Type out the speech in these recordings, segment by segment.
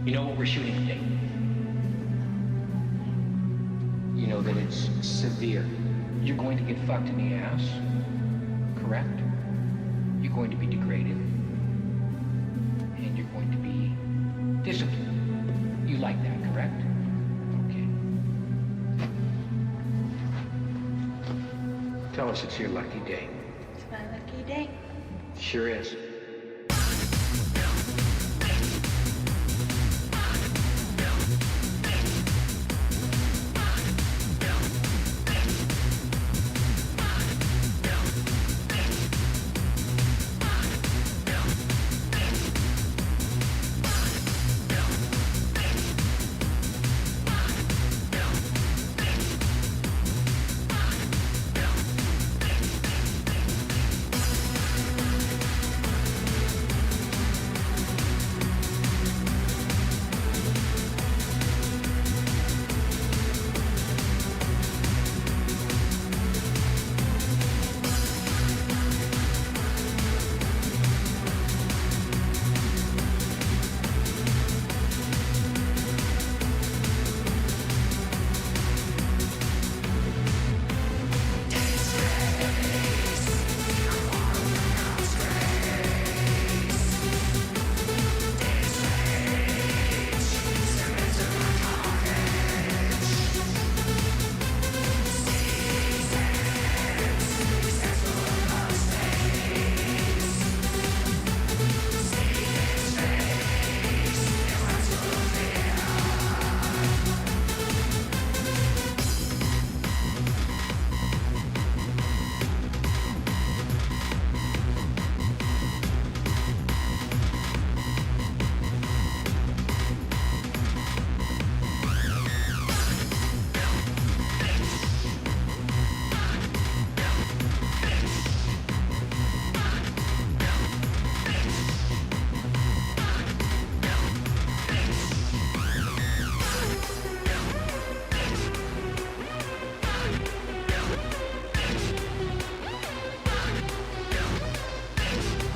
You know what we're shooting today? You know that it's severe. You're going to get fucked in the ass, correct? You're going to be degraded. And you're going to be disciplined. You like that, correct? Okay. Tell us it's your lucky day. It's my lucky day. Sure is.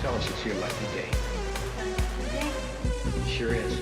Tell us it's your lucky day. Sure is.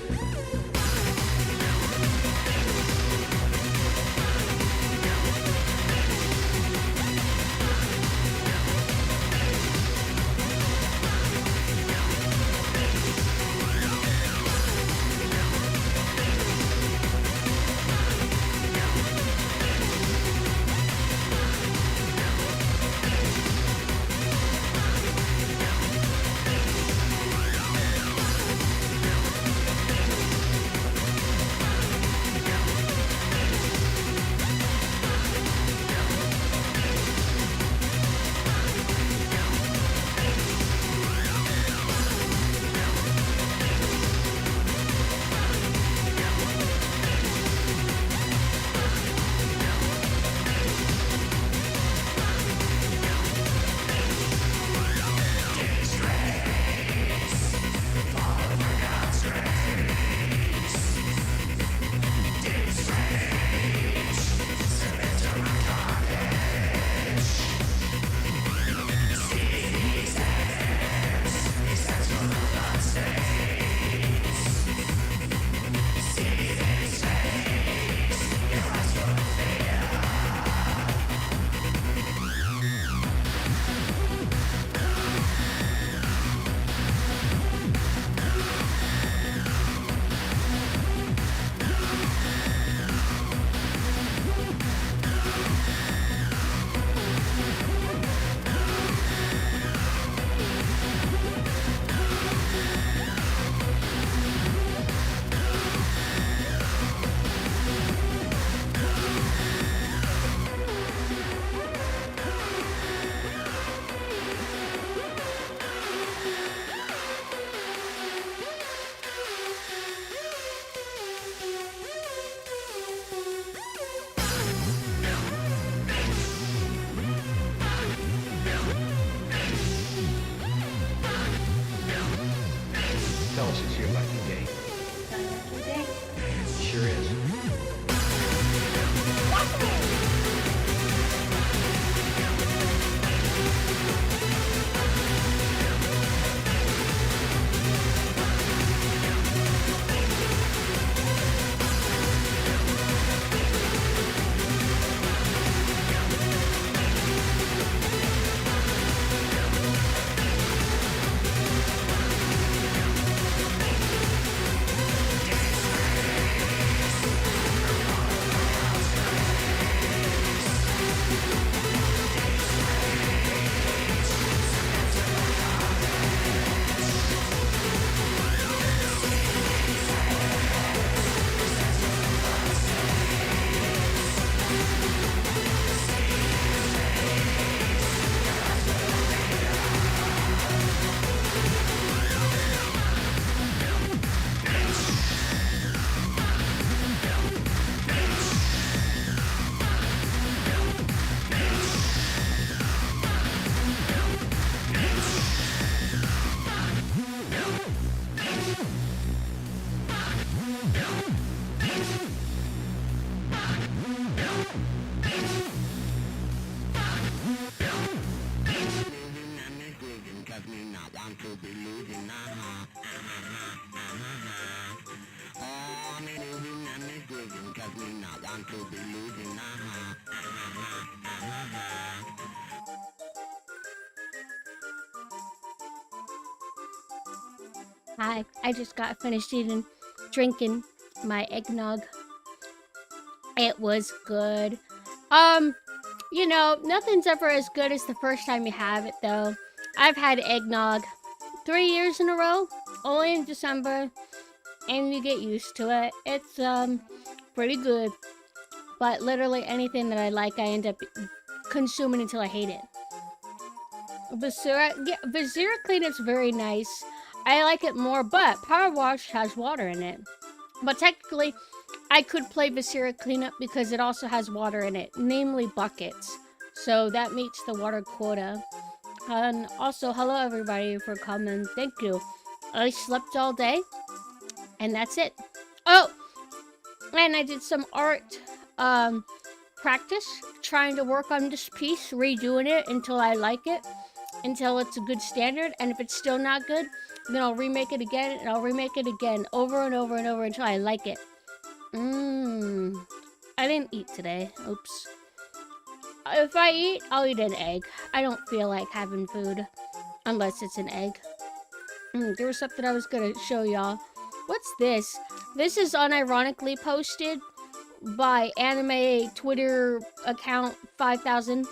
Tell us it's your lucky day. Sure is. Hi, I just got finished drinking my eggnog. It was good. You know, nothing's ever as good as the first time you have it, though. I've had eggnog 3 years in a row, only in December, and you get used to it. It's, pretty good. But literally anything that I like, I end up consuming until I hate it. Visera Cleanup's very nice. I like it more, but Powerwash has water in it. But technically, I could play Visera Cleanup because it also has water in it, namely buckets. So that meets the water quota. And also, hello everybody for coming. Thank you. I slept all day, and that's it. Oh, and I did some art practice, trying to work on this piece, redoing it until I like it, until it's a good standard. And if it's still not good, then I'll remake it again, and I'll remake it again, over and over and over until I like it. I didn't eat today. Oops. If I eat, I'll eat an egg. I don't feel like having food unless it's an egg. There was something I was gonna show y'all. What's this? This is unironically posted by anime Twitter account 5000.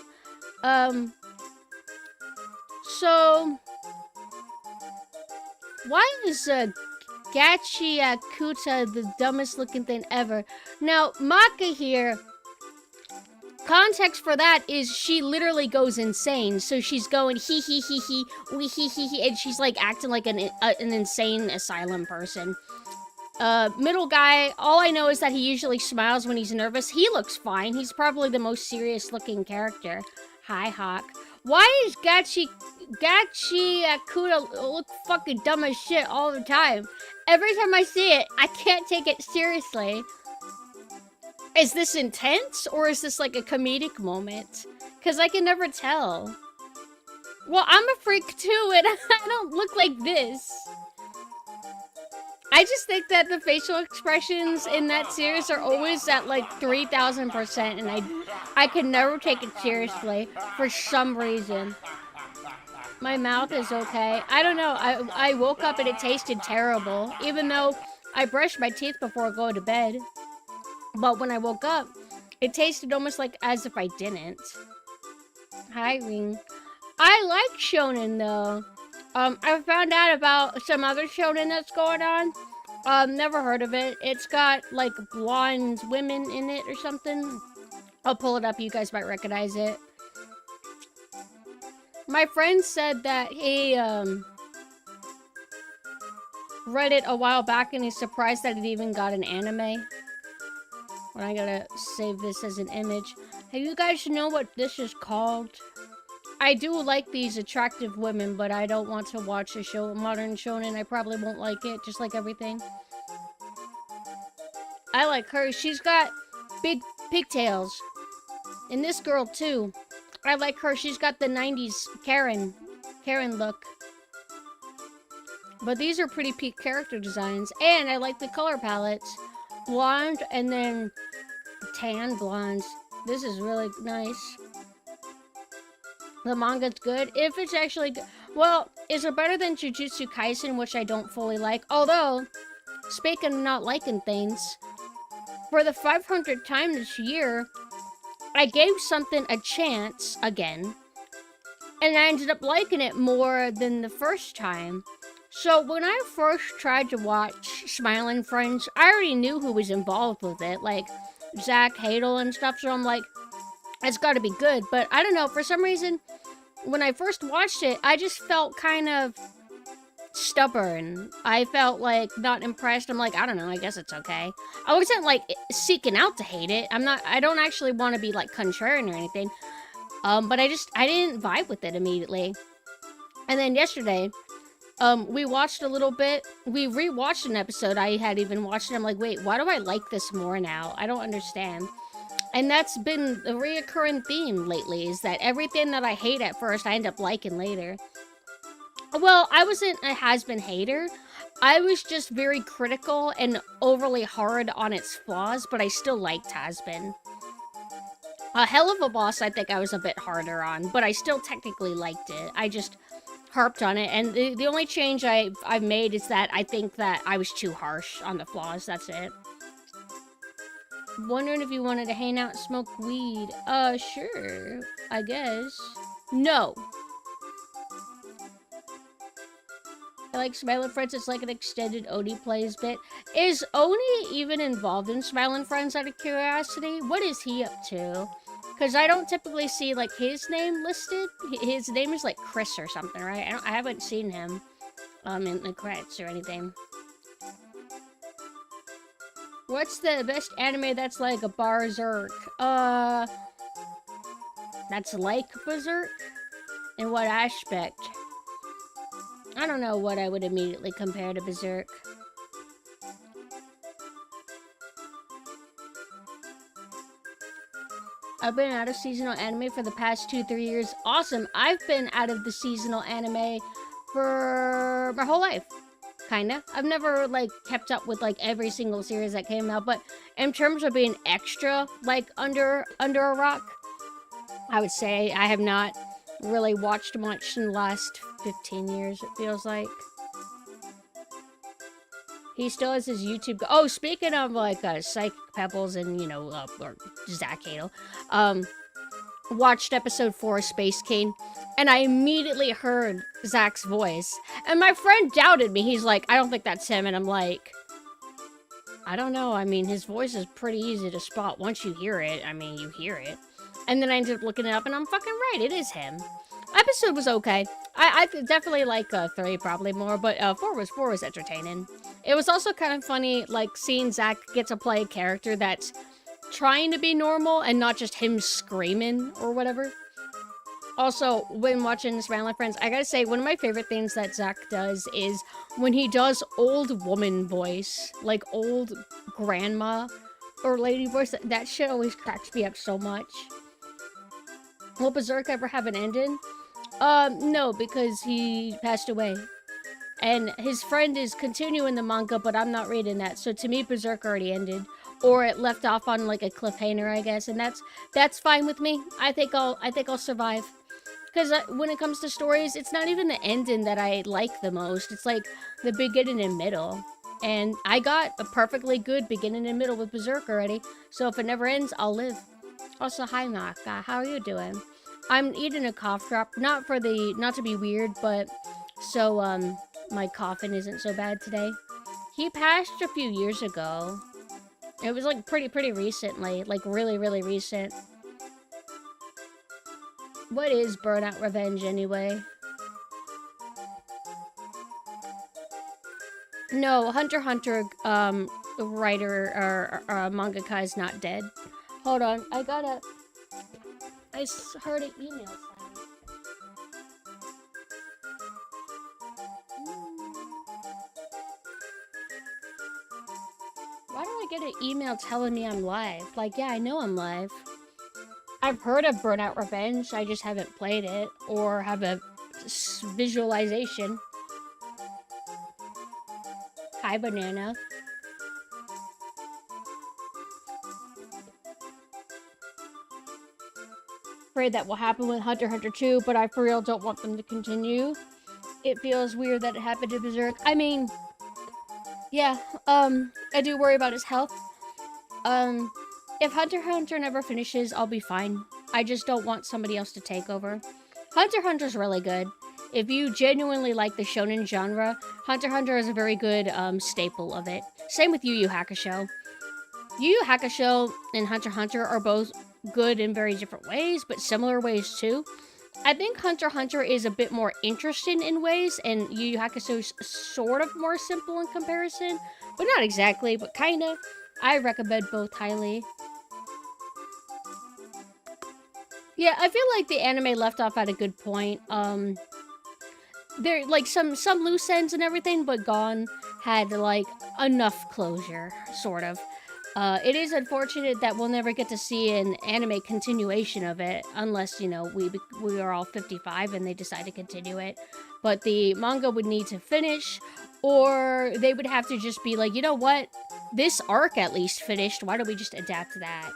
So why is Gachi Akuta the dumbest looking thing ever? Now, Maka here, context for that is she literally goes insane. So she's going hee hee hee hee, wee hee hee hee, and she's like acting like an insane asylum person. Middle guy, all I know is that he usually smiles when he's nervous. He looks fine. He's probably the most serious looking character. Hi, Hawk. Why is Gachi Akuta look fucking dumb as shit all the time? Every time I see it, I can't take it seriously. Is this intense, or is this like a comedic moment? Because I can never tell. Well, I'm a freak too, and I don't look like this. I just think that the facial expressions in that series are always at like 3000%, and I can never take it seriously for some reason. My mouth is okay. I don't know. I woke up and it tasted terrible, even though I brushed my teeth before going to bed. But when I woke up, it tasted almost like as if I didn't. Hi, Ring. I like shonen though. I found out about some other shonen that's going on. Never heard of it. It's got like blonde women in it or something. I'll pull it up. You guys might recognize it. My friend said that he read it a while back and he's surprised that it even got an anime. Well, I gotta save this as an image. Hey, you guys know what this is called? I do like these attractive women, but I don't want to watch a show, modern shonen. I probably won't like it, just like everything. I like her. She's got big pigtails. And this girl, too. I like her. She's got the 90s Karen look. But these are pretty peak character designs. And I like the color palettes. Blonde and then tan blondes. This is really nice. The manga's good. If it's actually good. Well, is it better than Jujutsu Kaisen, which I don't fully like? Although, speaking of not liking things, for the 500th time this year, I gave something a chance again, and I ended up liking it more than the first time. So when I first tried to watch Smiling Friends, I already knew who was involved with it, like Zach Hadel and stuff, so I'm like, it's gotta be good. But I don't know, for some reason, when I first watched it, I just felt kind of stubborn. I felt like not impressed. I'm like, I don't know, I guess it's okay. I wasn't like seeking out to hate it. I don't actually want to be like contrarian or anything. But I didn't vibe with it immediately. And then yesterday, we watched a little bit. We rewatched an episode I had even watched, and I'm like, wait, why do I like this more now? I don't understand. And that's been the reoccurring theme lately, is that everything that I hate at first, I end up liking later. Well, I wasn't a has-been hater. I was just very critical and overly hard on its flaws, but I still liked has-been. A Hell of a Boss, I think I was a bit harder on, but I still technically liked it. I just harped on it, and the only change I've made is that I think that I was too harsh on the flaws. That's it. Wondering if you wanted to hang out and smoke weed. Sure, I guess. No. I like Smile and Friends. It's like an extended Oni plays bit. Is Oni even involved in Smile and Friends out of curiosity? What is he up to? Because I don't typically see, like, his name listed. His name is, like, Chris or something, right? I haven't seen him in the credits or anything. What's the best anime that's like a Berserk? That's like Berserk? In what aspect? I don't know what I would immediately compare to Berserk. I've been out of seasonal anime for the past 2-3 years. Awesome. I've been out of the seasonal anime for my whole life. Kinda. I've never, like, kept up with, like, every single series that came out, but in terms of being extra, like, under a rock, I would say I have not really watched much in the last 15 years, it feels like. He still has his YouTube. Oh, speaking of, like, Psychic Pebbles and, you know, or Zach Hadel, watched episode 4 of Space King, and I immediately heard Zach's voice. And my friend doubted me. He's like, I don't think that's him. And I'm like, I don't know. I mean, his voice is pretty easy to spot. Once you hear it, I mean, you hear it. And then I ended up looking it up, and I'm fucking right. It is him. Episode was okay. I definitely like 3 probably more, but 4 was entertaining. It was also kind of funny, like, seeing Zach get to play a character that's trying to be normal and not just him screaming or whatever. Also, when watching Smile and Friends, I gotta say, one of my favorite things that Zach does is when he does old woman voice, like old grandma or lady voice. That shit always cracks me up so much. Will Berserk ever have an ending? No, because he passed away. And his friend is continuing the manga, but I'm not reading that. So to me, Berserk already ended. Or it left off on, like, a cliffhanger, I guess. And that's fine with me. I think I'll survive. Because when it comes to stories, it's not even the ending that I like the most. It's, like, the beginning and middle. And I got a perfectly good beginning and middle with Berserk already. So if it never ends, I'll live. Also, hi, Mark. How are you doing? I'm eating a cough drop. Not to be weird, but so, my coughing isn't so bad today. He passed a few years ago. It was, like, pretty recently. Like, really, really recent. What is Burnout Revenge, anyway? No, Hunter x Hunter, writer, or mangaka is not dead. Hold on, I heard an email sound. Why do I get an email telling me I'm live? Like, yeah, I know I'm live. I've heard of Burnout Revenge, I just haven't played it, or have a visualization. Hi, Banana. Afraid that will happen with Hunter x Hunter 2, but I for real don't want them to continue. It feels weird that it happened to Berserk. I mean, yeah, I do worry about his health. If Hunter x Hunter never finishes, I'll be fine. I just don't want somebody else to take over. Hunter x Hunter's really good. If you genuinely like the shonen genre, Hunter x Hunter is a very good staple of it. Same with Yu Yu Hakusho. Yu Yu Hakusho and Hunter x Hunter are both good in very different ways, but similar ways too. I think Hunter x Hunter is a bit more interesting in ways, and Yu Yu Hakusho is sort of more simple in comparison, but not exactly, but kinda. I recommend both highly. Yeah, I feel like the anime left off at a good point. There, like, some loose ends and everything, but Gon had, like, enough closure, sort of. It is unfortunate that we'll never get to see an anime continuation of it, unless, you know, we are all 55 and they decide to continue it. but the manga would need to finish, or they would have to just be like, you know what? This arc at least finished. Why don't we just adapt that?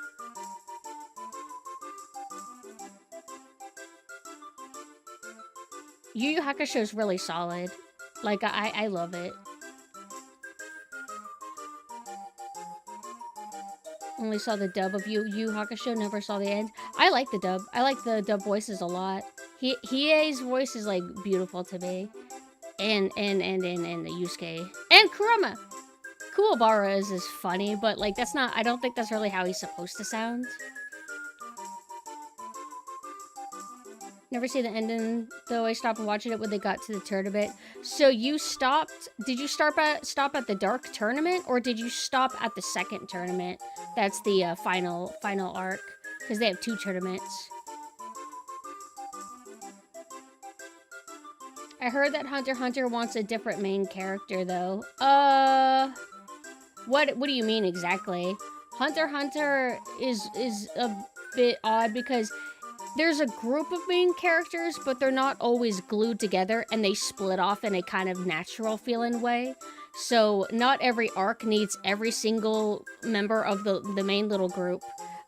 Yu Yu Hakusho is really solid. Like, I love it. Only saw the dub of Yu Yu Hakusho, never saw the end. I like the dub. I like the dub voices a lot. Hiei's voice is like beautiful to me. And the Yusuke. And Kurama! Kuwabara is funny, but like that's not, I don't think that's really how he's supposed to sound. Never see the ending, though I stopped watching it when they got to the tournament. So you stopped, did you stop at the Dark Tournament, or did you stop at the second tournament? That's the final arc, because they have 2 tournaments. I heard that Hunter x Hunter wants a different main character, though. What do you mean exactly? Hunter x Hunter is a bit odd because there's a group of main characters, but they're not always glued together, and they split off in a kind of natural feeling way. So not every arc needs every single member of the main little group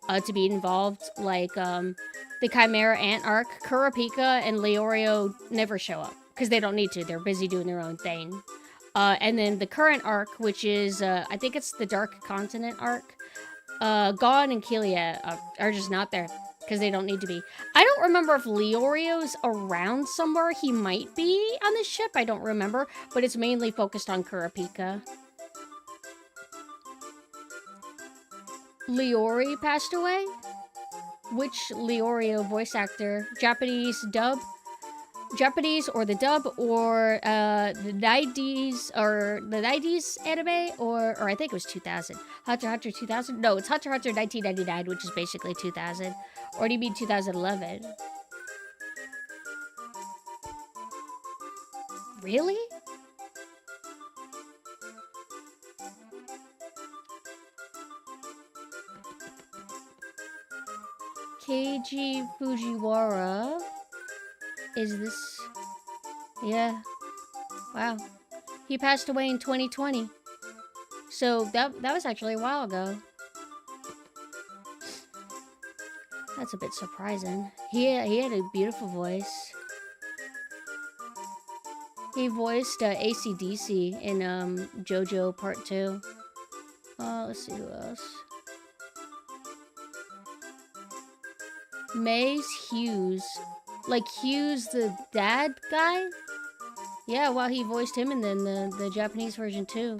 to be involved. Like the Chimera Ant arc, Kurapika and Leorio never show up because they don't need to. They're busy doing their own thing. And then the current arc, which is I think it's the Dark Continent arc, Gon and Kelia are just not there because they don't need to be. I don't remember if Leorio's around somewhere. He might be on this ship. I don't remember, but it's mainly focused on Kurapika. Leori passed away? Which Leorio voice actor? Japanese dub? Japanese or the dub, or the 90s anime, or I think it was 2000. Hunter x Hunter 2000? No, it's Hunter x Hunter 1999, which is basically 2000. Or do you mean 2011? Really? Keiji Fujiwara. Is this... Yeah. Wow. He passed away in 2020. So that was actually a while ago. That's a bit surprising. He had a beautiful voice. He voiced AC/DC in JoJo Part 2. Let's see who else. Maze Hughes. Like Hughes, the dad guy? Yeah, well, he voiced him in the Japanese version too.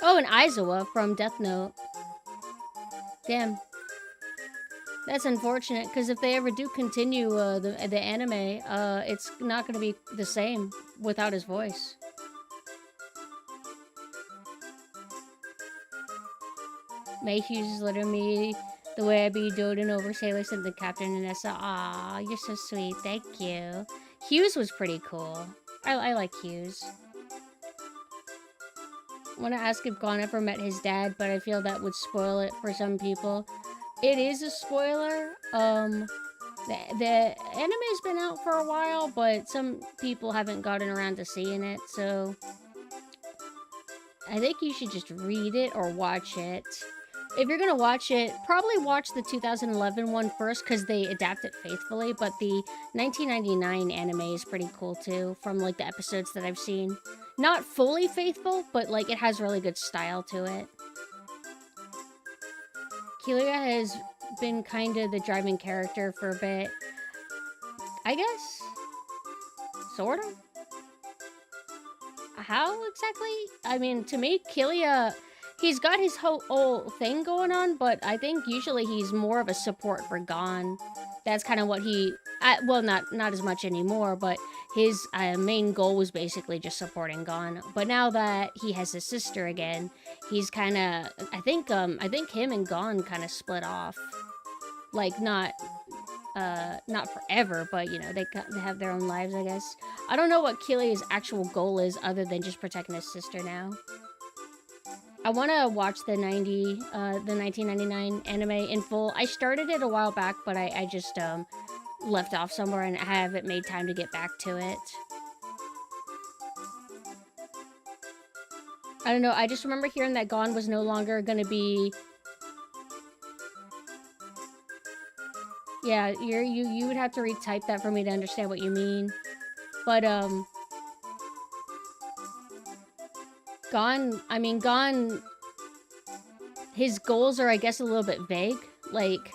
Oh, and Aizawa from Death Note. Damn. That's unfortunate, because if they ever do continue the anime, it's not going to be the same without his voice. May Hughes is literally the way I be doting over sailors and the captain and Nessa. Aw, you're so sweet. Thank you. Hughes was pretty cool. I like Hughes. I want to ask if Gon ever met his dad, but I feel that would spoil it for some people. It is a spoiler. The anime's been out for a while, but some people haven't gotten around to seeing it, so I think you should just read it or watch it. If you're gonna watch it, probably watch the 2011 one first, because they adapt it faithfully, but the 1999 anime is pretty cool too, from like the episodes that I've seen. Not fully faithful, but like it has really good style to it. Kelia has been kind of the driving character for a bit. I guess? Sort of? How exactly? I mean, to me, Kelia... He's got his whole thing going on, but I think usually he's more of a support for Gon. That's kind of what he... well, not as much anymore, but his main goal was basically just supporting Gon. But now that he has his sister again, he's kind of... I think him and Gon kind of split off. Like, not forever, but, you know, they have their own lives, I guess. I don't know what Kilia's actual goal is other than just protecting his sister now. I want to watch the 1999 anime in full. I started it a while back, but I just left off somewhere and I haven't made time to get back to it. I don't know, I just remember hearing that Gon was no longer gonna be... Yeah, you would have to retype that for me to understand what you mean. But, Gon, his goals are, I guess, a little bit vague. Like,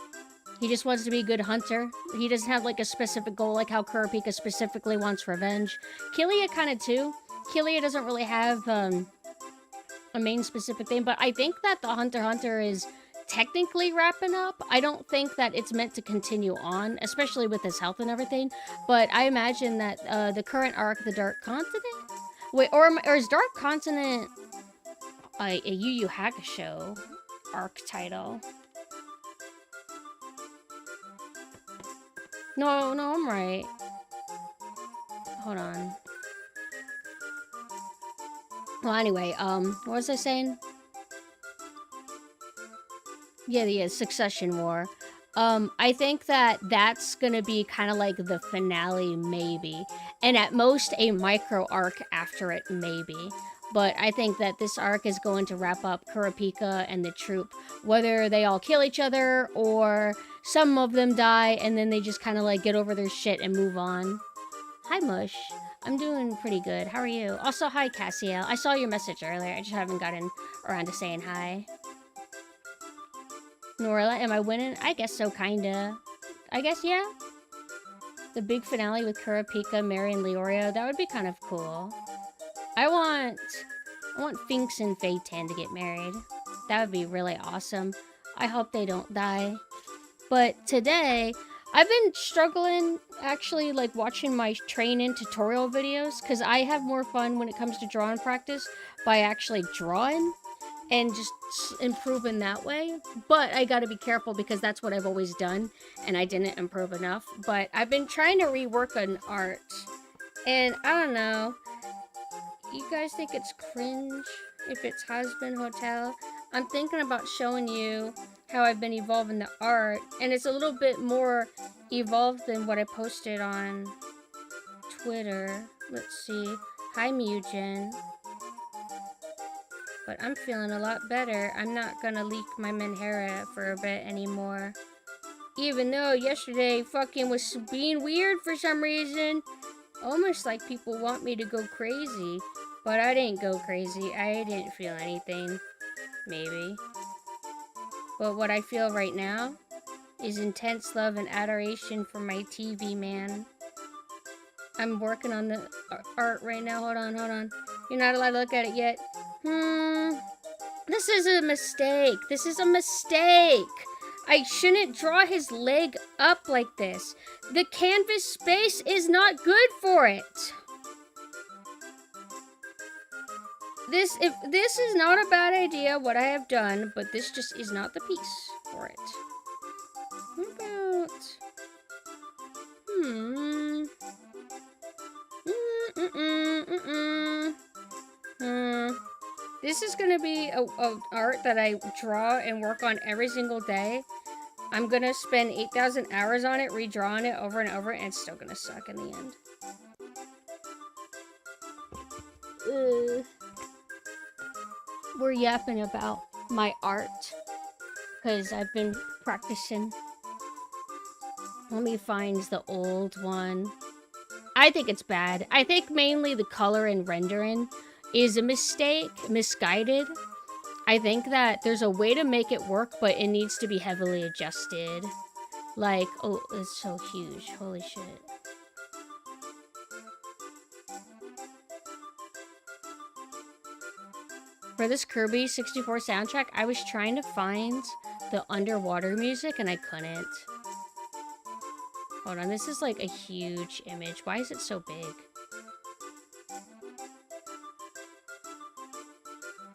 he just wants to be a good hunter. He doesn't have, like, a specific goal, like how Kurapika specifically wants revenge. Killia kind of, too. Killia doesn't really have, a main specific thing, but I think that the Hunter x Hunter is technically wrapping up. I don't think that it's meant to continue on, especially with his health and everything, but I imagine that, the current arc, the Dark Continent? Wait, or is Dark Continent a Yu Yu Hakusho arc title? No, I'm right. Hold on. Well, anyway, what was I saying? Yeah, Succession War. I think that that's gonna be kind of like the finale, maybe. And at most, a micro arc after it, maybe. But I think that this arc is going to wrap up Kurapika and the troop. Whether they all kill each other, or some of them die, and then they just kind of like get over their shit and move on. Hi, Mush. I'm doing pretty good. How are you? Also, hi, Cassiel. I saw your message earlier. I just haven't gotten around to saying hi. Norla, am I winning? I guess so, kinda. I guess, yeah. The big finale with Kurapika, Mary, and Leorio. That would be kind of cool. I want Finks and Feitan to get married. That would be really awesome. I hope they don't die. But today, I've been struggling, actually, like, watching my train-in tutorial videos, because I have more fun when it comes to drawing practice by actually drawing and just improving that way. But I gotta be careful because that's what I've always done, and I didn't improve enough. But I've been trying to rework on art, and I don't know. You guys think it's cringe if it's Husband Hotel? I'm thinking about showing you how I've been evolving the art, and it's a little bit more evolved than what I posted on Twitter. Let's see. Hi, Mugen. But I'm feeling a lot better. I'm not gonna leak my Menhera for a bit anymore. Even though yesterday fucking was being weird for some reason. Almost like people want me to go crazy. But I didn't go crazy. I didn't feel anything. Maybe. But what I feel right now is intense love and adoration for my TV man. I'm working on the art right now. Hold on. You're not allowed to look at it yet. This is a mistake. This is a mistake. I shouldn't draw his leg up like this. The canvas space is not good for it. This is not a bad idea, what I have done, but this just is not the piece for it. What about... This is gonna be a art that I draw and work on every single day. I'm gonna spend 8,000 hours on it, redrawing it over and over, and it's still gonna suck in the end. We're yapping about my art, because I've been practicing. Let me find the old one. I think it's bad. I think mainly the color and rendering is a mistake, misguided. I think that there's a way to make it work, but it needs to be heavily adjusted. Like, oh, it's so huge. Holy shit. For this Kirby 64 soundtrack, I was trying to find the underwater music and I couldn't. Hold on, this is like a huge image. Why is it so big?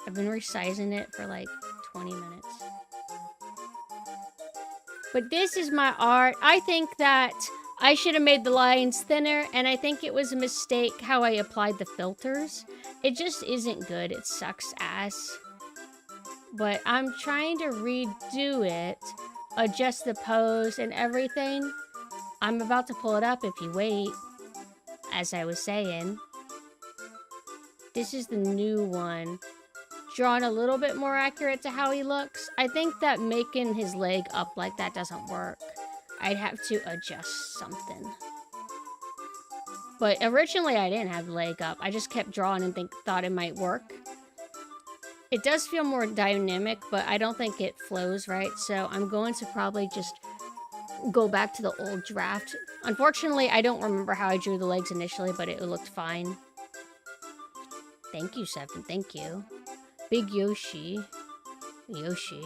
I've been resizing it for like 20 minutes. But this is my art. I think that I should have made the lines thinner, and I think it was a mistake how I applied the filters. It just isn't good. It sucks ass. but I'm trying to redo it, adjust the pose and everything. I'm about to pull it up if you wait. As I was saying, this is the new one. Drawn a little bit more accurate to how he looks. I think that making his leg up like that doesn't work. I'd have to adjust something. But originally I didn't have the leg up. I just kept drawing and thought it might work. It does feel more dynamic, but I don't think it flows right. So I'm going to probably just go back to the old draft. Unfortunately, I don't remember how I drew the legs initially, but it looked fine. Thank you, Seven. Thank you. Big Yoshi. Yoshi.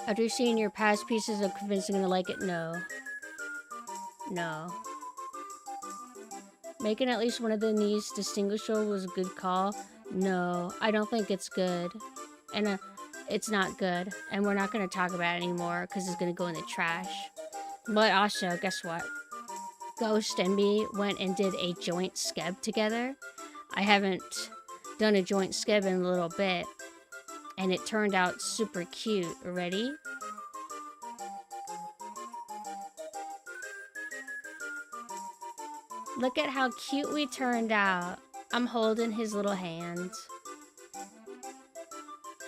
After seeing your past pieces of convincing to like it, no. No. Making at least one of the knees distinguishable was a good call. No, I don't think it's good. And it's not good. And we're not going to talk about it anymore because it's going to go in the trash. But also, guess what? Ghost and me went and did a joint skeb together. I haven't done a joint skeb in a little bit. And it turned out super cute. Ready? Look at how cute we turned out. I'm holding his little hands.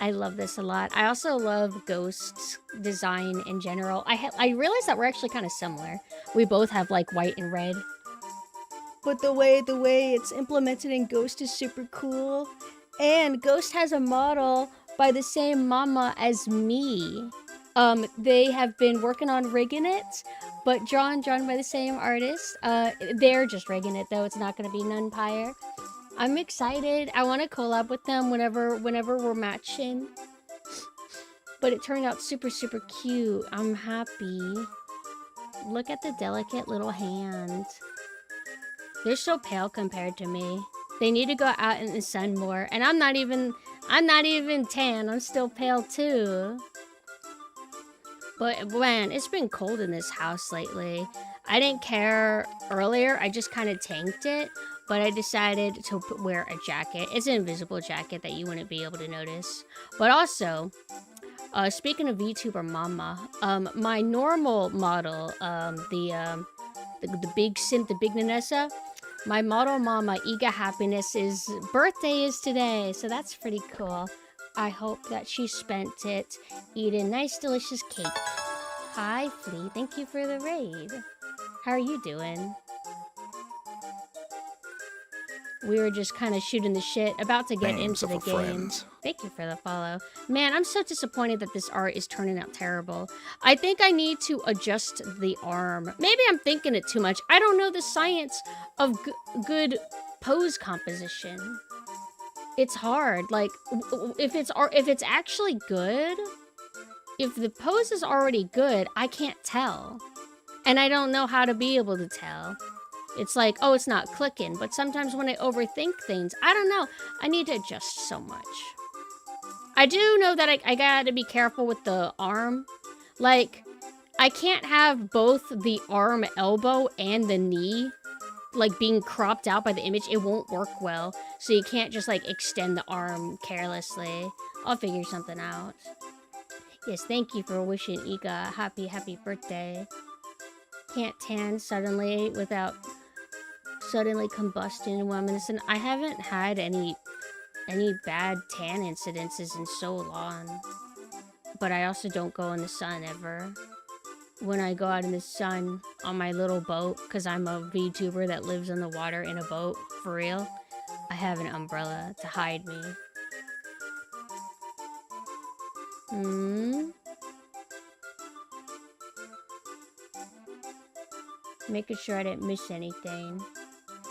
I love this a lot. I also love Ghost's design in general. I realized that we're actually kind of similar. We both have like white and red. But the way it's implemented in Ghost is super cool. And Ghost has a model by the same mama as me. They have been working on rigging it, but drawn by the same artist. They're just rigging it though. It's not going to be Nunpire. I'm excited. I want to collab with them whenever we're matching. But it turned out super, super cute. I'm happy. Look at the delicate little hands. They're so pale compared to me. They need to go out in the sun more. And I'm not even tan. I'm still pale too. But man, it's been cold in this house lately. I didn't care earlier. I just kind of tanked it. But I decided to wear a jacket. It's an invisible jacket that you wouldn't be able to notice. But also, speaking of VTuber Mama, my normal model, the big synth, the big Nanessa, my model Mama, Iga Happiness's birthday is today. So that's pretty cool. I hope that she spent it eating nice, delicious cake. Hi, Flea. Thank you for the raid. How are you doing? We were just kind of shooting the shit, about to get into the game. Friends. Thank you for the follow. Man, I'm so disappointed that this art is turning out terrible. I think I need to adjust the arm. Maybe I'm thinking it too much. I don't know the science of good pose composition. It's hard. Like, if it's actually good, if the pose is already good, I can't tell. And I don't know how to be able to tell. It's like, oh, it's not clicking. But sometimes when I overthink things, I don't know. I need to adjust so much. I do know that I gotta be careful with the arm. Like, I can't have both the arm, elbow, and the knee, like, being cropped out by the image. It won't work well. So you can't just, like, extend the arm carelessly. I'll figure something out. Yes, thank you for wishing Iga a happy birthday. Can't tan suddenly without suddenly combusting in 1 minute. And I haven't had any bad tan incidences in so long. But I also don't go in the sun ever. When I go out in the sun on my little boat, because I'm a VTuber that lives on the water in a boat, for real, I have an umbrella to hide me. Making sure I didn't miss anything.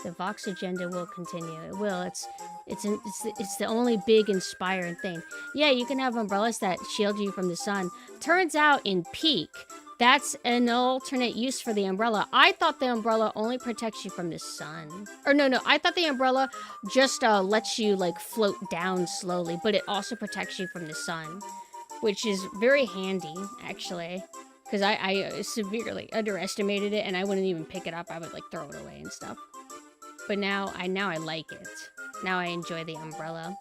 The Vox agenda will continue. It will. It's the only big inspiring thing. Yeah, you can have umbrellas that shield you from the sun. Turns out in Peak, that's an alternate use for the umbrella. I thought the umbrella only protects you from the sun. Or no, I thought the umbrella just lets you like float down slowly, but it also protects you from the sun, which is very handy actually. Because I severely underestimated it and I wouldn't even pick it up. I would like throw it away and stuff. But now I like it. Now I enjoy the umbrella.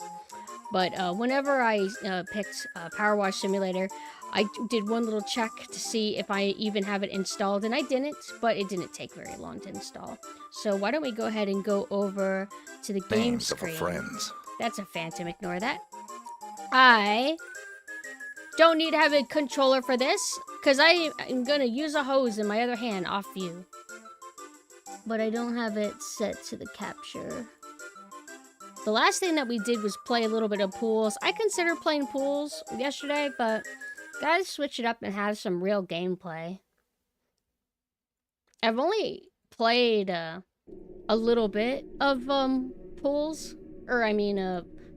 But whenever I picked Powerwash Simulator, I did one little check to see if I even have it installed, and I didn't, but it didn't take very long to install. So why don't we go ahead and go over to the game Names screen. of our friends. That's a phantom, ignore that. I don't need to have a controller for this, because I am going to use a hose in my other hand off view. But I don't have it set to the capture. The last thing that we did was play a little bit of pools. I considered playing pools yesterday, but gotta switch it up and have some real gameplay. I've only played a little bit of pools, or I mean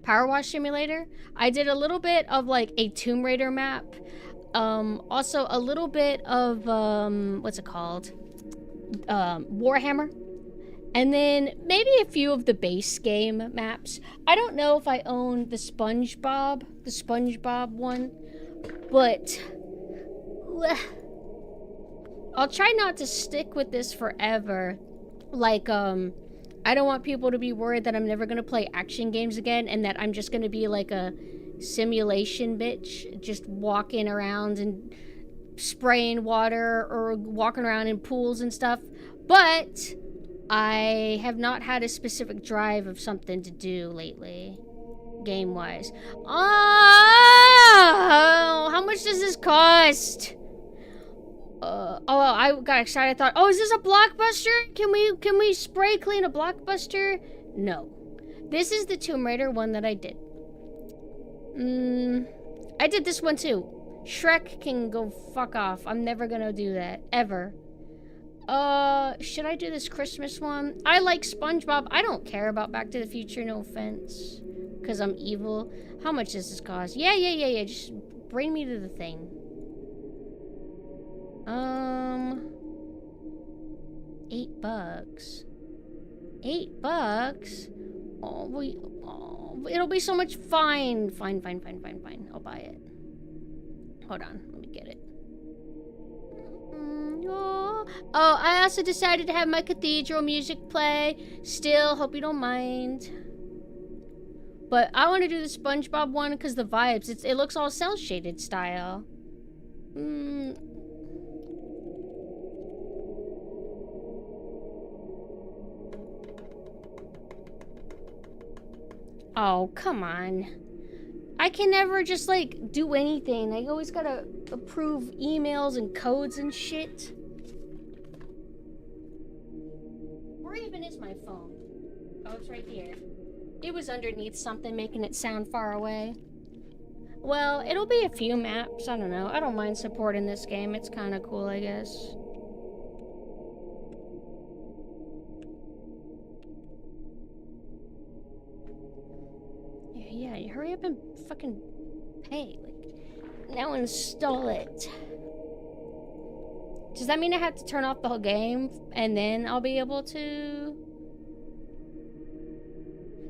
Powerwash Simulator. I did a little bit of like a Tomb Raider map. Also a little bit of what's it called? Warhammer. And then maybe a few of the base game maps. I don't know if I own the SpongeBob one, but I'll try not to stick with this forever. Like, I don't want people to be worried that I'm never gonna play action games again and that I'm just gonna be like a simulation bitch, just walking around and spraying water or walking around in pools and stuff. But I have not had a specific drive of something to do lately, game-wise. Oh, how much does this cost? I got excited. I thought, oh, is this a Blockbuster? Can we spray clean a Blockbuster? No. This is the Tomb Raider one that I did. I did this one too. Shrek can go fuck off. I'm never gonna do that, ever. Should I do this Christmas one? I like SpongeBob. I don't care about Back to the Future, no offense. Because I'm evil. How much does this cost? Yeah. Just bring me to the thing. $8. $8? Oh, it'll be so much. Fine. I'll buy it. Hold on, let me get it. Oh, I also decided to have my cathedral music play. Still, hope you don't mind. But I want to do the SpongeBob one because the vibes. It looks all cel shaded style. Oh, come on. I can never just, like, do anything. I always gotta approve emails and codes and shit. Where even is my phone? Oh, it's right here. It was underneath something, making it sound far away. Well, it'll be a few maps. I don't know. I don't mind supporting this game. It's kind of cool, I guess. Yeah, you hurry up and fucking pay. Like, now install it. Does that mean I have to turn off the whole game and then I'll be able to?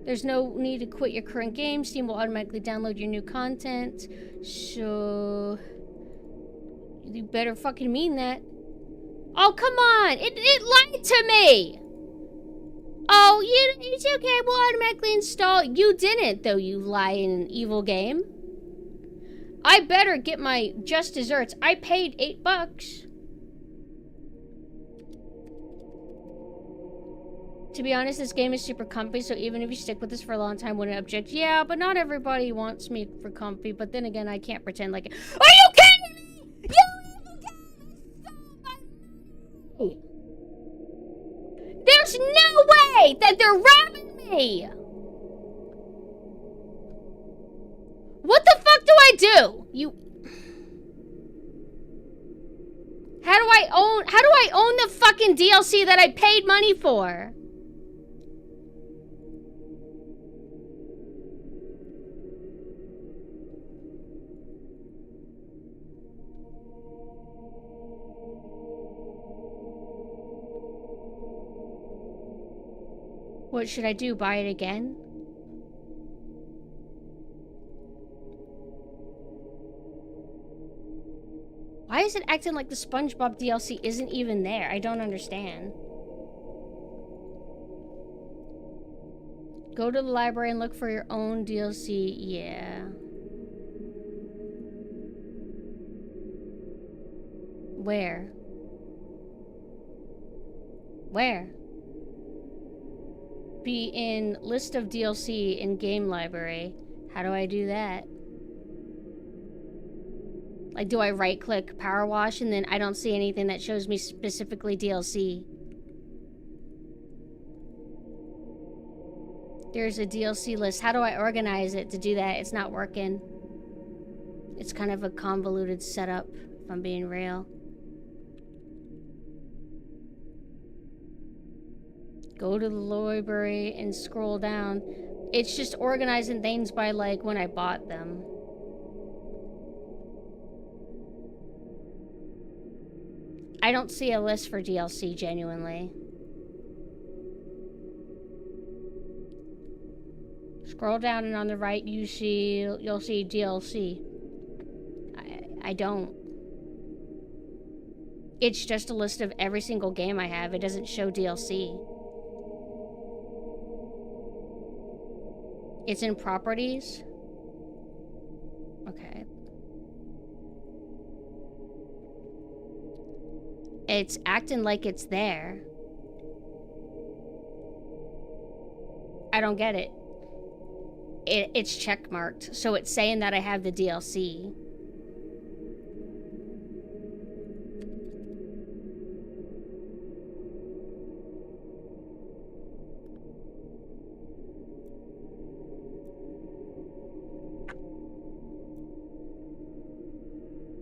There's no need to quit your current game. Steam will automatically download your new content. So you better fucking mean that. Oh, come on! It lied to me! Oh, it's okay, we'll automatically install. You didn't, though, you lying evil game. I better get my just desserts. I paid $8. To be honest, this game is super comfy, so even if you stick with this for a long time, wouldn't object. Yeah, but not everybody wants me for comfy, but then again, I can't pretend like it. Are you kidding me? There's no way that they're robbing me! What the fuck do I do? How do I own the fucking DLC that I paid money for? What should I do? Buy it again? Why is it acting like the SpongeBob DLC isn't even there? I don't understand. Go to the library and look for your own DLC. Yeah. Where? Where? Be in list of DLC in game library. How do I do that? Like, do I right click Powerwash and then I don't see anything that shows me specifically DLC? There's a DLC list. How do I organize it to do that? It's not working. It's kind of a convoluted setup, if I'm being real. Go to the library and scroll down. It's just organizing things by, like, when I bought them. I don't see a list for DLC, genuinely. Scroll down and on the right you'll see DLC. I don't. It's just a list of every single game I have. It doesn't show DLC. It's in properties. Okay. It's acting like it's there. I don't get it. It's checkmarked, so it's saying that I have the DLC.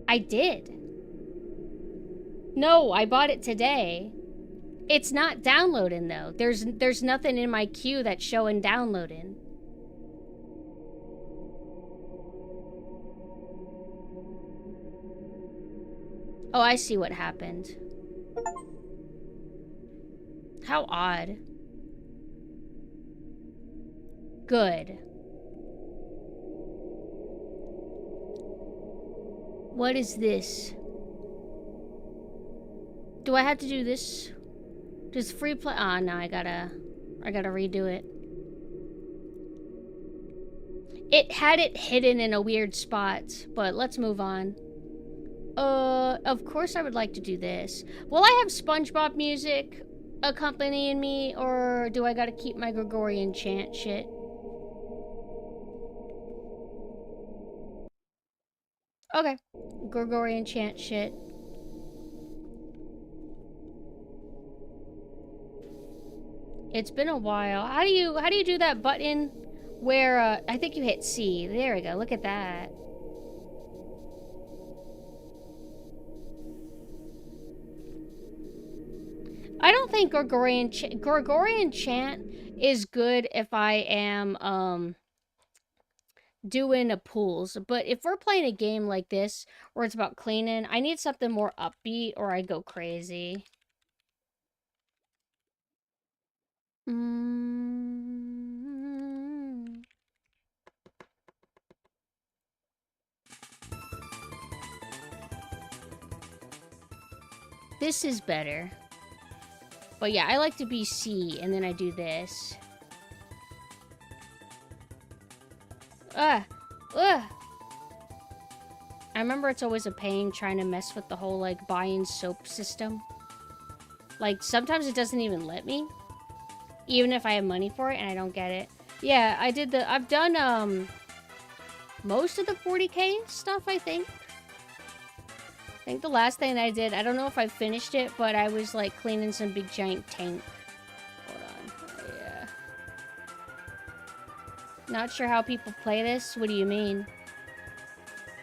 I did. No, I bought it today. It's not downloading though. There's nothing in my queue that's showing downloading. Oh, I see what happened. How odd. Good. What is this? Do I have to do this? Does free play? Ah, no, I gotta redo it. It had it hidden in a weird spot, but let's move on. Of course I would like to do this. Will I have SpongeBob music accompanying me, or do I gotta keep my Gregorian chant shit? Okay. Gregorian chant shit. It's been a while. How do you do that button where I think you hit C. There we go. Look at that. I don't think Gregorian chant is good if I am doing a pools, but if we're playing a game like this where it's about cleaning, I need something more upbeat or I go crazy. This is better. But yeah, I like to be C, and then I do this. I remember it's always a pain trying to mess with the whole, like, buying soap system. Like, sometimes it doesn't even let me. Even if I have money for it, and I don't get it. Yeah, I've done, most of the 40K stuff, I think. I think the last thing I did, I don't know if I finished it, but I was, like, cleaning some big giant tank. Hold on. Yeah. Not sure how people play this. What do you mean?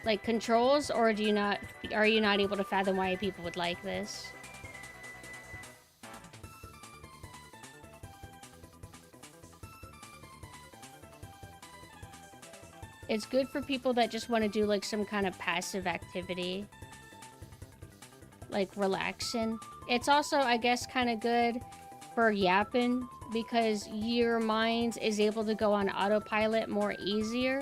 Like, controls, or are you not able to fathom why people would like this? It's good for people that just want to do, like, some kind of passive activity. Like, relaxing. It's also, I guess, kind of good for yapping, because your mind is able to go on autopilot more easier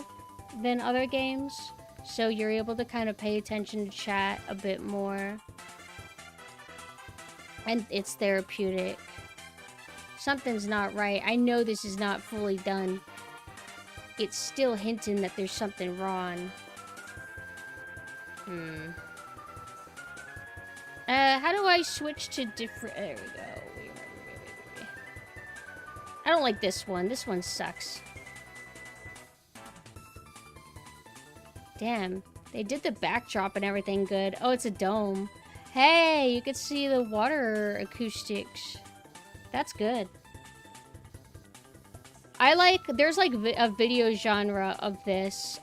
than other games. So you're able to kind of pay attention to chat a bit more. And it's therapeutic. Something's not right. I know this is not fully done. It's still hinting that there's something wrong. How do I switch to different... There we go. Wait. I don't like this one. This one sucks. Damn. They did the backdrop and everything good. Oh, it's a dome. Hey, you can see the water acoustics. That's good. I like... There's like a video genre of this,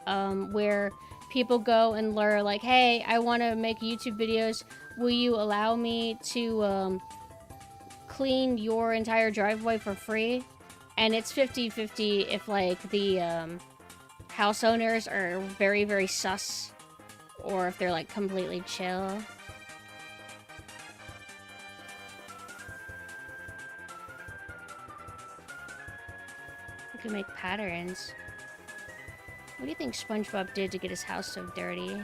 where people go and learn, like, hey, I want to make YouTube videos. Will you allow me to clean your entire driveway for free? And it's 50-50 if, like, the house owners are very, very sus, or if they're, like, completely chill. You can make patterns. What do you think SpongeBob did to get his house so dirty?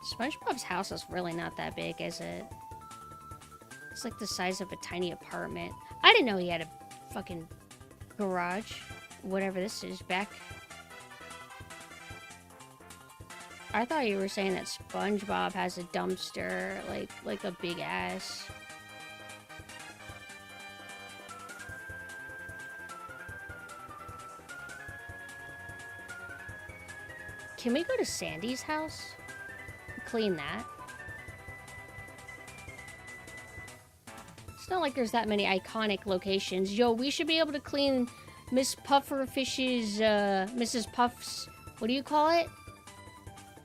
SpongeBob's house is really not that big, is it? It's like the size of a tiny apartment. I didn't know he had a fucking garage. Whatever this is, back. I thought you were saying that SpongeBob has a dumpster, like a big ass. Can we go to Sandy's house? Clean that. It's not like there's that many iconic locations. Yo, we should be able to clean Miss Pufferfish's, Mrs. Puff's, what do you call it?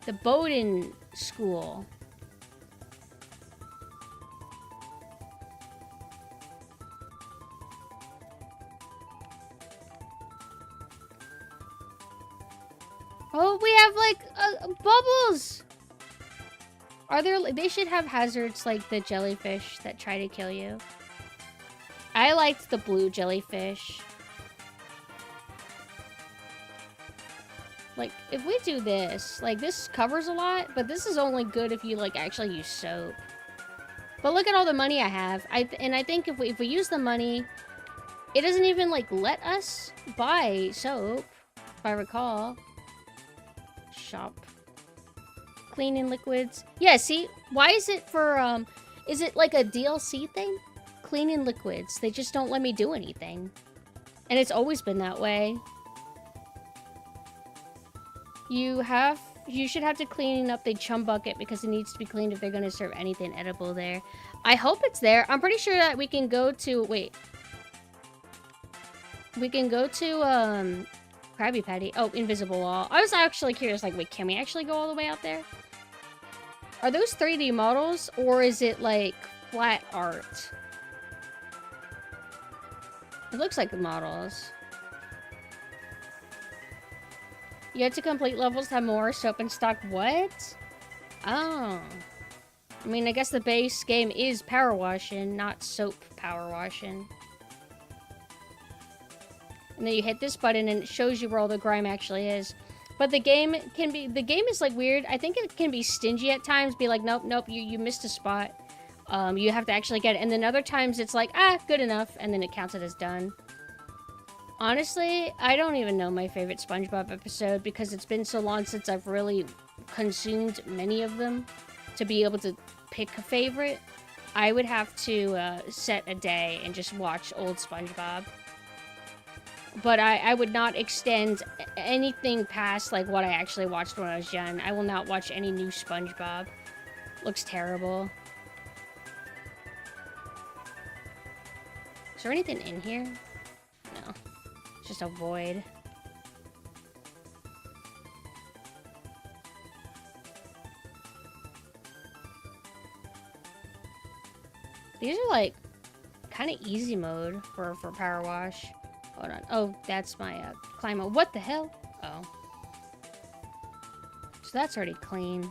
The Bowden School. Oh, we have, like, bubbles! Are there... They should have hazards like the jellyfish that try to kill you. I liked the blue jellyfish. Like, if we do this... Like, this covers a lot, but this is only good if you, like, actually use soap. But look at all the money I have. And I think if we use the money... It doesn't even, like, let us buy soap, if I recall. Shop. Cleaning liquids. Yeah, see? Why is it for, is it like a DLC thing? Cleaning liquids. They just don't let me do anything. And it's always been that way. You should have to clean up the chum bucket because it needs to be cleaned if they're going to serve anything edible there. I hope it's there. I'm pretty sure that we can go to, wait. We can go to, Krabby Patty. Oh, invisible wall. I was actually curious, like, wait, can we actually go all the way out there? Are those 3D models, or is it, like, flat art? It looks like the models. You have to complete levels to have more soap in stock. What? Oh. I mean, I guess the base game is power washing, not soap power washing. And then you hit this button and it shows you where all the grime actually is. But the game is like weird. I think it can be stingy at times. Be like, nope, you missed a spot. You have to actually get it. And then other times it's like, good enough. And then it counts it as done. Honestly, I don't even know my favorite SpongeBob episode because it's been so long since I've really consumed many of them to be able to pick a favorite. I would have to set a day and just watch old SpongeBob. But I would not extend anything past, like, what I actually watched when I was young. I will not watch any new SpongeBob. Looks terrible. Is there anything in here? No. It's just a void. These are, like, kind of easy mode for Power Wash. Hold on. Oh, that's my climb mode. What the hell? Oh. So that's already clean.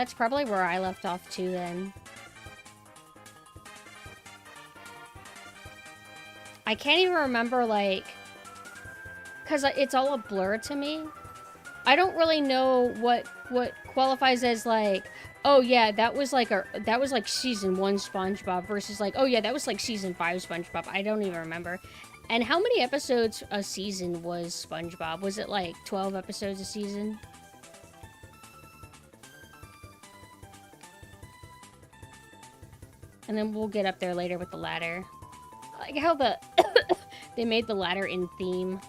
That's probably where I left off too then. I can't even remember, like, because it's all a blur to me. I don't really know what qualifies as, like, oh yeah, that was like season 1 SpongeBob versus like, oh yeah, that was like season 5 SpongeBob. I don't even remember. And how many episodes a season was SpongeBob? Was it like 12 episodes a season? And then we'll get up there later with the ladder. I like how they made the ladder in theme.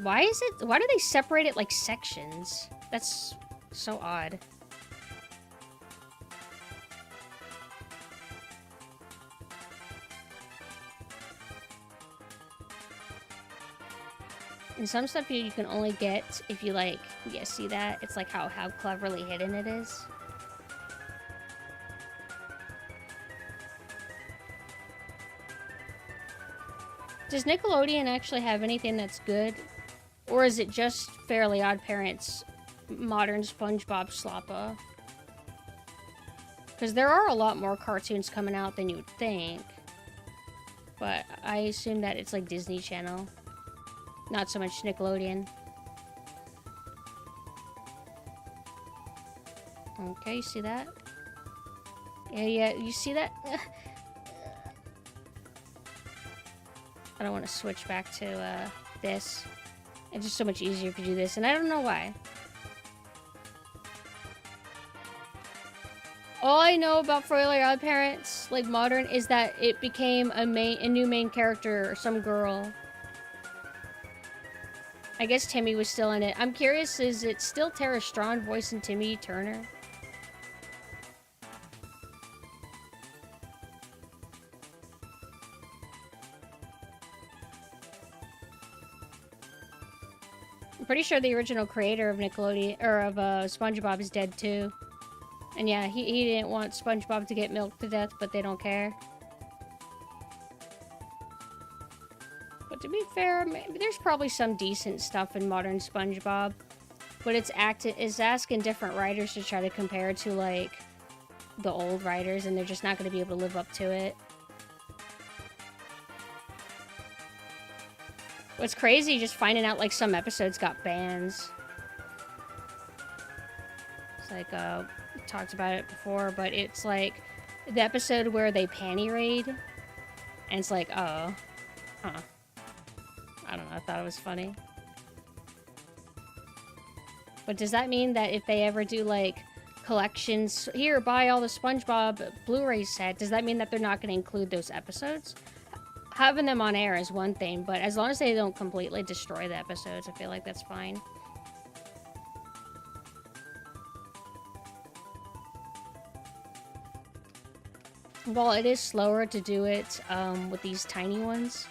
Why do they separate it like sections? That's so odd. And some stuff you can only get if you, like, yeah, see that? It's like how cleverly hidden it is. Does Nickelodeon actually have anything that's good? Or is it just Fairly Odd Parents' modern SpongeBob slappa? Because there are a lot more cartoons coming out than you would think. But I assume that it's like Disney Channel. Not so much Nickelodeon. Okay, you see that? Yeah, you see that? I don't want to switch back to this. It's just so much easier to do this, and I don't know why. All I know about Fairly Odd Parents, like modern, is that it became a new main character, some girl. I guess Timmy was still in it. I'm curious, is it still Tara Strong voicing Timmy Turner? I'm pretty sure the original creator of Nickelodeon, or of SpongeBob is dead too. And yeah, he didn't want SpongeBob to get milked to death, but they don't care. But to be fair, there's probably some decent stuff in modern SpongeBob. But it's asking different writers to try to compare to, like, the old writers, and they're just not going to be able to live up to it. What's crazy, just finding out, like, some episodes got bans. It's like, we talked about it before, but it's like the episode where they panty raid, and it's like, oh, huh. I don't know, I thought it was funny. But does that mean that if they ever do, like, collections, here, buy all the SpongeBob Blu-ray set, does that mean that they're not going to include those episodes? Having them on air is one thing, but as long as they don't completely destroy the episodes, I feel like that's fine. While it is slower to do it with these tiny ones,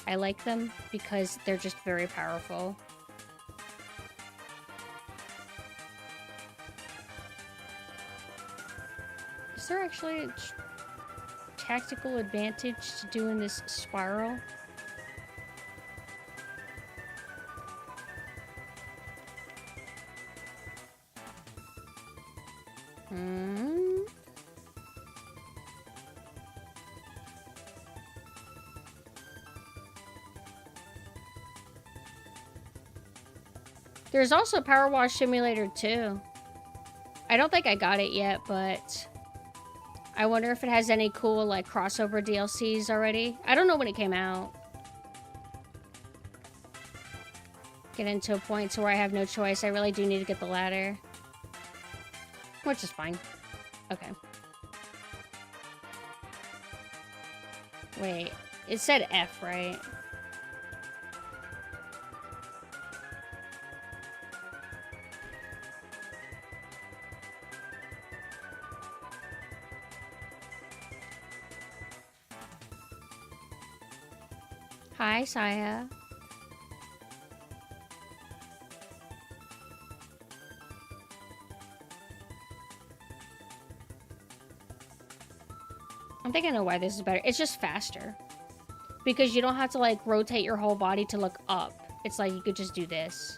I like them because they're just very powerful. Is there actually a tactical advantage to doing this spiral? There's also Powerwash Simulator 2. I don't think I got it yet, but I wonder if it has any cool, like, crossover DLCs already. I don't know when it came out. Get into a point to where I have no choice. I really do need to get the ladder. Which is fine. Okay. Wait. It said F, right? Hi, Saya. I think I know why this is better. It's just faster. Because you don't have to, like, rotate your whole body to look up. It's like you could just do this.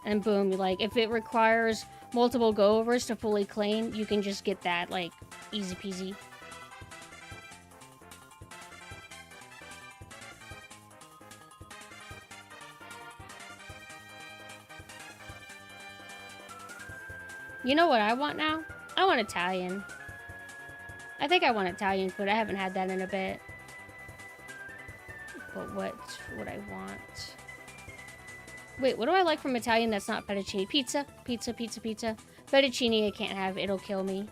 And boom, like, if it requires multiple go-overs to fully clean, you can just get that, like, easy peasy. You know what I want now? I want Italian. I think I want Italian food. I haven't had that in a bit. But what would I want? Wait, what do I like from Italian that's not fettuccine? Pizza. Pizza, pizza, pizza. Fettuccine I can't have. It'll kill me.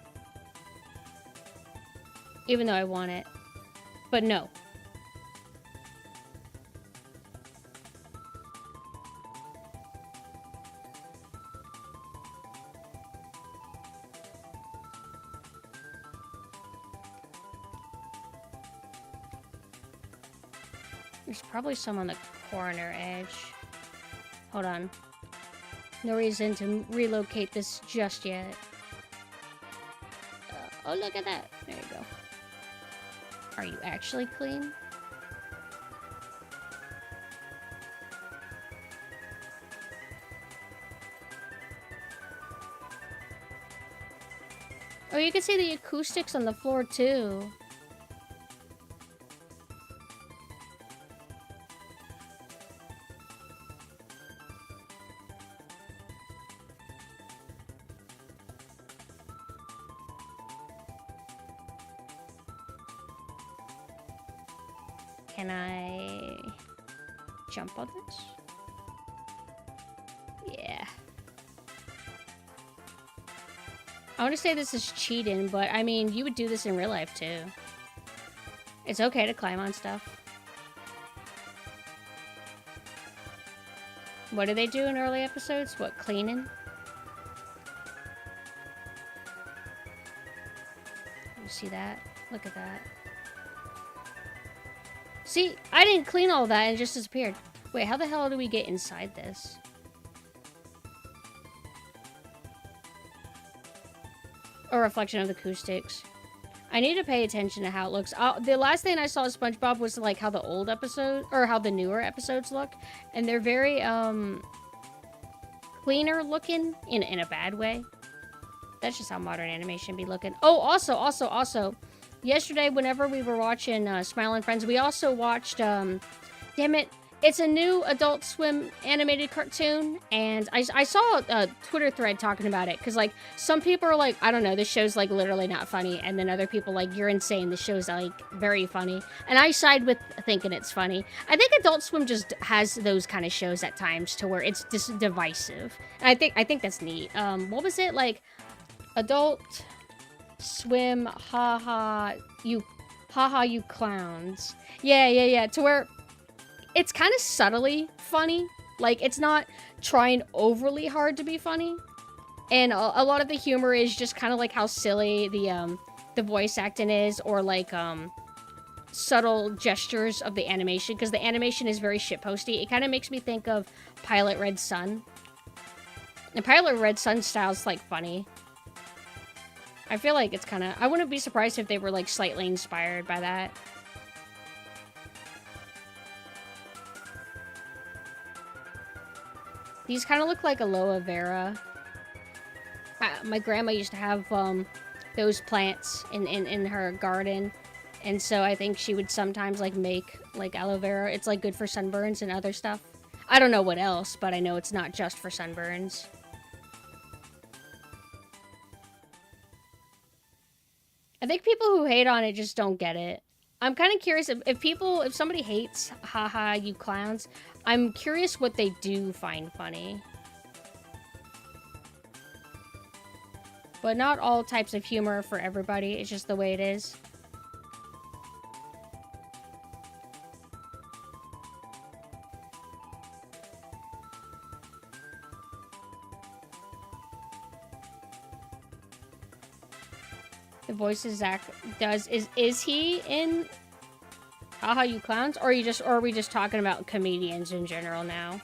Even though I want it. But no. There's probably some on the corner edge. Hold on. No reason to relocate this just yet. Oh, look at that. There you go. Are you actually clean? Oh, you can see the acoustics on the floor, too. Can I jump on this? Yeah. I want to say this is cheating, but I mean, you would do this in real life too. It's okay to climb on stuff. What do they do in early episodes? What, cleaning? You see that? Look at that. See, I didn't clean all that and it just disappeared. Wait, how the hell do we get inside this? A reflection of the acoustics. I need to pay attention to how it looks. The last thing I saw of SpongeBob was like how the old episode, or how the newer episodes look. And they're very, cleaner looking in a bad way. That's just how modern animation be looking. Oh, also, yesterday, whenever we were watching Smile and Friends, we also watched, damn it, it's a new Adult Swim animated cartoon, and I saw a Twitter thread talking about it, because, like, some people are like, I don't know, this show's, like, literally not funny, and then other people like, you're insane, this show's, like, very funny, and I side with thinking it's funny. I think Adult Swim just has those kind of shows at times to where it's just divisive, and I think that's neat. What was it, like, Adult Swim, haha, you clowns. Yeah, to where it's kind of subtly funny. Like, it's not trying overly hard to be funny. And a lot of the humor is just kind of like how silly the voice acting is, or like, subtle gestures of the animation, because the animation is very shitposty. It kind of makes me think of Pilot Red Sun. And Pilot Red Sun style's, like, funny. I feel like it's kind of... I wouldn't be surprised if they were, like, slightly inspired by that. These kind of look like aloe vera. My grandma used to have those plants in her garden. And so I think she would sometimes, like, make, like, aloe vera. It's, like, good for sunburns and other stuff. I don't know what else, but I know it's not just for sunburns. I think people who hate on it just don't get it. I'm kind of curious if somebody hates haha you clowns, I'm curious what they do find funny. But not all types of humor for everybody, it's just the way it is. The voices Zach does, is he in Haha You Clowns? Or are we just talking about comedians in general now?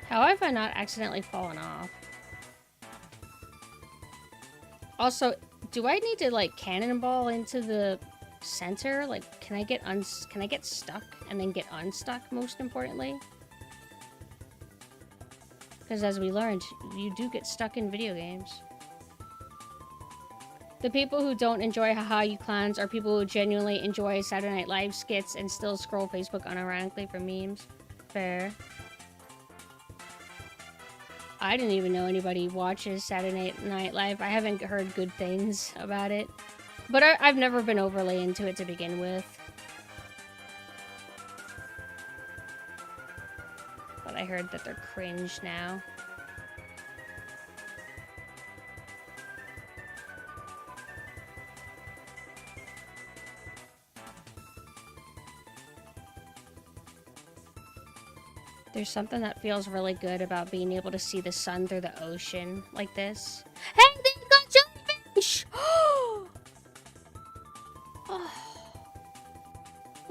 How have I not accidentally fallen off? Also, do I need to like cannonball into the center? Like, can I get stuck and then get unstuck? Most importantly, because as we learned, you do get stuck in video games. The people who don't enjoy Haha You Clowns are people who genuinely enjoy Saturday Night Live skits and still scroll Facebook unironically for memes. Fair. I didn't even know anybody watches Saturday Night Live. I haven't heard good things about it. But I've never been overly into it to begin with. But I heard that they're cringe now. There's something that feels really good about being able to see the sun through the ocean like this. Hey, they got jellyfish!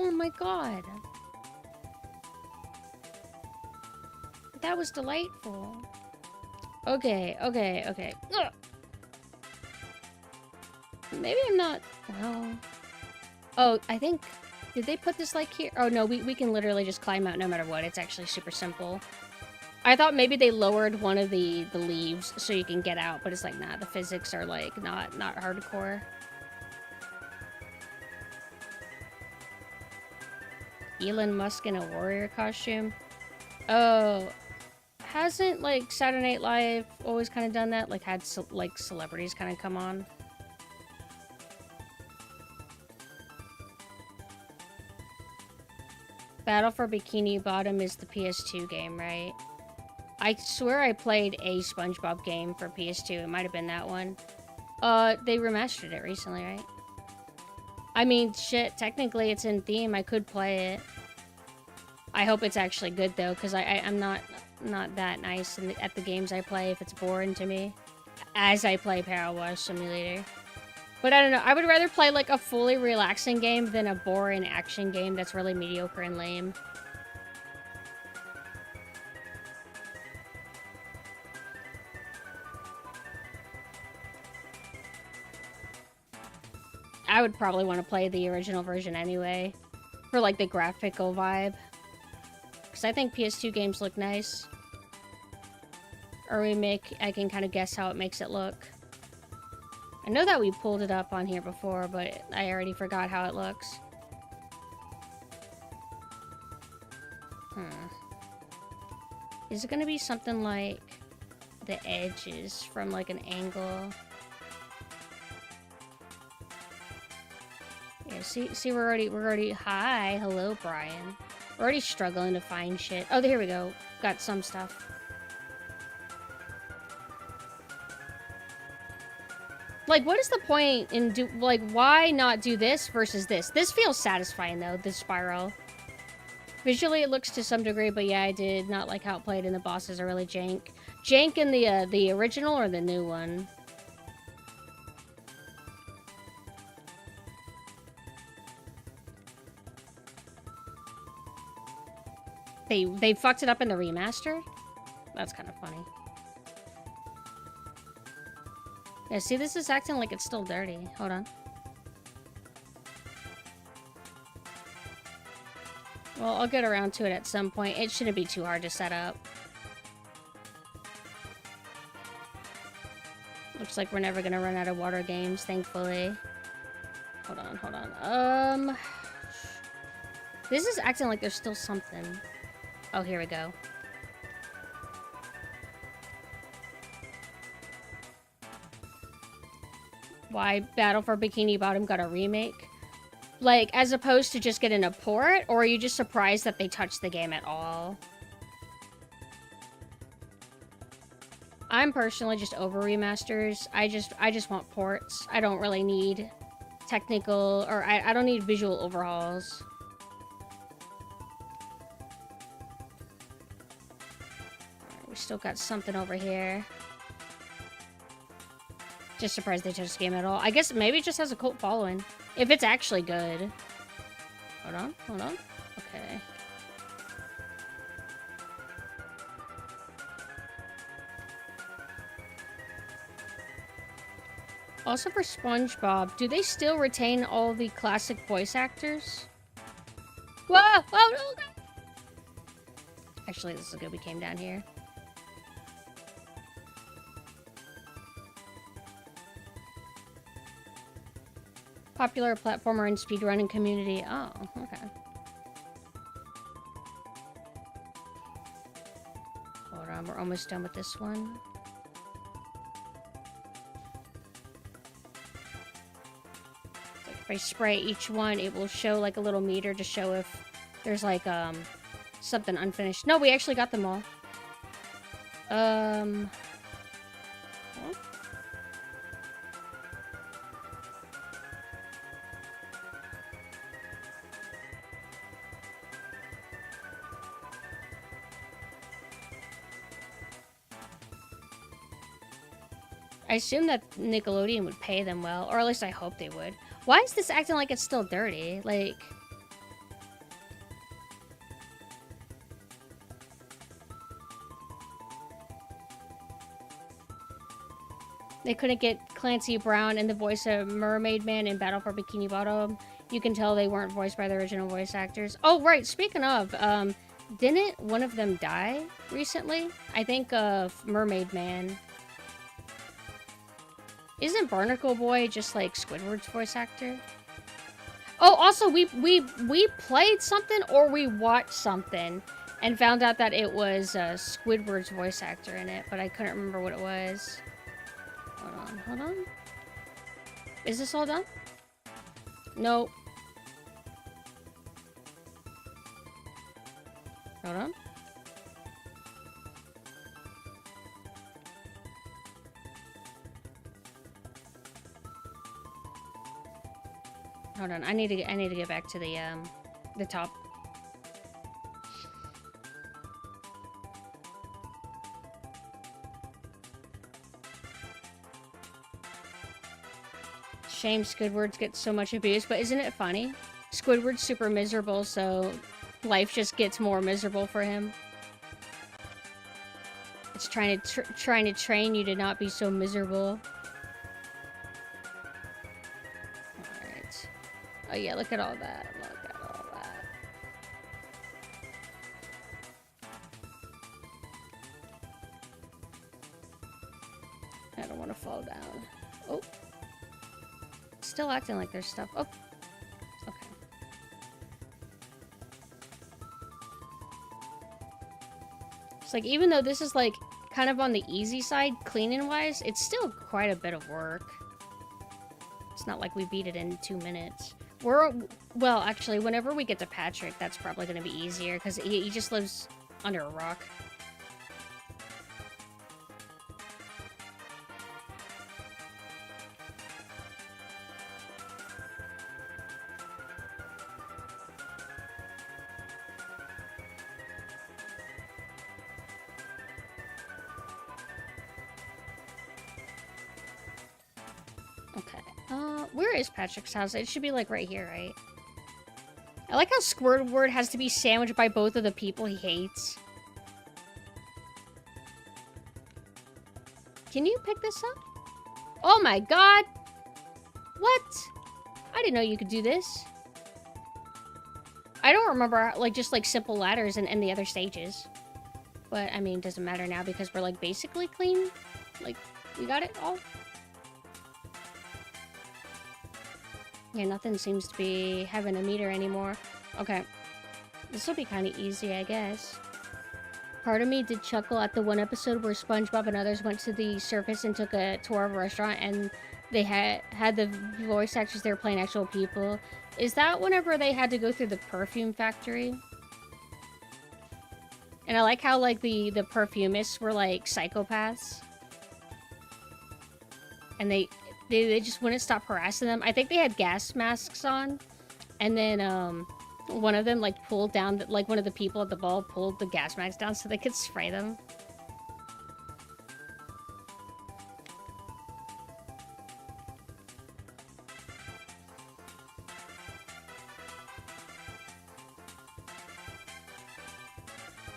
Oh my god. That was delightful. Okay. Ugh. Maybe I'm not... Well... Oh, I think... Did they put this like here? Oh no, we can literally just climb out no matter what. It's actually super simple. I thought maybe they lowered one of the leaves so you can get out, but it's like, nah, the physics are like not hardcore. Elon Musk in a warrior costume. Oh, hasn't like Saturday Night Live always kind of done that? Like had like celebrities kind of come on. Battle for Bikini Bottom is the PS2 game, right? I swear I played a SpongeBob game for PS2. It might have been that one. They remastered it recently, right? I mean, shit, technically it's in theme. I could play it. I hope it's actually good, though, because I'm not that nice at the games I play if it's boring to me. As I play Powerwash Simulator. But I don't know, I would rather play like a fully relaxing game than a boring action game that's really mediocre and lame. I would probably want to play the original version anyway, for like the graphical vibe. Because I think PS2 games look nice. Or I can kind of guess how it makes it look. I know that we pulled it up on here before, but I already forgot how it looks. Is it gonna be something like the edges from like an angle? Yeah, see, we're already, hi, hello, Brian. We're already struggling to find shit. Oh, here we go. Got some stuff. Like, what is the point in why not do this versus this? This feels satisfying, though, this spiral. Visually, it looks to some degree, but yeah, I did not like how it played, and the bosses are really jank. Jank in the original or the new one? They fucked it up in the remaster? That's kind of funny. Yeah, see, this is acting like it's still dirty. Hold on. Well, I'll get around to it at some point. It shouldn't be too hard to set up. Looks like we're never gonna run out of water games, thankfully. Hold on. This is acting like there's still something. Oh, here we go. Why Battle for Bikini Bottom got a remake? Like, as opposed to just getting a port? Or are you just surprised that they touched the game at all? I'm personally just over remasters. I just want ports. I don't really need technical, or I don't need visual overhauls. Alright, we still got something over here. Just surprised they touched the game at all. I guess maybe it just has a cult following. If it's actually good. Hold on. Okay. Also for SpongeBob, do they still retain all the classic voice actors? Whoa! Oh, no! Actually, this is good we came down here. Popular platformer and speedrunning community. Oh, okay. Hold on, we're almost done with this one. Like if I spray each one, it will show like a little meter to show if there's like something unfinished. No, we actually got them all. Huh? I assume that Nickelodeon would pay them well, or at least I hope they would. Why is this acting like it's still dirty? Like... They couldn't get Clancy Brown and the voice of Mermaid Man in Battle for Bikini Bottom. You can tell they weren't voiced by the original voice actors. Oh, right, speaking of, didn't one of them die recently? I think of Mermaid Man. Isn't Barnacle Boy just like Squidward's voice actor? Oh, also, we played something or we watched something and found out that it was Squidward's voice actor in it, but I couldn't remember what it was. Hold on. Is this all done? Nope. Hold on. Hold on. I need to get back to the top. Shame Squidward gets so much abuse, but isn't it funny? Squidward's super miserable, so life just gets more miserable for him. It's trying to train you to not be so miserable. Alright. Oh yeah, look at all that. Look at all that. I don't want to fall down. Oh. Still acting like there's stuff. Oh. Okay. It's like, even though this is like kind of on the easy side, cleaning wise, it's still quite a bit of work. It's not like we beat it in 2 minutes. Well, actually, whenever we get to Patrick, that's probably going to be easier because he just lives under a rock. Where is Patrick's house? It should be, like, right here, right? I like how Squidward has to be sandwiched by both of the people he hates. Can you pick this up? Oh my god! What? I didn't know you could do this. I don't remember, like, just, like, simple ladders in the other stages. But, I mean, it doesn't matter now because we're, like, basically clean. Like, we got it all. Yeah, nothing seems to be having a meter anymore. Okay. This will be kind of easy, I guess. Part of me did chuckle at the one episode where SpongeBob and others went to the surface and took a tour of a restaurant, and they had the voice actors there playing actual people. Is that whenever they had to go through the perfume factory? And I like how, like, the perfumists were, like, psychopaths. And they just wouldn't stop harassing them. I think they had gas masks on. And then, one of them, like, pulled down, like, one of the people at the ball pulled the gas mask down so they could spray them.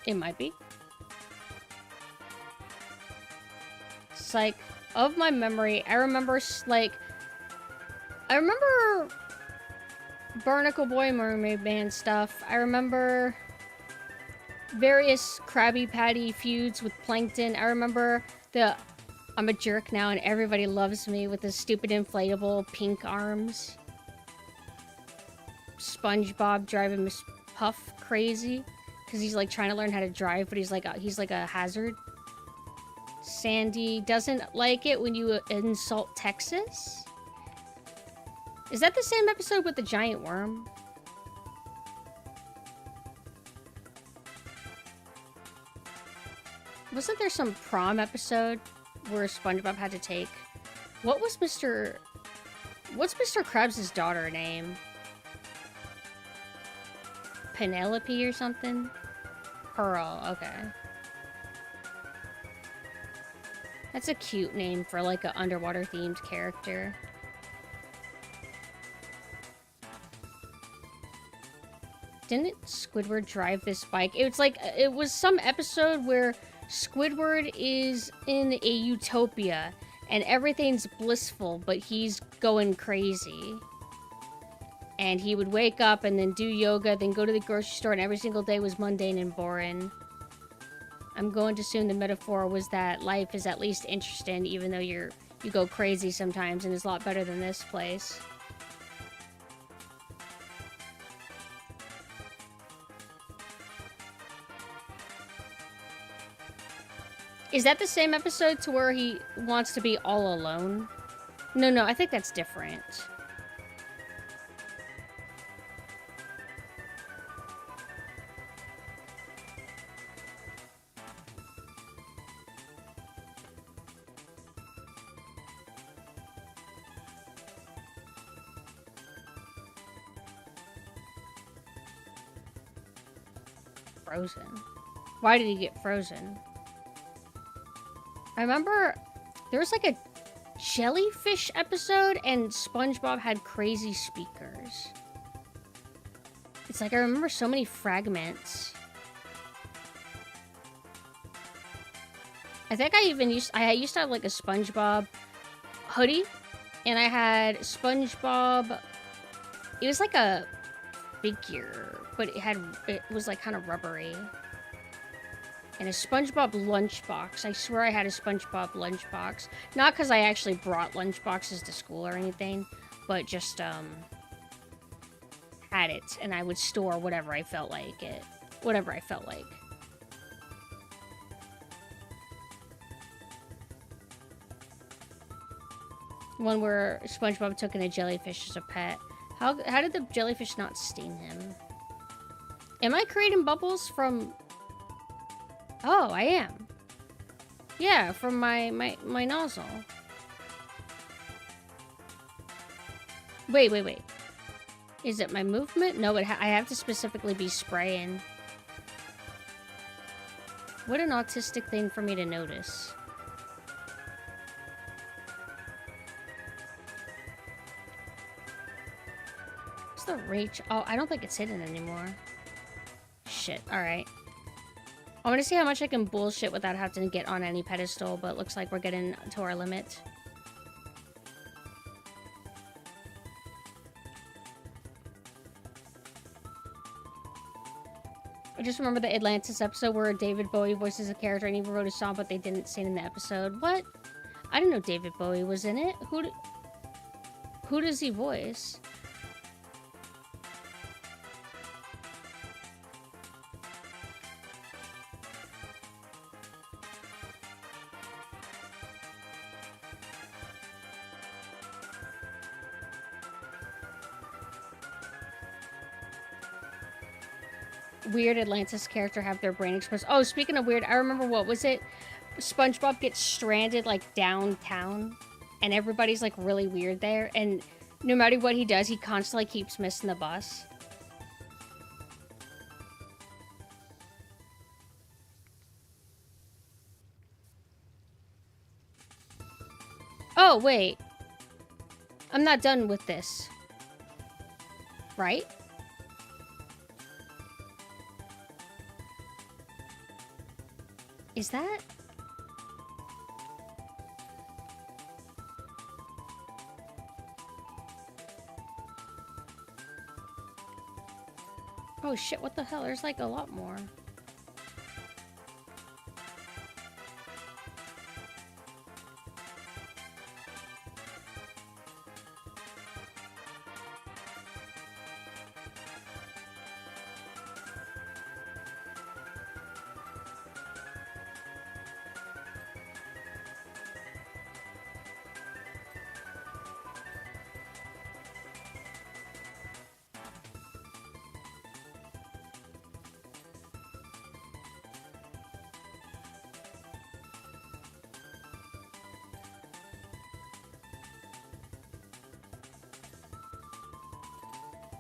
It might be. Psych. of my memory, I remember, I remember Barnacle Boy, Mermaid Man stuff. I remember various Krabby Patty feuds with Plankton. I remember the I'm a jerk now and everybody loves me with the stupid inflatable pink arms. SpongeBob driving Miss Puff crazy because he's like trying to learn how to drive, but he's like a hazard. Sandy doesn't like it when you insult Texas. Is that the same episode with the giant worm? Wasn't there some prom episode where SpongeBob had to take... What's Mr. Krabs' daughter name? Penelope or something? Pearl, okay. That's a cute name for like an underwater themed character. Didn't Squidward drive this bike? It was some episode where Squidward is in a utopia and everything's blissful, but he's going crazy. And he would wake up and then do yoga, then go to the grocery store, and every single day was mundane and boring. I'm going to assume the metaphor was that life is at least interesting, even though you go crazy sometimes, and is a lot better than this place. Is that the same episode to where he wants to be all alone? No, I think that's different. Frozen. Why did he get frozen? I remember there was like a jellyfish episode and SpongeBob had crazy speakers. It's like I remember so many fragments. I think I used to have like a SpongeBob hoodie, and I had SpongeBob. It was like a figure, but it was like kind of rubbery. And a SpongeBob lunchbox. I swear I had a SpongeBob lunchbox. Not because I actually brought lunchboxes to school or anything, but just, had it. And I would store whatever I felt like Whatever I felt like. One where SpongeBob took in a jellyfish as a pet. How did the jellyfish not sting him? Am I creating bubbles from... Oh, I am. Yeah, from my nozzle. Wait. Is it my movement? No, I have to specifically be spraying. What an autistic thing for me to notice. What's the reach? Oh, I don't think it's hidden anymore. Shit, alright. I want to see how much I can bullshit without having to get on any pedestal, but it looks like we're getting to our limit. I just remember the Atlantis episode where David Bowie voices a character and he wrote a song, but they didn't sing in the episode. What? I didn't know David Bowie was in it. Who does he voice? Weird Atlantis character have their brain exposed. Oh, speaking of weird, I remember, what was it? SpongeBob gets stranded like downtown and everybody's like really weird there, and no matter what he does, he constantly keeps missing the bus. Oh, wait. I'm not done with this. Right? Is that... Oh shit, what the hell? There's like a lot more.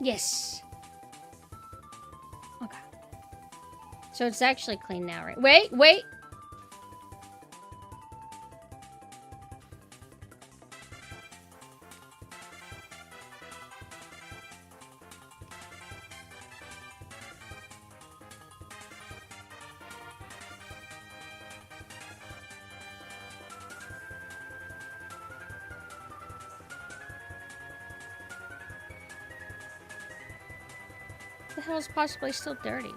Yes. Okay. So it's actually clean now, right? Wait, wait! The hell is possibly still dirty?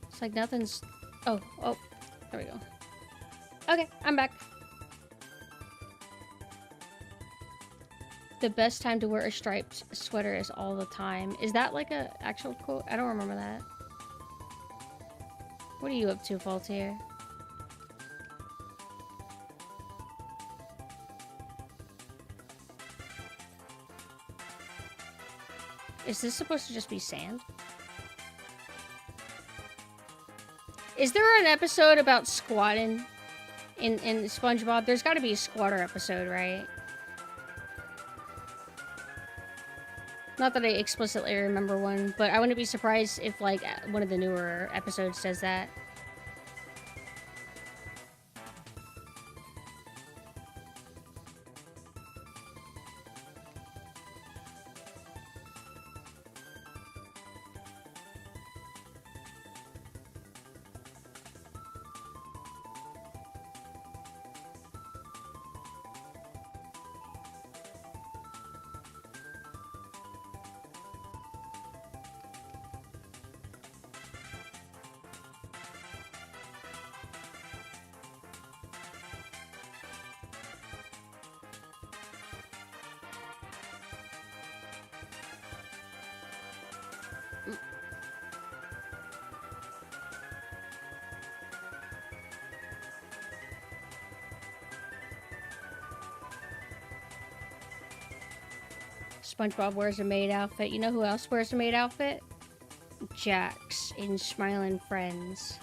It's like nothing's... Oh, there we go. Okay, I'm back. The best time to wear a striped sweater is all the time. Is that like a actual quote? I don't remember that. What are you up to, Faultier? Is this supposed to just be sand? Is there an episode about squatting in SpongeBob? There's got to be a squatter episode, right? Not that I explicitly remember one, but I wouldn't be surprised if, like, one of the newer episodes says that. SpongeBob wears a maid outfit. You know who else wears a maid outfit? Jax in Smiling Friends.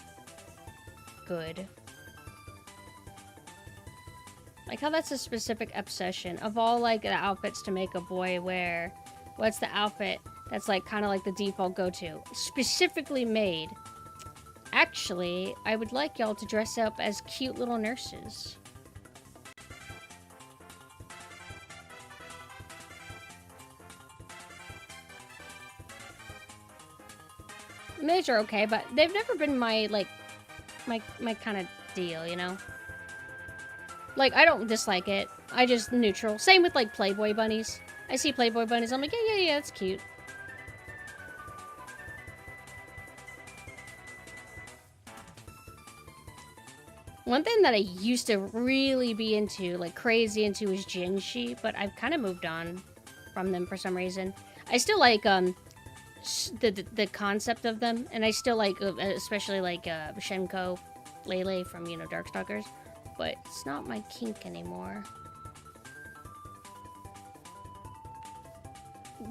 Good. Like how that's a specific obsession. Of all, like, the outfits to make a boy wear, what's the outfit that's, like, kind of like the default go-to? Specifically made. Actually, I would like y'all to dress up as cute little nurses. Maids are okay, but they've never been my, like, my kind of deal, you know? Like, I don't dislike it. I just neutral. Same with, like, Playboy bunnies. I see Playboy bunnies, I'm like, yeah, it's cute. One thing that I used to really be into, like, crazy into, was Jinshi, but I've kind of moved on from them for some reason. I still like, the concept of them, and I still like, especially like Shenko Lele from, you know, Darkstalkers, but it's not my kink anymore.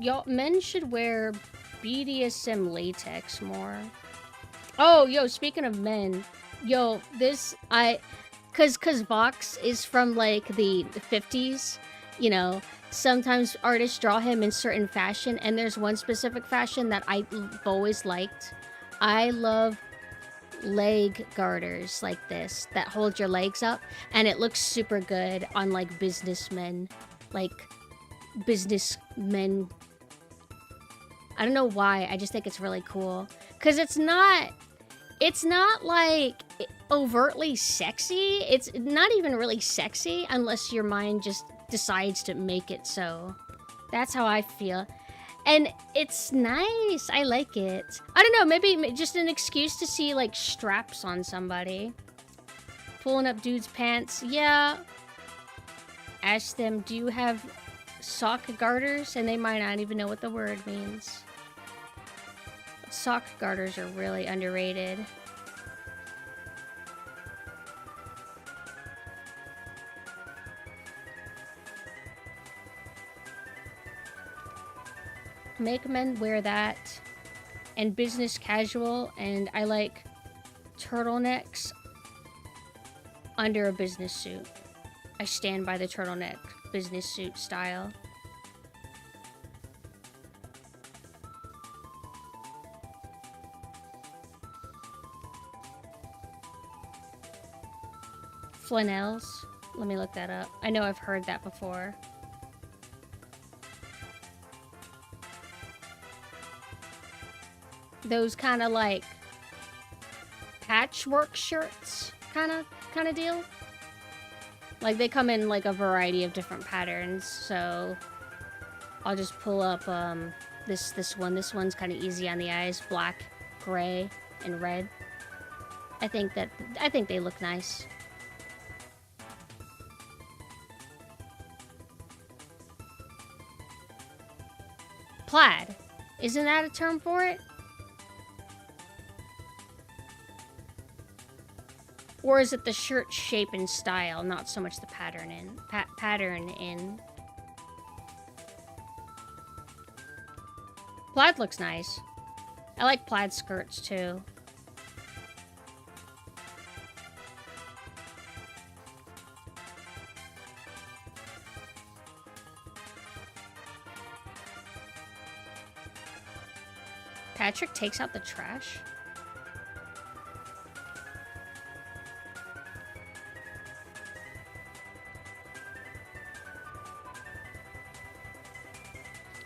Y'all, men should wear BDSM latex more. Oh, yo, speaking of men, yo, cause Vox is from, like, the 50s, you know. Sometimes artists draw him in certain fashion, and there's one specific fashion that I've always liked. I love leg garters like this, that hold your legs up, and it looks super good on, like, businessmen. Like, businessmen. I don't know why, I just think it's really cool. Because it's not, like, overtly sexy. It's not even really sexy unless your mind just decides to make it so. That's how I feel. And it's nice. I like it. I don't know, maybe just an excuse to see, like, straps on somebody. Pulling up dudes' pants. Yeah. Ask them, do you have sock garters? And they might not even know what the word means. Sock garters are really underrated. Make men wear that, and business casual, and I like turtlenecks under a business suit. I stand by the turtleneck business suit style. Flannels. Let me look that up. I know I've heard that before. Those kind of like patchwork shirts kind of deal. Like they come in like a variety of different patterns, so I'll just pull up this one. This one's kind of easy on the eyes, black, gray, and red. I think they look nice. Plaid. Isn't that a term for it? Or is it the shirt shape and style, not so much the pattern in? Pattern in. Plaid looks nice. I like plaid skirts too. Patrick takes out the trash?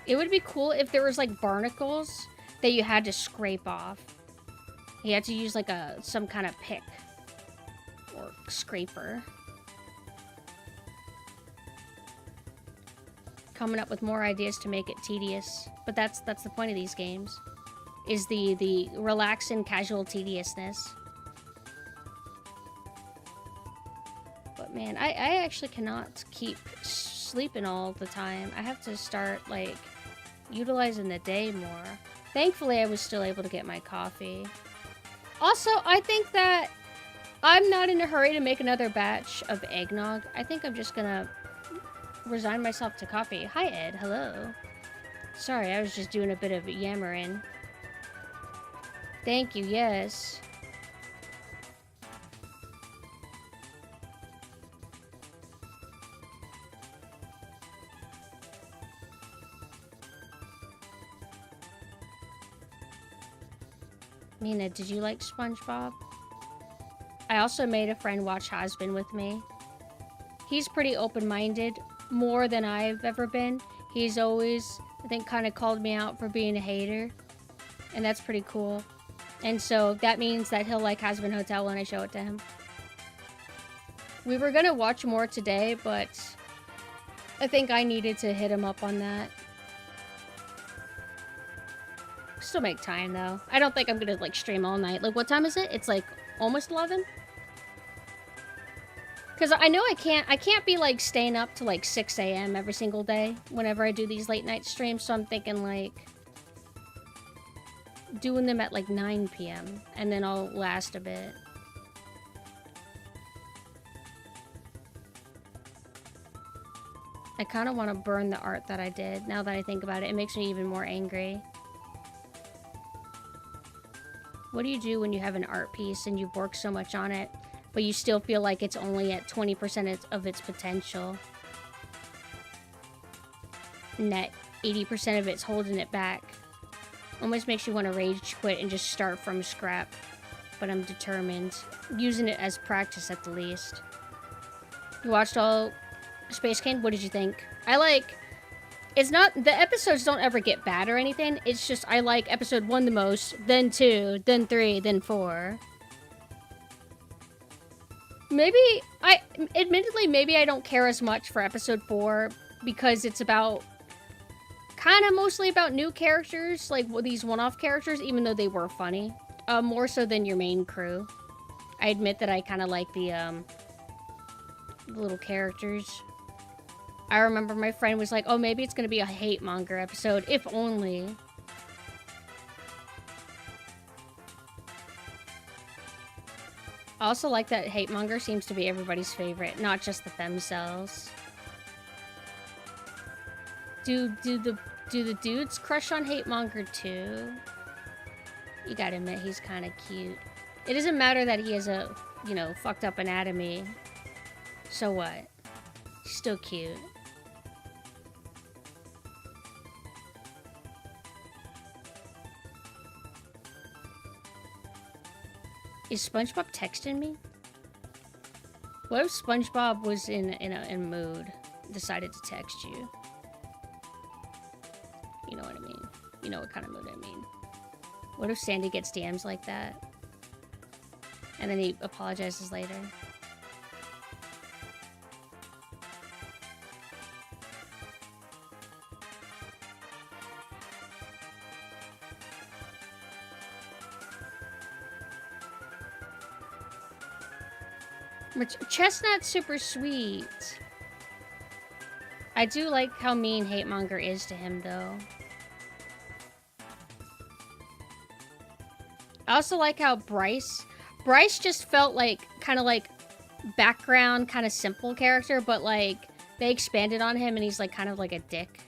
It would be cool if there was like barnacles that you had to scrape off. You had to use like some kind of pick or scraper. Coming up with more ideas to make it tedious, but that's the point of these games, is the relaxed and casual tediousness. But man, I actually cannot keep sleeping all the time. I have to start like utilizing the day more. Thankfully, I was still able to get my coffee. Also, I think that I'm not in a hurry to make another batch of eggnog. I think I'm just gonna resign myself to coffee. Hi, Ed. Hello. Sorry, I was just doing a bit of yammering. Thank you, yes. Mina, did you like SpongeBob? I also made a friend watch Has-Been with me. He's pretty open-minded, more than I've ever been. He's always, I think, kind of called me out for being a hater. And that's pretty cool. And so that means that he'll like Has-Been Hotel when I show it to him. We were gonna watch more today, but I think I needed to hit him up on that. Still make time though. I don't think I'm gonna like stream all night. Like, what time is it? It's like almost 11. Because I know I can't be like staying up to like 6 a.m. every single day whenever I do these late night streams. So I'm thinking like doing them at like 9 p.m. and then I'll last a bit. I kind of want to burn the art that I did. Now that I think about it, it makes me even more angry. What do you do when you have an art piece and you've worked so much on it, but you still feel like it's only at 20% of its potential? And that 80% of it's holding it back. Almost makes you want to rage quit and just start from scrap. But I'm determined. Using it as practice at the least. You watched all Space Cane? What did you think? I like... It's not... The episodes don't ever get bad or anything. It's just I like episode 1 the most, then 2, then 3, then 4. Maybe admittedly, maybe I don't care as much for episode 4 because it's about kind of mostly about new characters, like these one-off characters, even though they were funny. More so than your main crew. I admit that I kind of like the little characters. I remember my friend was like, oh, maybe it's going to be a hate monger episode, if only. I also like that hate monger seems to be everybody's favorite, not just the femcells. Do the dudes crush on hate monger too? You gotta admit he's kind of cute. It doesn't matter that he has a, you know, fucked up anatomy. So what? He's still cute. Is SpongeBob texting me? What if SpongeBob was in a mood, decided to text you? You know what I mean? You know what kind of mood I mean. What if Sandy gets DMs like that? And then he apologizes later? Chestnut's super sweet. I do like how mean Hate Monger is to him, though. I also like how Bryce just felt like, kind of like, background, kind of simple character, but like, they expanded on him and he's like, kind of like a dick.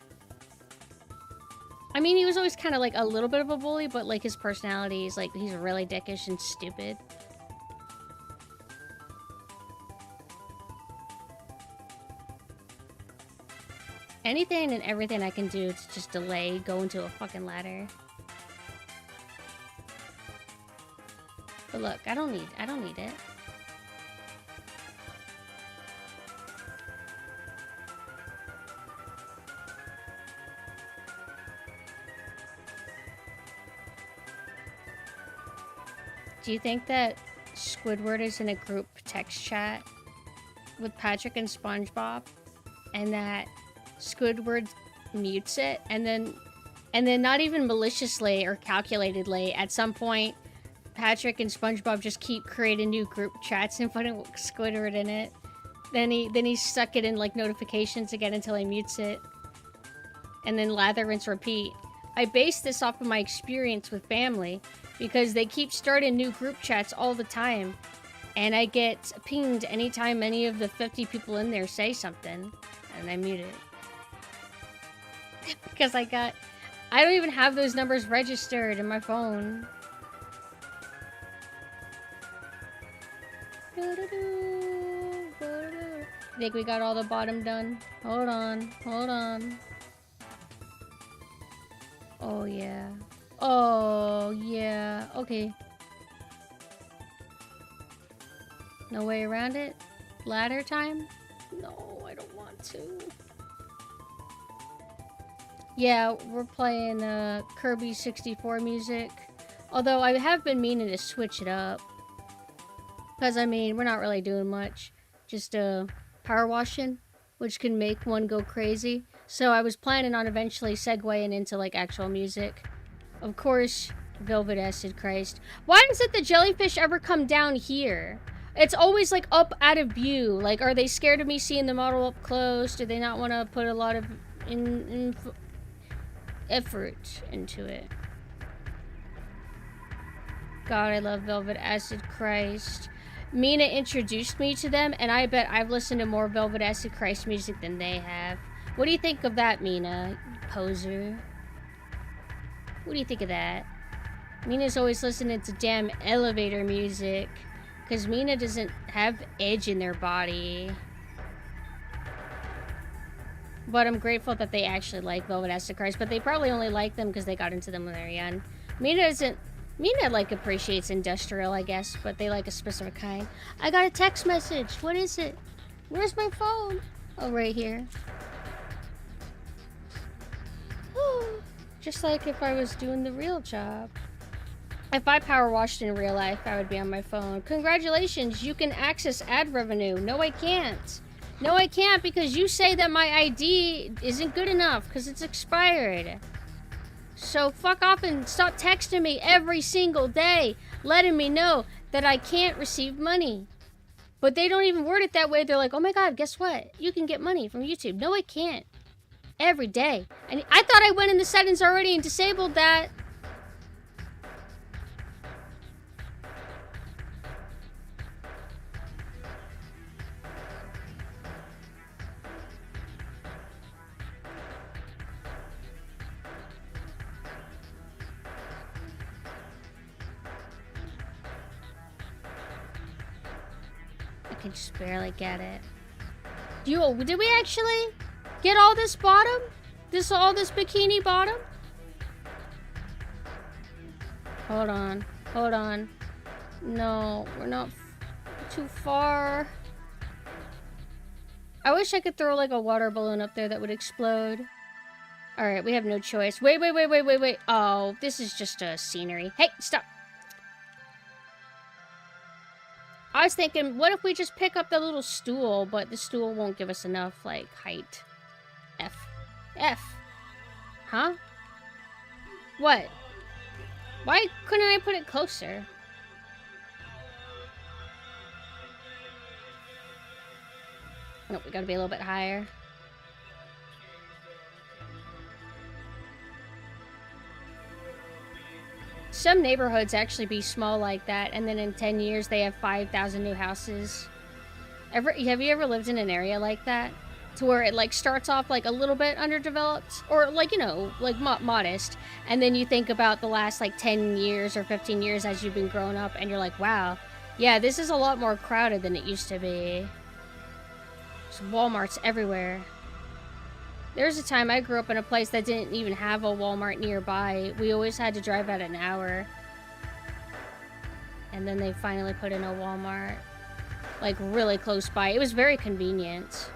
I mean, he was always kind of like a little bit of a bully, but like his personality is like, he's really dickish and stupid. Anything and everything I can do to just delay going to a fucking ladder. But look, I don't need it. Do you think that Squidward is in a group text chat with Patrick and SpongeBob, and that Squidward mutes it, and then not even maliciously or calculatedly, at some point, Patrick and SpongeBob just keep creating new group chats and putting Squidward in it. Then he stuck it in like notifications again until he mutes it, and then lather, rinse, repeat. I base this off of my experience with family because they keep starting new group chats all the time, and I get pinged anytime any of the 50 people in there say something, and I mute it. Because I don't even have those numbers registered in my phone. I think we got all the bottom done. Hold on. Oh yeah. Oh yeah. Okay. No way around it? Ladder time? No, I don't want to. Yeah, we're playing Kirby 64 music. Although I have been meaning to switch it up. Because, I mean, we're not really doing much. Just power washing, which can make one go crazy. So I was planning on eventually segueing into, like, actual music. Of course, Velvet Acid Christ. Why doesn't the jellyfish ever come down here? It's always, like, up out of view. Like, are they scared of me seeing the model up close? Do they not want to put a lot of effort into it? God, I love Velvet Acid Christ. Mina introduced me to them, and I bet I've listened to more Velvet Acid Christ music than they have. What do you think of that, Mina? Poser. What do you think of that? Mina's always listening to damn elevator music, because Mina doesn't have edge in their body. But I'm grateful that they actually like Velvet Acid Christ, but they probably only like them because they got into them when they were young. Mina, like, appreciates industrial, I guess, but they like a specific kind. I got a text message. What is it? Where's my phone? Oh, right here. Just like if I was doing the real job. If I power washed in real life, I would be on my phone. Congratulations, you can access ad revenue. No, I can't. No, I can't because you say that my ID isn't good enough because it's expired. So fuck off and stop texting me every single day, letting me know that I can't receive money. But they don't even word it that way. They're like, oh my god, guess what? You can get money from YouTube. No, I can't. Every day. And I thought I went in the settings already and disabled that. I can just barely get it. Yo, did we actually get all this bottom? All this bikini bottom? Hold on. Hold on. No, we're not too far. I wish I could throw like a water balloon up there that would explode. Alright, we have no choice. Wait. Oh, this is just a scenery. Hey, stop. I was thinking, what if we just pick up the little stool, but the stool won't give us enough, like, height. F. Huh? What? Why couldn't I put it closer? Nope, we gotta be a little bit higher. Some neighborhoods actually be small like that, and then in 10 years they have 5,000 new houses. Have you ever lived in an area like that? To where it like starts off like a little bit underdeveloped, or like, you know, like modest, and then you think about the last like 10 years or 15 years as you've been growing up, and you're like, wow, yeah, this is a lot more crowded than it used to be. There's Walmarts everywhere. There's a time I grew up in a place that didn't even have a Walmart nearby. We always had to drive out an hour. And then they finally put in a Walmart, like really close by. It was very convenient.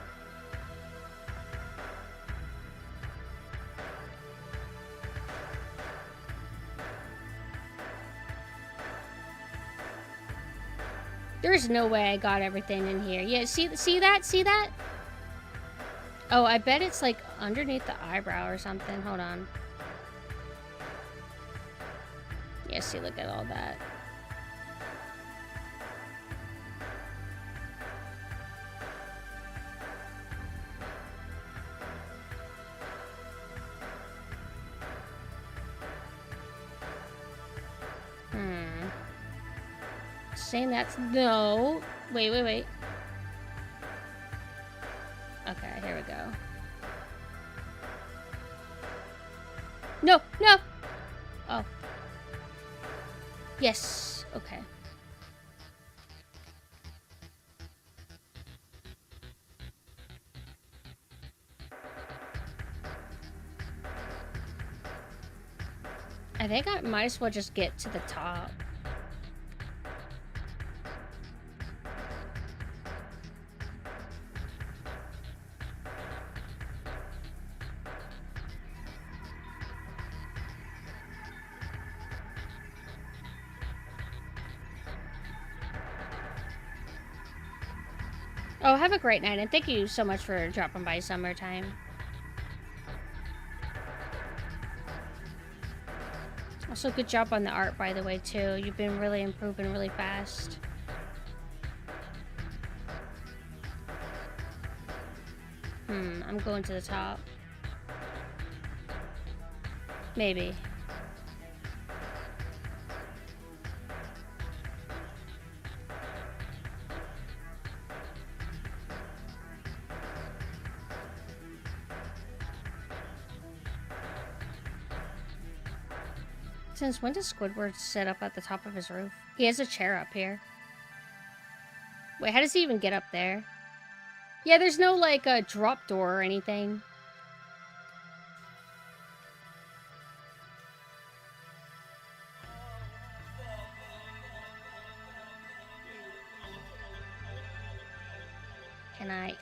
There's no way I got everything in here. Yeah, see that? See that? Oh, I bet it's like underneath the eyebrow or something. Hold on. Yeah, see, look at all that. Saying that's no. Wait. Okay, here we go. No. Oh. Yes. Okay. I think I might as well just get to the top. Oh, have a great night, and thank you so much for dropping by summertime. Also, good job on the art, by the way, too. You've been really improving really fast. I'm going to the top. Maybe. Since when does Squidward sit up at the top of his roof? He has a chair up here. Wait, how does he even get up there? Yeah, there's no, like, a drop door or anything. Can I...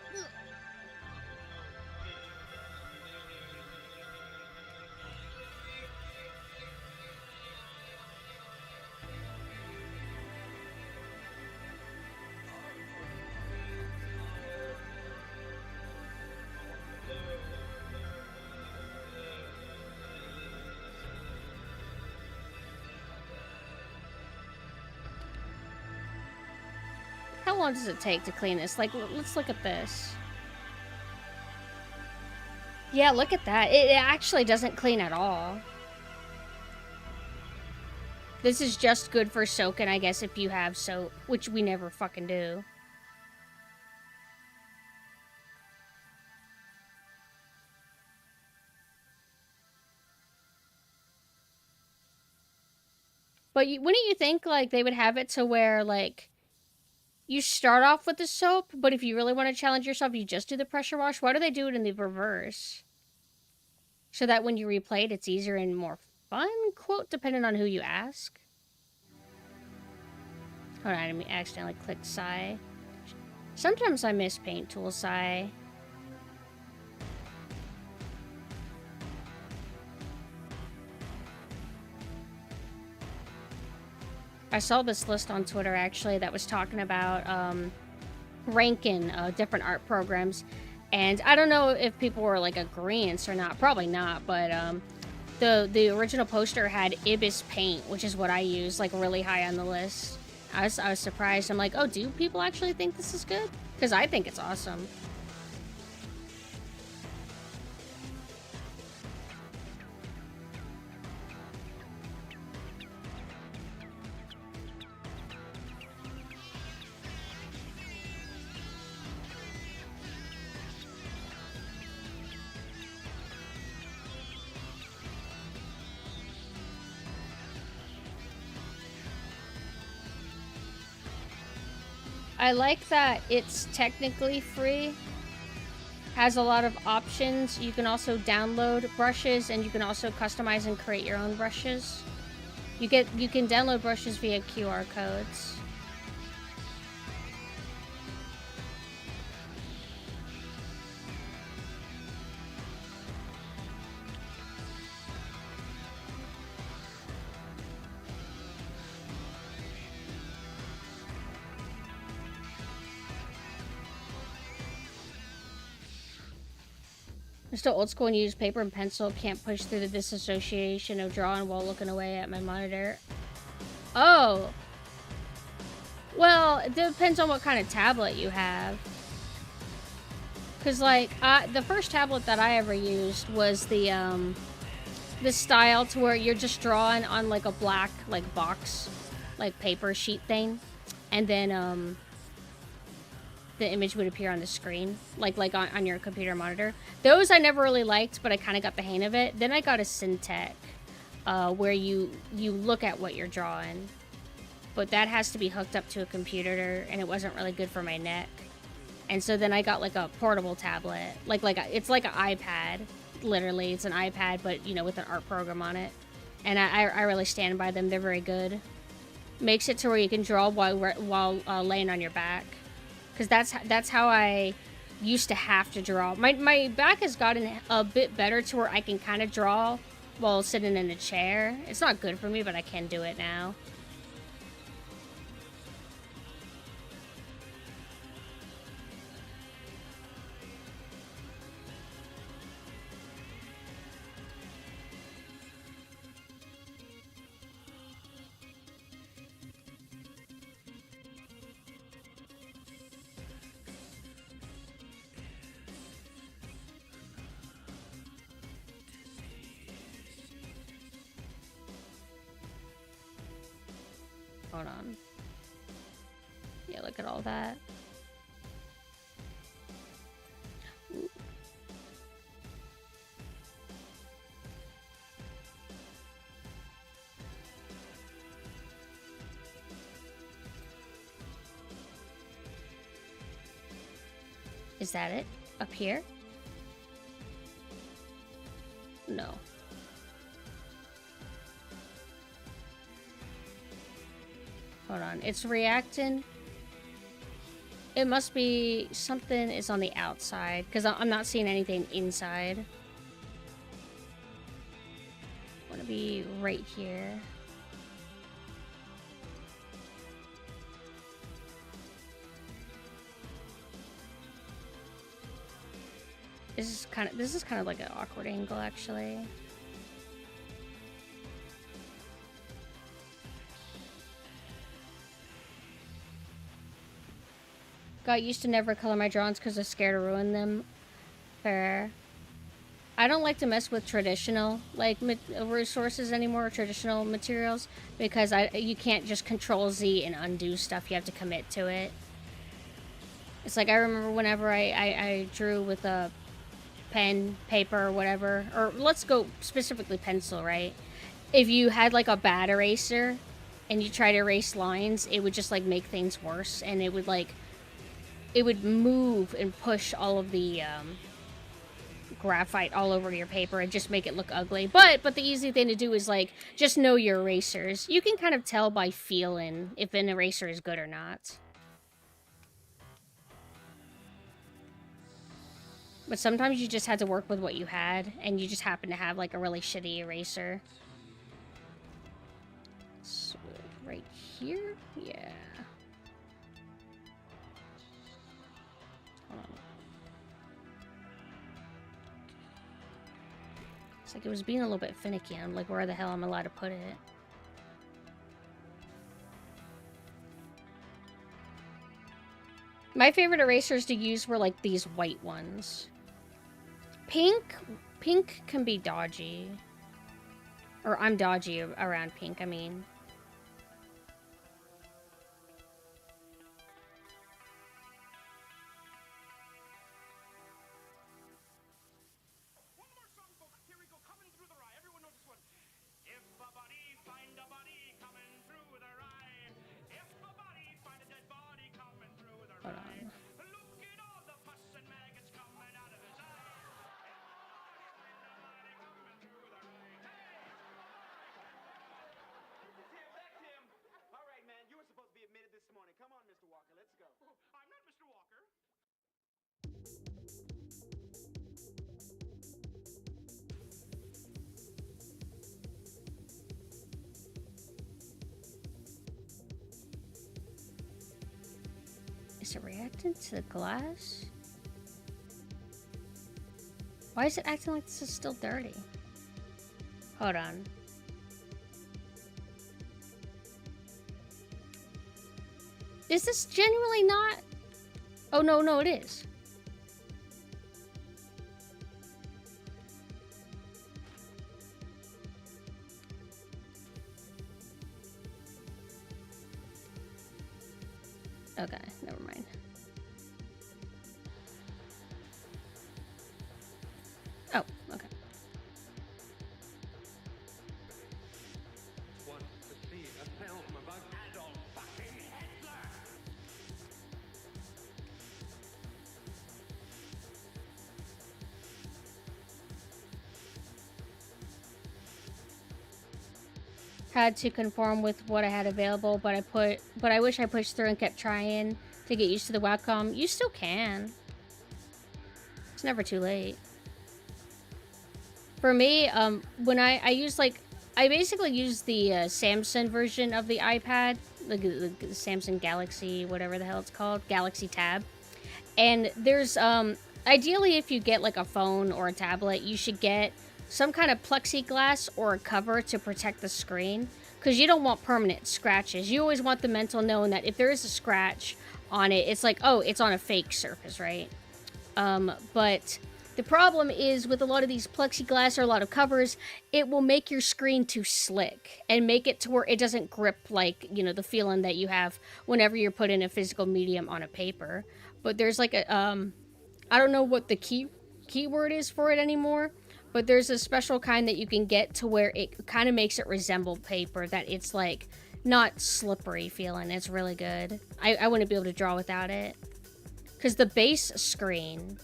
how long does it take to clean this? Like, let's look at this. Yeah, look at that. It actually doesn't clean at all. This is just good for soaking, I guess, if you have soap, which we never fucking do. But wouldn't you think, like, they would have it to where, like, you start off with the soap, but if you really want to challenge yourself, you just do the pressure wash? Why do they do it in the reverse? So that when you replay it, it's easier and more fun, quote, depending on who you ask. Hold on, I accidentally clicked Sigh. Sometimes I miss Paint Tool Sigh. I saw this list on Twitter, actually, that was talking about ranking different art programs. And I don't know if people were, like, agreeing or not. Probably not, but the original poster had Ibis Paint, which is what I use, like, really high on the list. I was surprised. I'm like, oh, do people actually think this is good? Because I think it's awesome. I like that it's technically free, has a lot of options. You can also download brushes, and you can also customize and create your own brushes. You can download brushes via QR codes. I'm still old school and use paper and pencil. Can't push through the disassociation of drawing while looking away at my monitor. Oh. Well, it depends on what kind of tablet you have. Because, like, the first tablet that I ever used was the style to where you're just drawing on, like, a black, like, box, like, paper sheet thing. And then, the image would appear on the screen, like on your computer monitor. Those I never really liked, but I kind of got the hang of it. Then I got a Syntec, where you look at what you're drawing. But that has to be hooked up to a computer, and it wasn't really good for my neck. And so then I got, like, a portable tablet. It's like an iPad. Literally, it's an iPad, but, you know, with an art program on it. And I really stand by them. They're very good. Makes it to where you can draw while laying on your back. Because that's how I used to have to draw. My back has gotten a bit better to where I can kind of draw while sitting in a chair. It's not good for me, but I can do it now. Hold on. Yeah, look at all that. Ooh. Is that it? Up here? No. Hold on, it's reacting. It must be something is on the outside, because I'm not seeing anything inside. I want to be right here. This is kind of like an awkward angle, actually. Got used to never color my drawings because I'm scared to ruin them. Fair. I don't like to mess with traditional like resources anymore, traditional materials, because you can't just Control Z and undo stuff. You have to commit to it. It's like I remember whenever I drew with a pen, paper, or whatever, or let's go specifically pencil, right? If you had like a bad eraser and you try to erase lines, it would just like make things worse, and it would move and push all of the graphite all over your paper and just make it look ugly. But the easy thing to do is like just know your erasers. You can kind of tell by feeling if an eraser is good or not. But sometimes you just had to work with what you had, and you just happen to have like a really shitty eraser. So right here, yeah. Hold on. It's like it was being a little bit finicky. I'm like, where the hell am I allowed to put it? My favorite erasers to use were like these white ones. Pink can be dodgy. Or I'm dodgy around pink, I mean. Hold on. Is it reacting to the glass? Why is it acting like this is still dirty? Hold on. Is this genuinely not? Oh, no, it is. Okay, never mind. Oh, okay. Want to see a film about Adolf fucking Hitler? Had to conform with what I had available, but I wish I pushed through and kept trying to get used to the Wacom. You still can. It's never too late. For me, when I use like, I basically use the Samsung version of the iPad, like the Samsung Galaxy, whatever the hell it's called, Galaxy Tab. And there's, ideally if you get like a phone or a tablet, you should get some kind of plexiglass or a cover to protect the screen, because you don't want permanent scratches. You always want the mental knowing that if there is a scratch on it, it's like, oh, it's on a fake surface, right? But the problem is with a lot of these plexiglass or a lot of covers, it will make your screen too slick and make it to where it doesn't grip like, you know, the feeling that you have whenever you're putting a physical medium on a paper. But there's like a, I don't know what the keyword is for it anymore, but there's a special kind that you can get to where it kind of makes it resemble paper, that it's like not slippery feeling. It's really good. I wouldn't be able to draw without it, because the base screen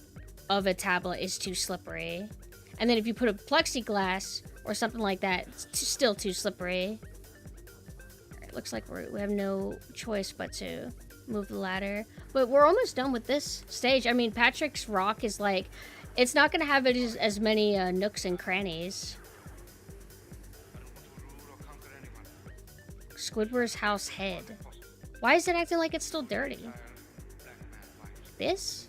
of a tablet is too slippery. And then if you put a plexiglass or something like that, it's still too slippery. It looks like we have no choice but to move the ladder. But we're almost done with this stage. I mean, Patrick's rock is like, it's not going to have as many nooks and crannies. Squidward's house head. Why is it acting like it's still dirty? This?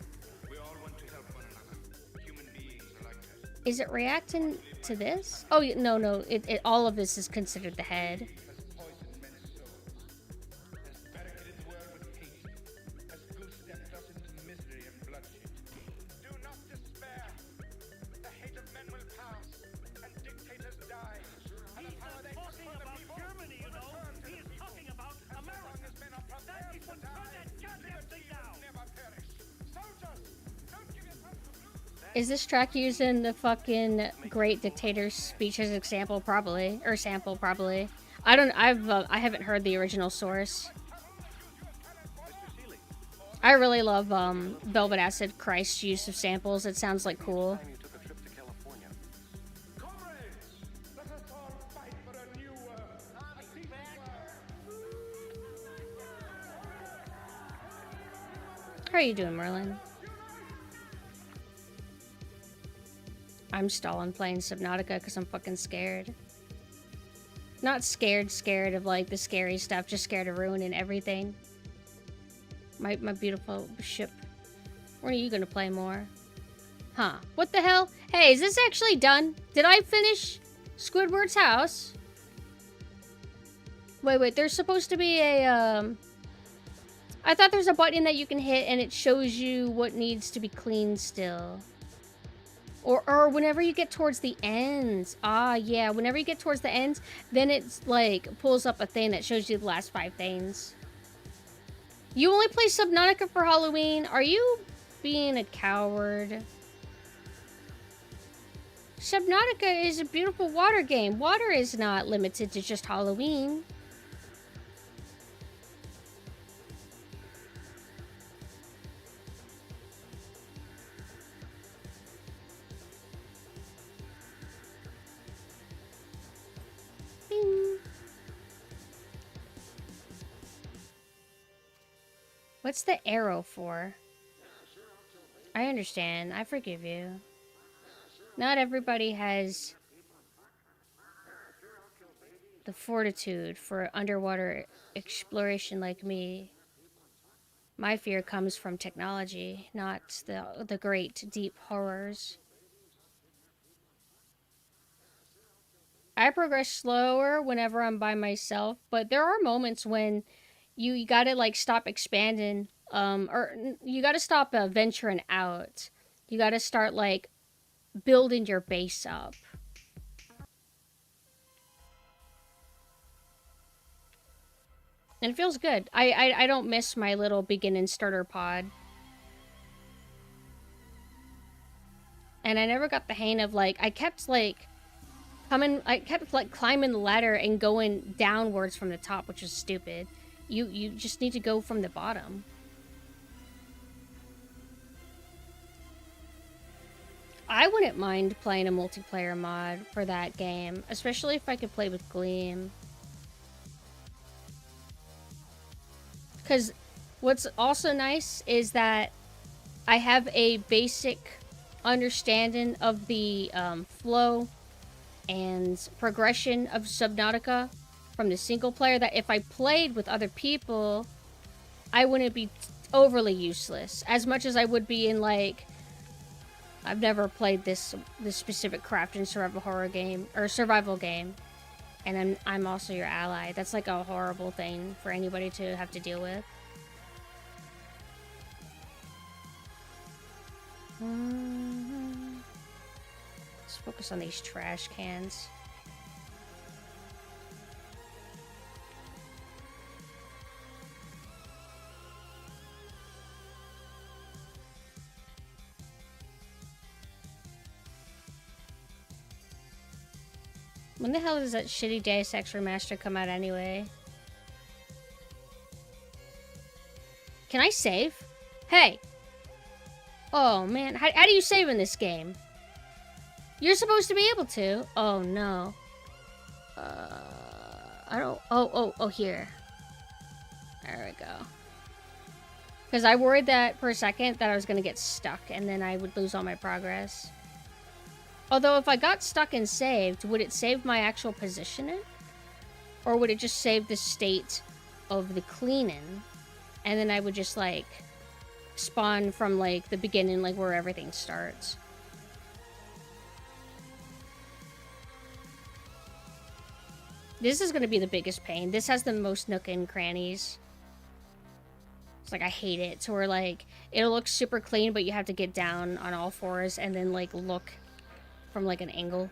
Is it reacting to this? Oh, no. It all of this is considered the head. Is this track using the fucking Great Dictator's speech as example? Probably. Or sample, probably. I haven't heard the original source. I really love, Velvet Acid Christ's use of samples. It sounds like cool. Time you took a trip to California. Comrades, let us all fight for a new How are you doing, Merlin? I'm stalling playing Subnautica because I'm fucking scared. Not scared of like the scary stuff, just scared of ruining everything. My beautiful ship. When are you gonna play more? Huh. What the hell? Hey, is this actually done? Did I finish Squidward's house? Wait, there's supposed to be a, I thought there's a button that you can hit and it shows you what needs to be cleaned still. Or whenever you get towards the ends. Ah, yeah. Whenever you get towards the ends, then it's like pulls up a thing that shows you the last 5 things. You only play Subnautica for Halloween? Are you being a coward? Subnautica is a beautiful water game. Water is not limited to just Halloween. Bing. What's the arrow for? I understand. I forgive you. Not everybody has the fortitude for underwater exploration like me. My fear comes from technology, not the great deep horrors. I progress slower whenever I'm by myself, but there are moments when you gotta like stop expanding, or you gotta stop venturing out. You gotta start like building your base up. And it feels good. I don't miss my little beginning starter pod. And I never got the hang of like, I kept like climbing the ladder and going downwards from the top, which is stupid. You just need to go from the bottom. I wouldn't mind playing a multiplayer mod for that game, especially if I could play with Gleam. Because what's also nice is that I have a basic understanding of the flow and progression of Subnautica from the single player, that if I played with other people, I wouldn't be overly useless as much as I would be in like, I've never played this specific craft and survival horror game or survival game, and I'm also your ally. That's like a horrible thing for anybody to have to deal with. Let's focus on these trash cans. When the hell does that shitty Deus Ex Remaster come out anyway? Can I save? Hey! Oh man, how do you save in this game? You're supposed to be able to. Oh no. I don't... Oh, here. There we go. Because I worried that for a second that I was going to get stuck and then I would lose all my progress. Although if I got stuck and saved, would it save my actual positioning? Or would it just save the state of the cleaning? And then I would just like spawn from like the beginning, like where everything starts. This is going to be the biggest pain. This has the most nook and crannies. It's like, I hate it. So we're like, it'll look super clean, but you have to get down on all fours and then like look from like an angle.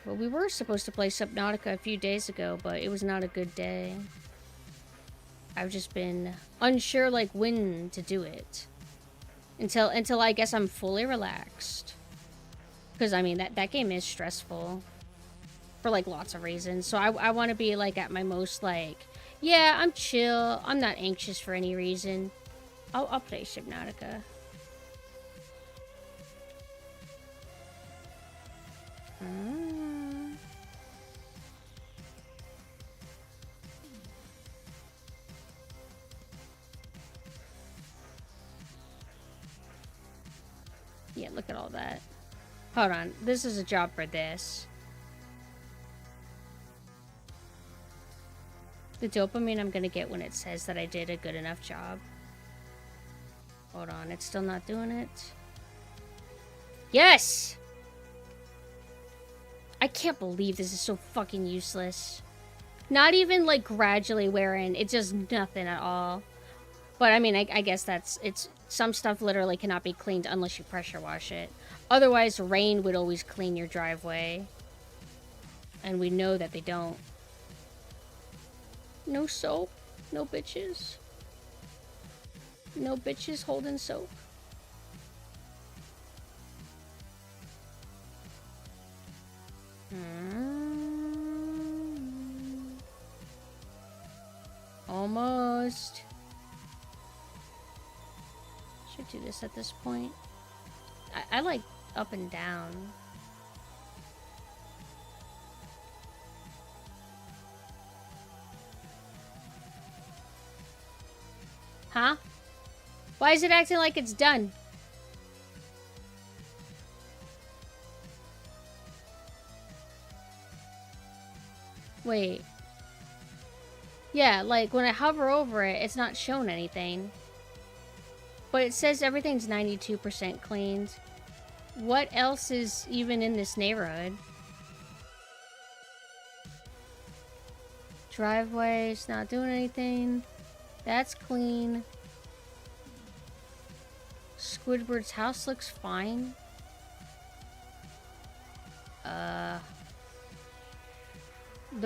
Well, we were supposed to play Subnautica a few days ago, but it was not a good day. I've just been unsure, like, when to do it. Until I guess I'm fully relaxed. Because, I mean, that game is stressful. For, like, lots of reasons. So I want to be, like, at my most, like, yeah, I'm chill. I'm not anxious for any reason. I'll play Subnautica. Yeah, look at all that. Hold on. This is a job for this. The dopamine I'm gonna get when it says that I did a good enough job. Hold on, it's still not doing it. Yes! I can't believe this is so fucking useless. Not even, like, gradually wearing. It's just nothing at all. But, I mean, I guess it's... Some stuff literally cannot be cleaned unless you pressure wash it. Otherwise, rain would always clean your driveway. And we know that they don't. No soap. No bitches. No bitches holding soap. Almost. Should do this at this point. I like up and down. Huh? Why is it acting like it's done? Wait. Yeah, like when I hover over it, it's not showing anything. But it says everything's 92% cleaned. What else is even in this neighborhood? Driveway's not doing anything. That's clean. Squidward's house looks fine. The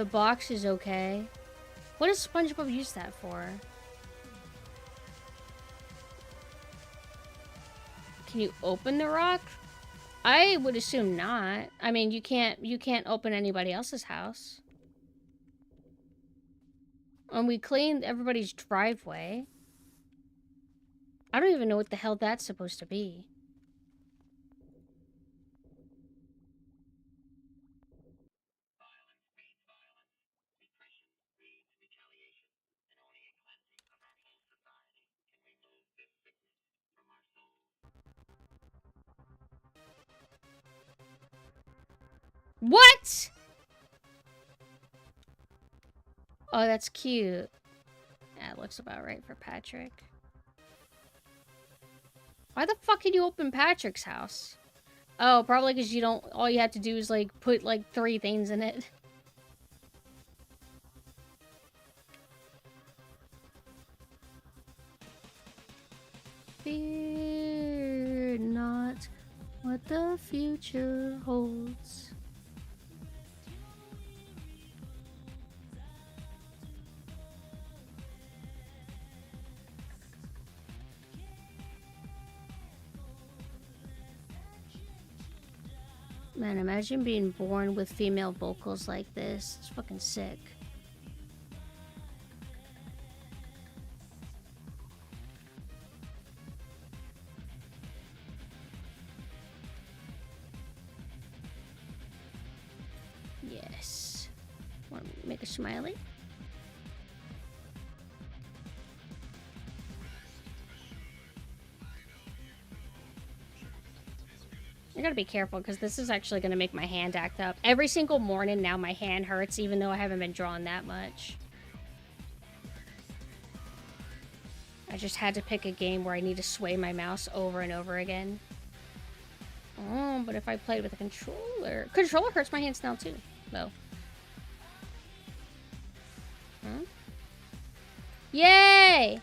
box is okay. What does SpongeBob use that for? Can you open the rock? I would assume not. I mean, you can't open anybody else's house. And we cleaned everybody's driveway. I don't even know what the hell that's supposed to be. What? Oh, that's cute. Yeah, it looks about right for Patrick. Why the fuck can you open Patrick's house? Oh, probably because you don't... All you have to do is, like, put, like, 3 things in it. Fear not what the future holds. Man, imagine being born with female vocals like this. It's fucking sick. Yes. Want to make a smiley? I gotta be careful because this is actually gonna make my hand act up. Every single morning now my hand hurts even though I haven't been drawing that much. I just had to pick a game where I need to sway my mouse over and over again. Oh, but if I played with a controller... Controller hurts my hands now too, though. Huh? Yay!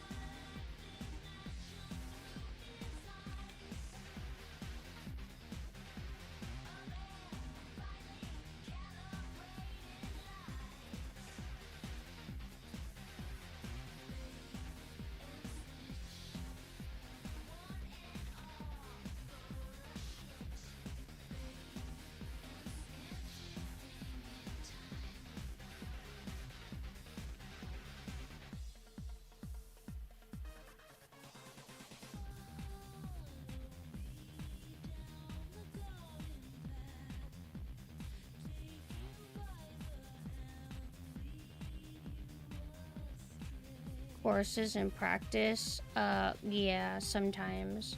courses and practice. Yeah, sometimes.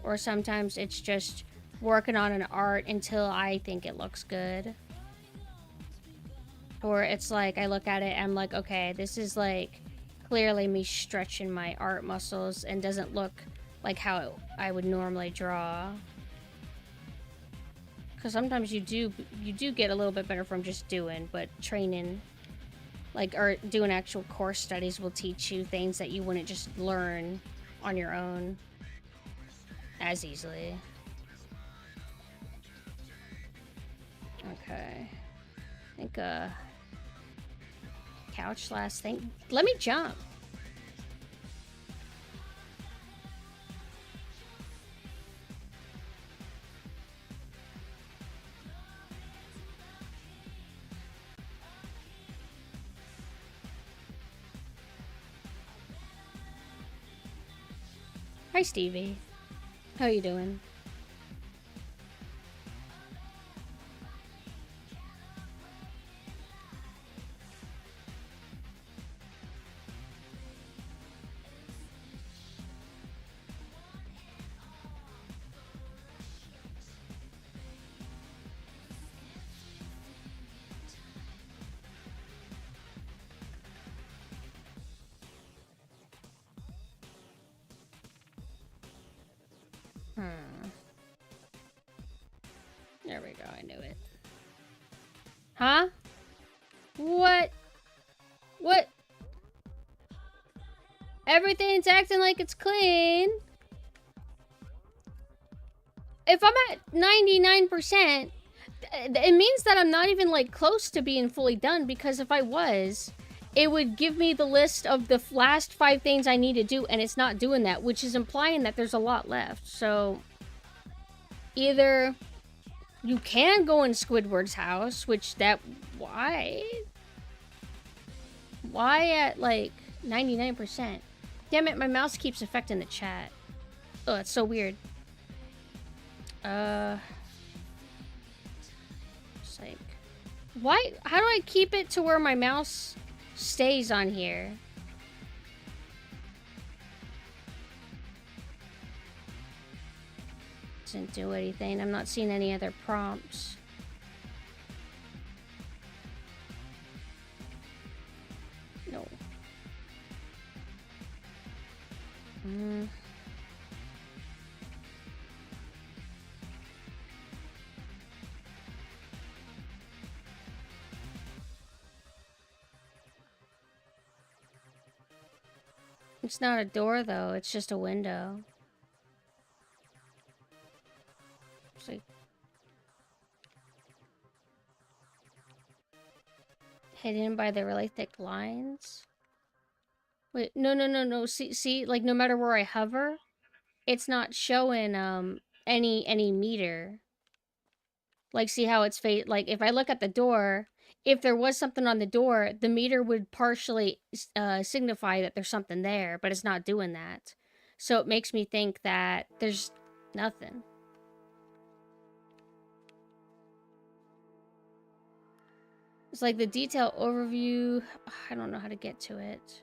Or sometimes it's just working on an art until I think it looks good. Or it's like, I look at it and I'm like, okay, this is like clearly me stretching my art muscles and doesn't look like how I would normally draw. Because sometimes you do get a little bit better from just doing, but training, like, or doing actual course studies will teach you things that you wouldn't just learn on your own as easily. Okay. I think, couch last thing. Let me jump. Hi, Stevie. How you doing? There we go, I knew it. Huh? What? What? Everything's acting like it's clean. If I'm at 99%, it means that I'm not even, like, close to being fully done, because if I was, it would give me the list of the last 5 things I need to do, and it's not doing that, which is implying that there's a lot left. So, either you can go in Squidward's house, which that... Why? Why at, like, 99%? Damn it, my mouse keeps affecting the chat. Oh, it's so weird. It's like... Why? How do I keep it to where my mouse stays on here? Doesn't do anything. I'm not seeing any other prompts. No. It's not a door, though. It's just a window. It's like... hidden by the really thick lines? Wait, no. See, like, no matter where I hover, it's not showing, any meter. Like, see how it's like, if I look at the door, if there was something on the door, the meter would partially signify that there's something there, but it's not doing that. So it makes me think that there's nothing. It's like the detail overview. I don't know how to get to it.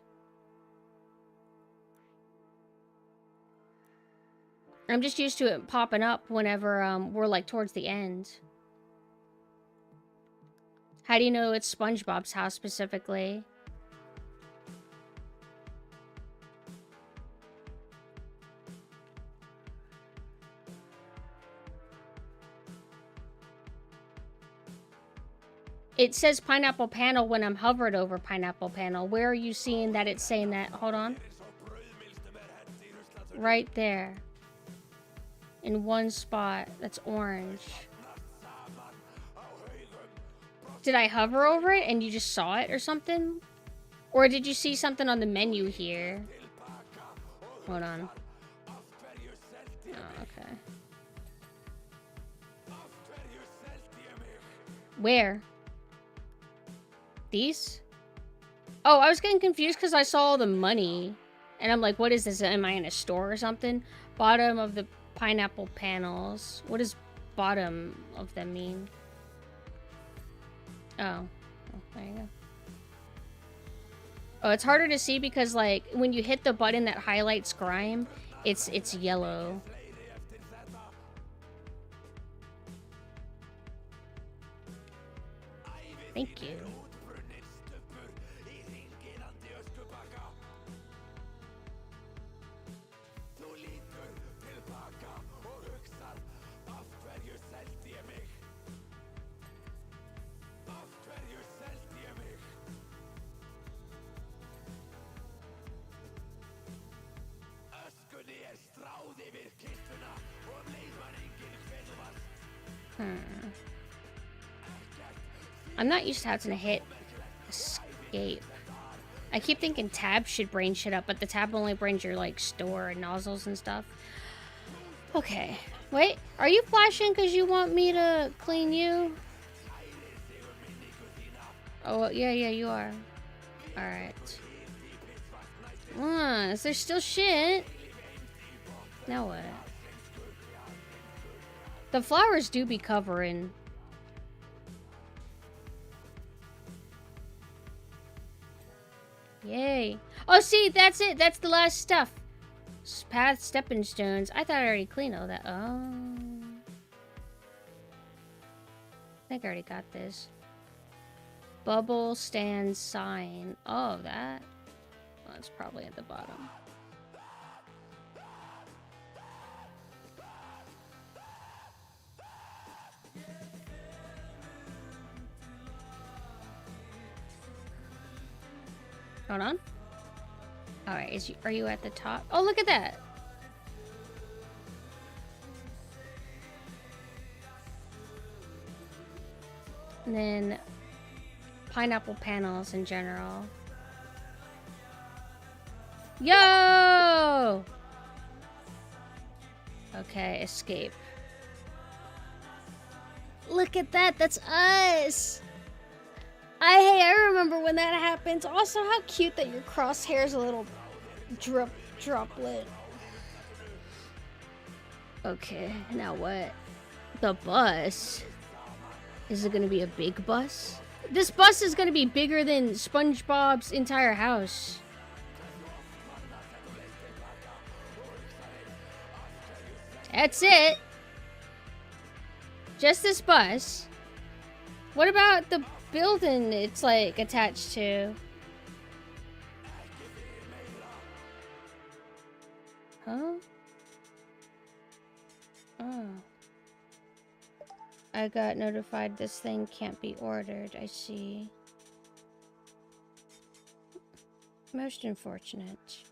I'm just used to it popping up whenever we're like towards the end. How do you know it's SpongeBob's house specifically? It says pineapple panel when I'm hovered over pineapple panel. Where are you seeing that it's saying that? Hold on. Right there. In one spot that's orange. Did I hover over it and you just saw it or something? Or did you see something on the menu here? Hold on. Oh, okay. Where? These? Oh, I was getting confused because I saw all the money. And I'm like, what is this? Am I in a store or something? Bottom of the pineapple panels. What does bottom of them mean? Oh, there you go. Oh, it's harder to see because, like, when you hit the button that highlights grime, it's yellow. Thank you. I'm not used to having to hit escape. I keep thinking tab should bring shit up, but the tab only brings your, like, store and nozzles and stuff. Okay. Wait, are you flashing because you want me to clean you? Oh, yeah, you are. Alright. Is there still shit? Now what? The flowers do be covering. Yay. Oh, see, that's it. That's the last stuff. Path, stepping stones. I thought I already cleaned all that. Oh. I think I already got this. Bubble stand sign. Oh, that. Well, it's probably at the bottom. Hold on. Alright, are you at the top? Oh, look at that! And then pineapple panels in general. Yo! Okay, escape. Look at that, that's us! Hey, I remember when that happens. Also, how cute that your crosshair's a little droplet. Okay, now what? The bus? Is it gonna be a big bus? This bus is gonna be bigger than SpongeBob's entire house. That's it. Just this bus. What about the building it's like attached to? Huh? Oh. I got notified this thing can't be ordered. I see. Most unfortunate.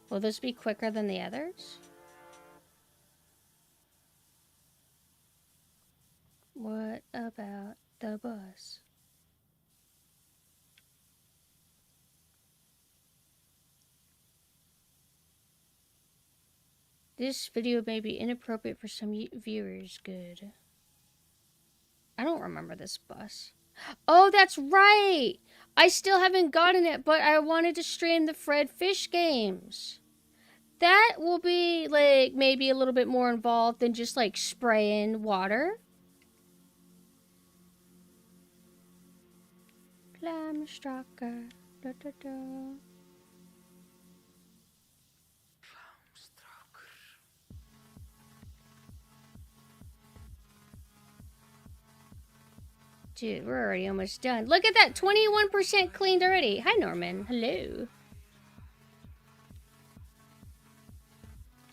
Will this be quicker than the others? What about the bus? This video may be inappropriate for some viewers. Good. I don't remember this bus. Oh, that's right! I still haven't gotten it, but I wanted to stream the Fred Fish games. That will be, like, maybe a little bit more involved than just, like, spraying water. Flamstracker. Da, da, da. Dude, we're already almost done. Look at that! 21% cleaned already. Hi, Norman. Hello.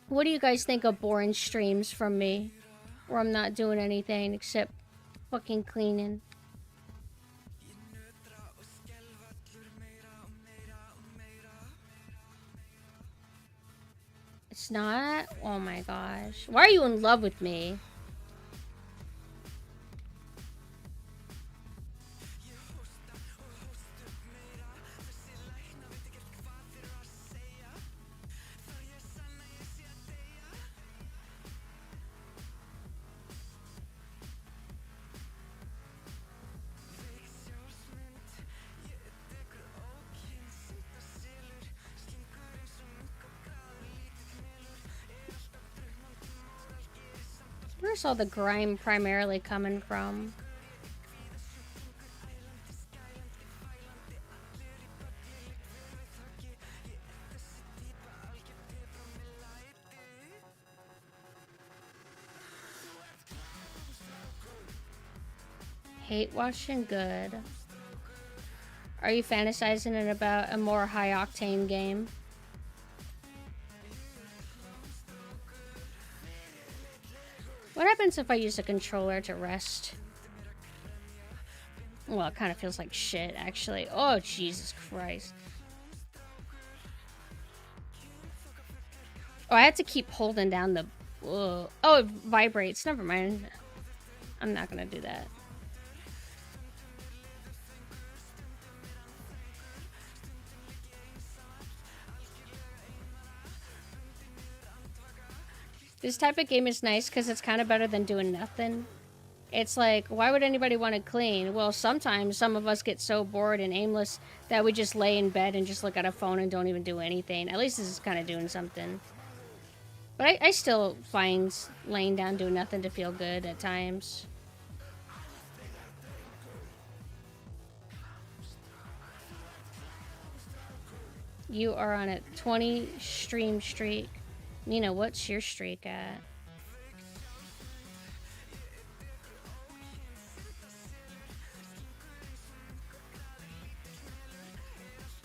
What do you guys think of boring streams from me? Where I'm not doing anything except fucking cleaning. It's not? Oh my gosh. Why are you in love with me? Where's all the grime primarily coming from? Hate washing good. Are you fantasizing it about a more high octane game? What happens if I use a controller to rest? Well, it kind of feels like shit, actually. Oh, Jesus Christ. Oh, I have to keep holding down the... Whoa. Oh, it vibrates. Never mind. I'm not gonna do that. This type of game is nice because it's kind of better than doing nothing. It's like, why would anybody want to clean? Well, sometimes some of us get so bored and aimless that we just lay in bed and just look at a phone and don't even do anything. At least this is kind of doing something. But I still find laying down doing nothing to feel good at times. You are on a 20 stream streak. Nina, what's your streak at?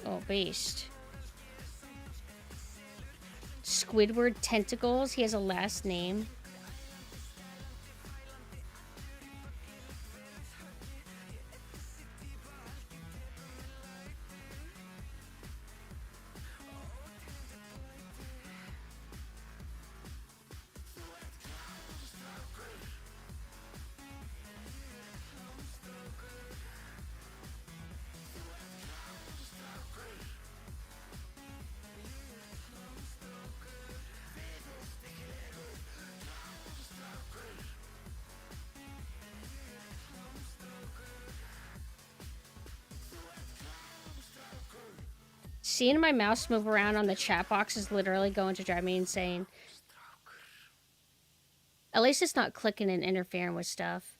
Oh, beast. Squidward Tentacles. He has a last name. Seeing my mouse move around on the chat box is literally going to drive me insane. At least it's not clicking and interfering with stuff.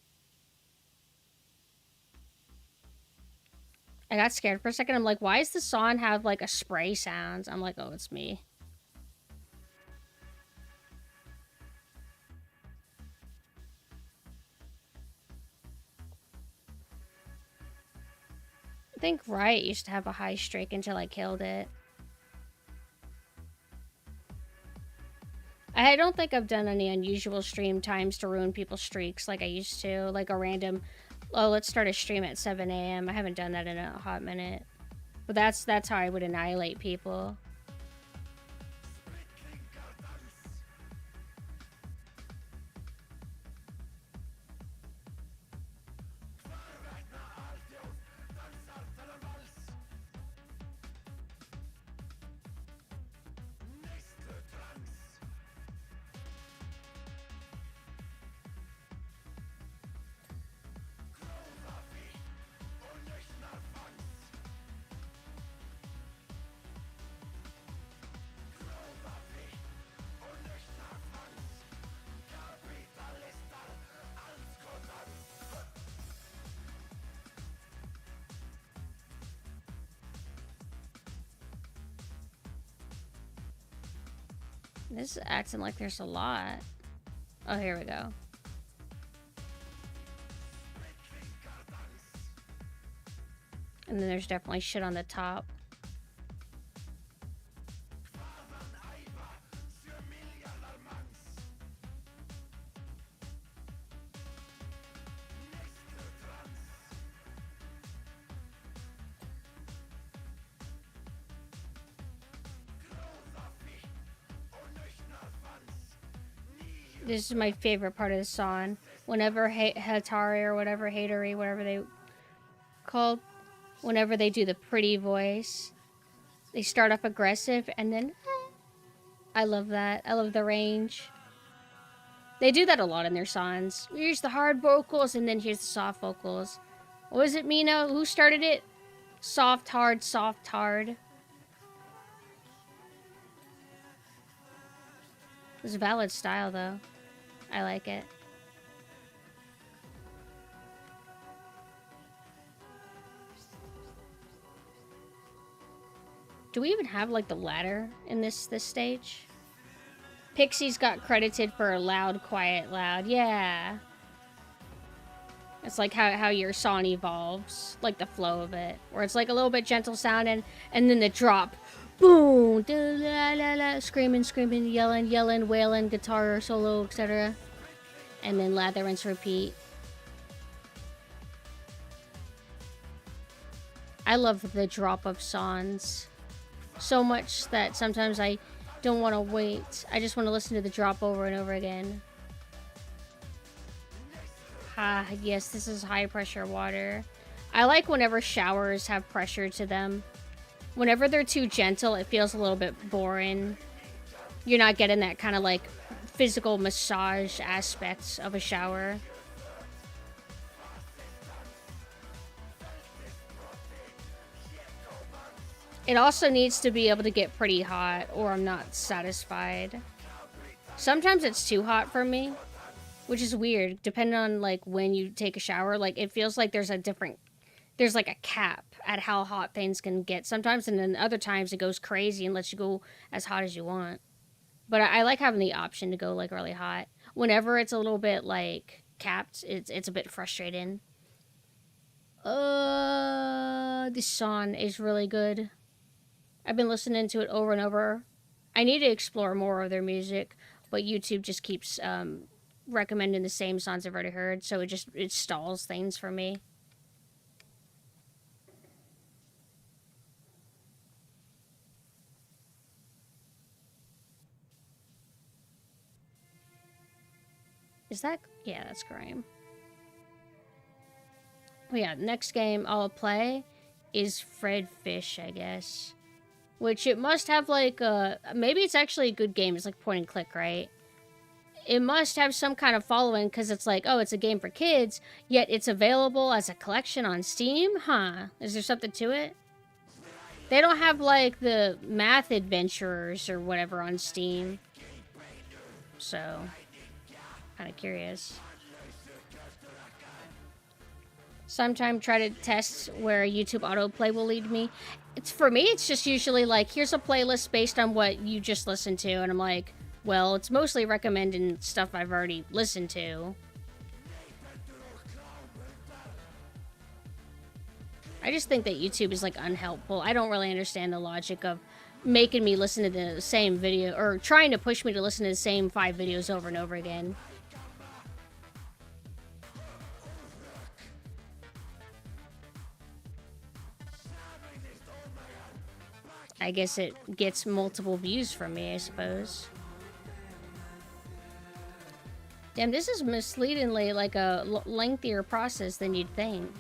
I got scared for a second. I'm like, why does the song have like a spray sound? I'm like, oh, it's me. I think Riot used to have a high streak until I killed it. I don't think I've done any unusual stream times to ruin people's streaks like I used to. Like a random, oh, let's start a stream at 7 a.m. I haven't done that in a hot minute. But that's how I would annihilate people. This is acting like there's a lot. Oh, here we go. And then there's definitely shit on the top. This is my favorite part of the song. Whenever Hatari or whatever, Hatery, whatever they called, whenever they do the pretty voice, they start off aggressive and then I love that. I love the range. They do that a lot in their songs. Here's the hard vocals and then here's the soft vocals. What was it, Mina? Who started it? Soft, hard, soft, hard. It's a valid style, though. I like it. Do we even have, like, the ladder in this stage? Pixies got credited for loud, quiet, loud. Yeah. It's like how your song evolves, like the flow of it, where it's like a little bit gentle sound and then the drop, boom, da, la, la, la, screaming, screaming, yelling, yelling, wailing, guitar solo, etc. And then lather, rinse, repeat. I love the drop of songs so much that sometimes I don't want to wait. I just want to listen to the drop over and over again. Ah, yes, this is high pressure water. I like whenever showers have pressure to them. Whenever they're too gentle, it feels a little bit boring. You're not getting that kind of like physical massage aspects of a shower. It also needs to be able to get pretty hot or I'm not satisfied. Sometimes it's too hot for me, which is weird, depending on, like, when you take a shower. Like, it feels like there's like a cap at how hot things can get sometimes, and then other times it goes crazy and lets you go as hot as you want. But I like having the option to go, like, really hot. Whenever it's a little bit, like, capped, it's a bit frustrating. This song is really good. I've been listening to it over and over. I need to explore more of their music, but YouTube just keeps, recommending the same songs I've already heard, so it stalls things for me. Is that? Yeah, that's Graham. Oh yeah, next game I'll play is Fred Fish, I guess. Which it must have like maybe it's actually a good game. It's like point and click, right? It must have some kind of following because it's like, oh, it's a game for kids, yet it's available as a collection on Steam? Huh. Is there something to it? They don't have, like, the Math Adventurers or whatever on Steam. So, kind of curious. Sometime try to test where YouTube autoplay will lead me. For me, it's just usually like, here's a playlist based on what you just listened to, and I'm like, well, it's mostly recommending stuff I've already listened to. I just think that YouTube is, like, unhelpful. I don't really understand the logic of making me listen to the same video, or trying to push me to listen to the same 5 videos over and over again. I guess it gets multiple views from me, I suppose. Damn, this is misleadingly like a lengthier process than you'd think.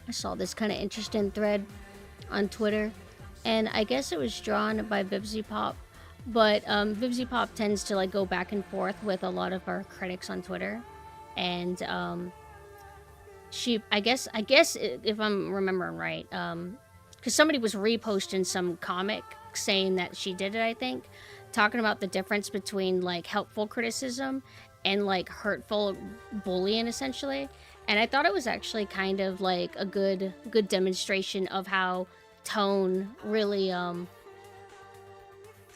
I saw this kind of interesting thread on Twitter, and I guess it was drawn by Bibsy Pop, but Bibsy Pop tends to like go back and forth with a lot of our critics on Twitter, and I guess if I'm remembering right, because somebody was reposting some comic saying that she did it, I think, talking about the difference between like helpful criticism and like hurtful bullying, essentially. And I thought it was actually kind of like a good demonstration of how tone really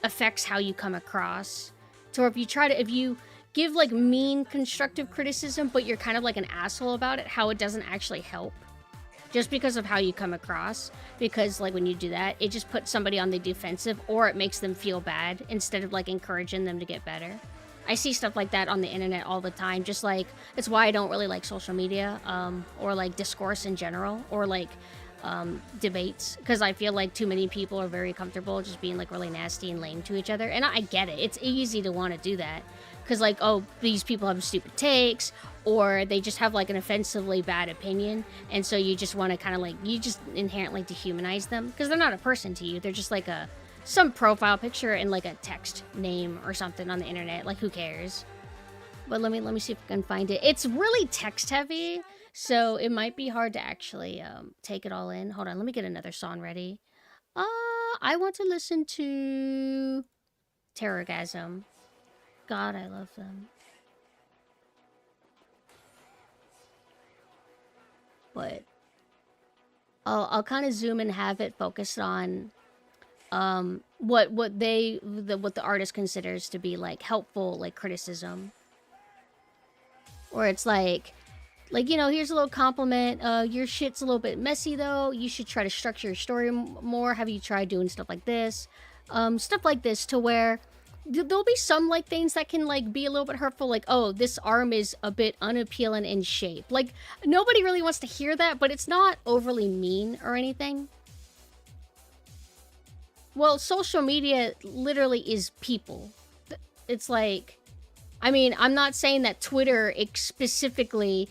affects how you come across. So if you give like mean constructive criticism, but you're kind of like an asshole about it, how it doesn't actually help. Just because of how you come across. Because like when you do that, it just puts somebody on the defensive, or it makes them feel bad instead of like encouraging them to get better. I see stuff like that on the internet all the time. Just like, it's why I don't really like social media, or like discourse in general, or like debates, because I feel like too many people are very comfortable just being like really nasty and lame to each other, and I get it. It's easy to want to do that because like, oh, these people have stupid takes, or they just have like an offensively bad opinion, and so you just want to kind of like, you just inherently dehumanize them because they're not a person to you. They're just like some profile picture and like a text name or something on the internet. Like, who cares? But let me see if I can find it. It's really text heavy, so it might be hard to actually take it all in. Hold on, let me get another song ready. I want to listen to Terrorgasm. God, I love them. But I'll kind of zoom and have it focused on what the artist considers to be like helpful, like criticism. Or it's like, you know, here's a little compliment. Your shit's a little bit messy, though. You should try to structure your story more. Have you tried doing stuff like this? Stuff like this, to where there'll be some, like, things that can, like, be a little bit hurtful. Like, oh, this arm is a bit unappealing in shape. Like, nobody really wants to hear that, but it's not overly mean or anything. Well, social media literally is people. It's like, I mean, I'm not saying that Twitter specifically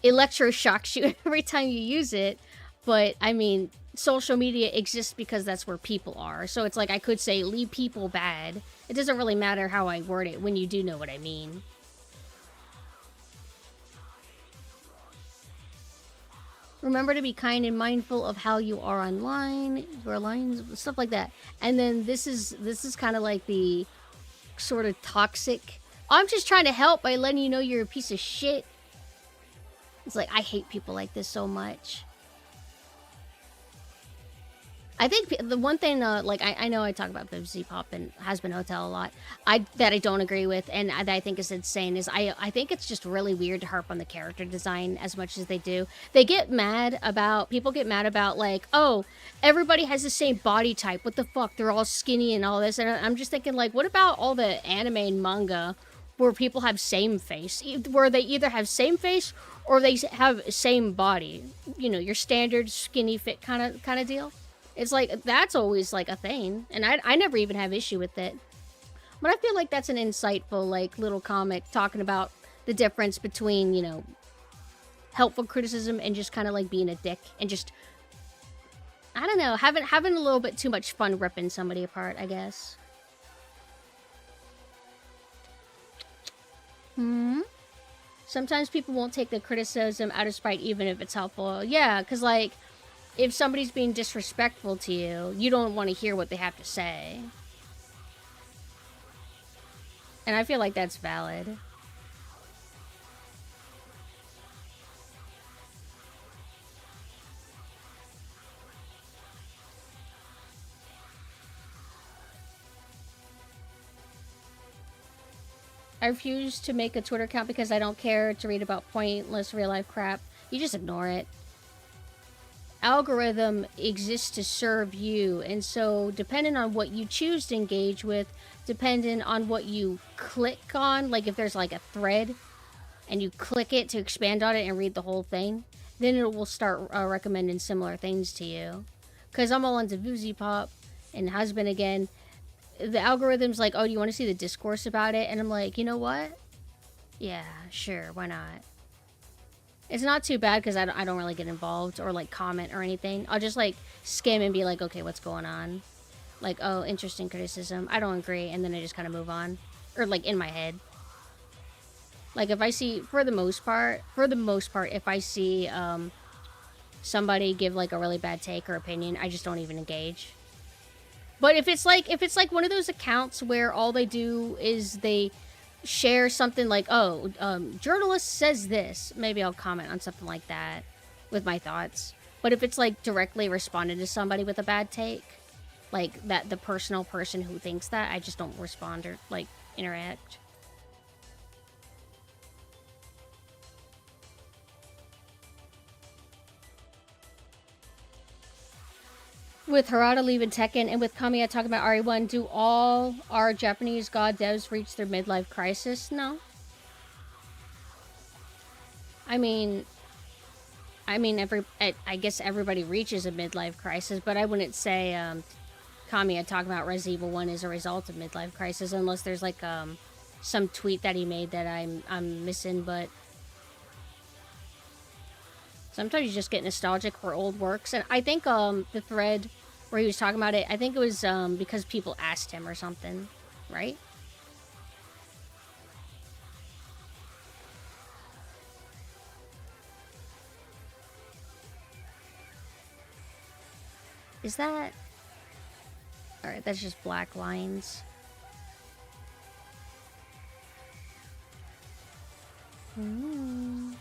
electroshocks you every time you use it, but I mean, social media exists because that's where people are. So it's like, I could say, leave people bad. It doesn't really matter how I word it when you do know what I mean. Remember to be kind and mindful of how you are online, your lines, stuff like that. And then this is kind of like the sort of toxic, I'm just trying to help by letting you know you're a piece of shit. It's like, I hate people like this so much. I think the one thing, like, I know I talk about Bibsy Pop and Has-Been Hotel a lot, that I don't agree with, and that I think is insane, is I think it's just really weird to harp on the character design as much as they do. People get mad about, like, oh, everybody has the same body type, what the fuck, they're all skinny and all this, and I'm just thinking, like, what about all the anime and manga where people have same face, where they either have same face or they have same body, you know, your standard skinny fit kind of deal. It's like, that's always like a thing, and I never even have issue with it. But I feel like that's an insightful, like, little comic talking about the difference between, you know, helpful criticism and just kind of like being a dick and just, I don't know, having a little bit too much fun ripping somebody apart, I guess. Sometimes people won't take the criticism out of spite even if it's helpful. Yeah, because, like, if somebody's being disrespectful to you, you don't want to hear what they have to say. And I feel like that's valid. I refuse to make a Twitter account because I don't care to read about pointless real-life crap. You just ignore it. Algorithm exists to serve you, and so depending on what you choose to engage with, depending on what you click on, like if there's like a thread and you click it to expand on it and read the whole thing, then it will start recommending similar things to you. Because I'm all into Bibsy Pop and Husband again. The algorithm's like, oh, do you want to see the discourse about it? And I'm like, you know what? Yeah, sure, why not? It's not too bad because I don't really get involved or like comment or anything. I'll just like skim and be like, okay, what's going on? Like, oh, interesting criticism. I don't agree. And then I just kind of move on. Or like in my head. Like if I see, for the most part, if I see somebody give like a really bad take or opinion, I just don't even engage. But if it's like one of those accounts where all they do is they share something like, oh, journalist says this, maybe I'll comment on something like that with my thoughts. But if it's like directly responding to somebody with a bad take, like that, the personal person who thinks that, I just don't respond or like interact. With Harada leaving Tekken and with Kamiya talking about RE1, do all our Japanese god devs reach their midlife crisis? No. I mean, I mean, I guess everybody reaches a midlife crisis, but I wouldn't say Kamiya talking about Resident Evil 1 is a result of midlife crisis, unless there's like some tweet that he made that I'm missing. But sometimes you just get nostalgic for old works, and I think the thread where he was talking about it, I think it was because people asked him or something, right? Is that... Alright, that's just black lines. Mm.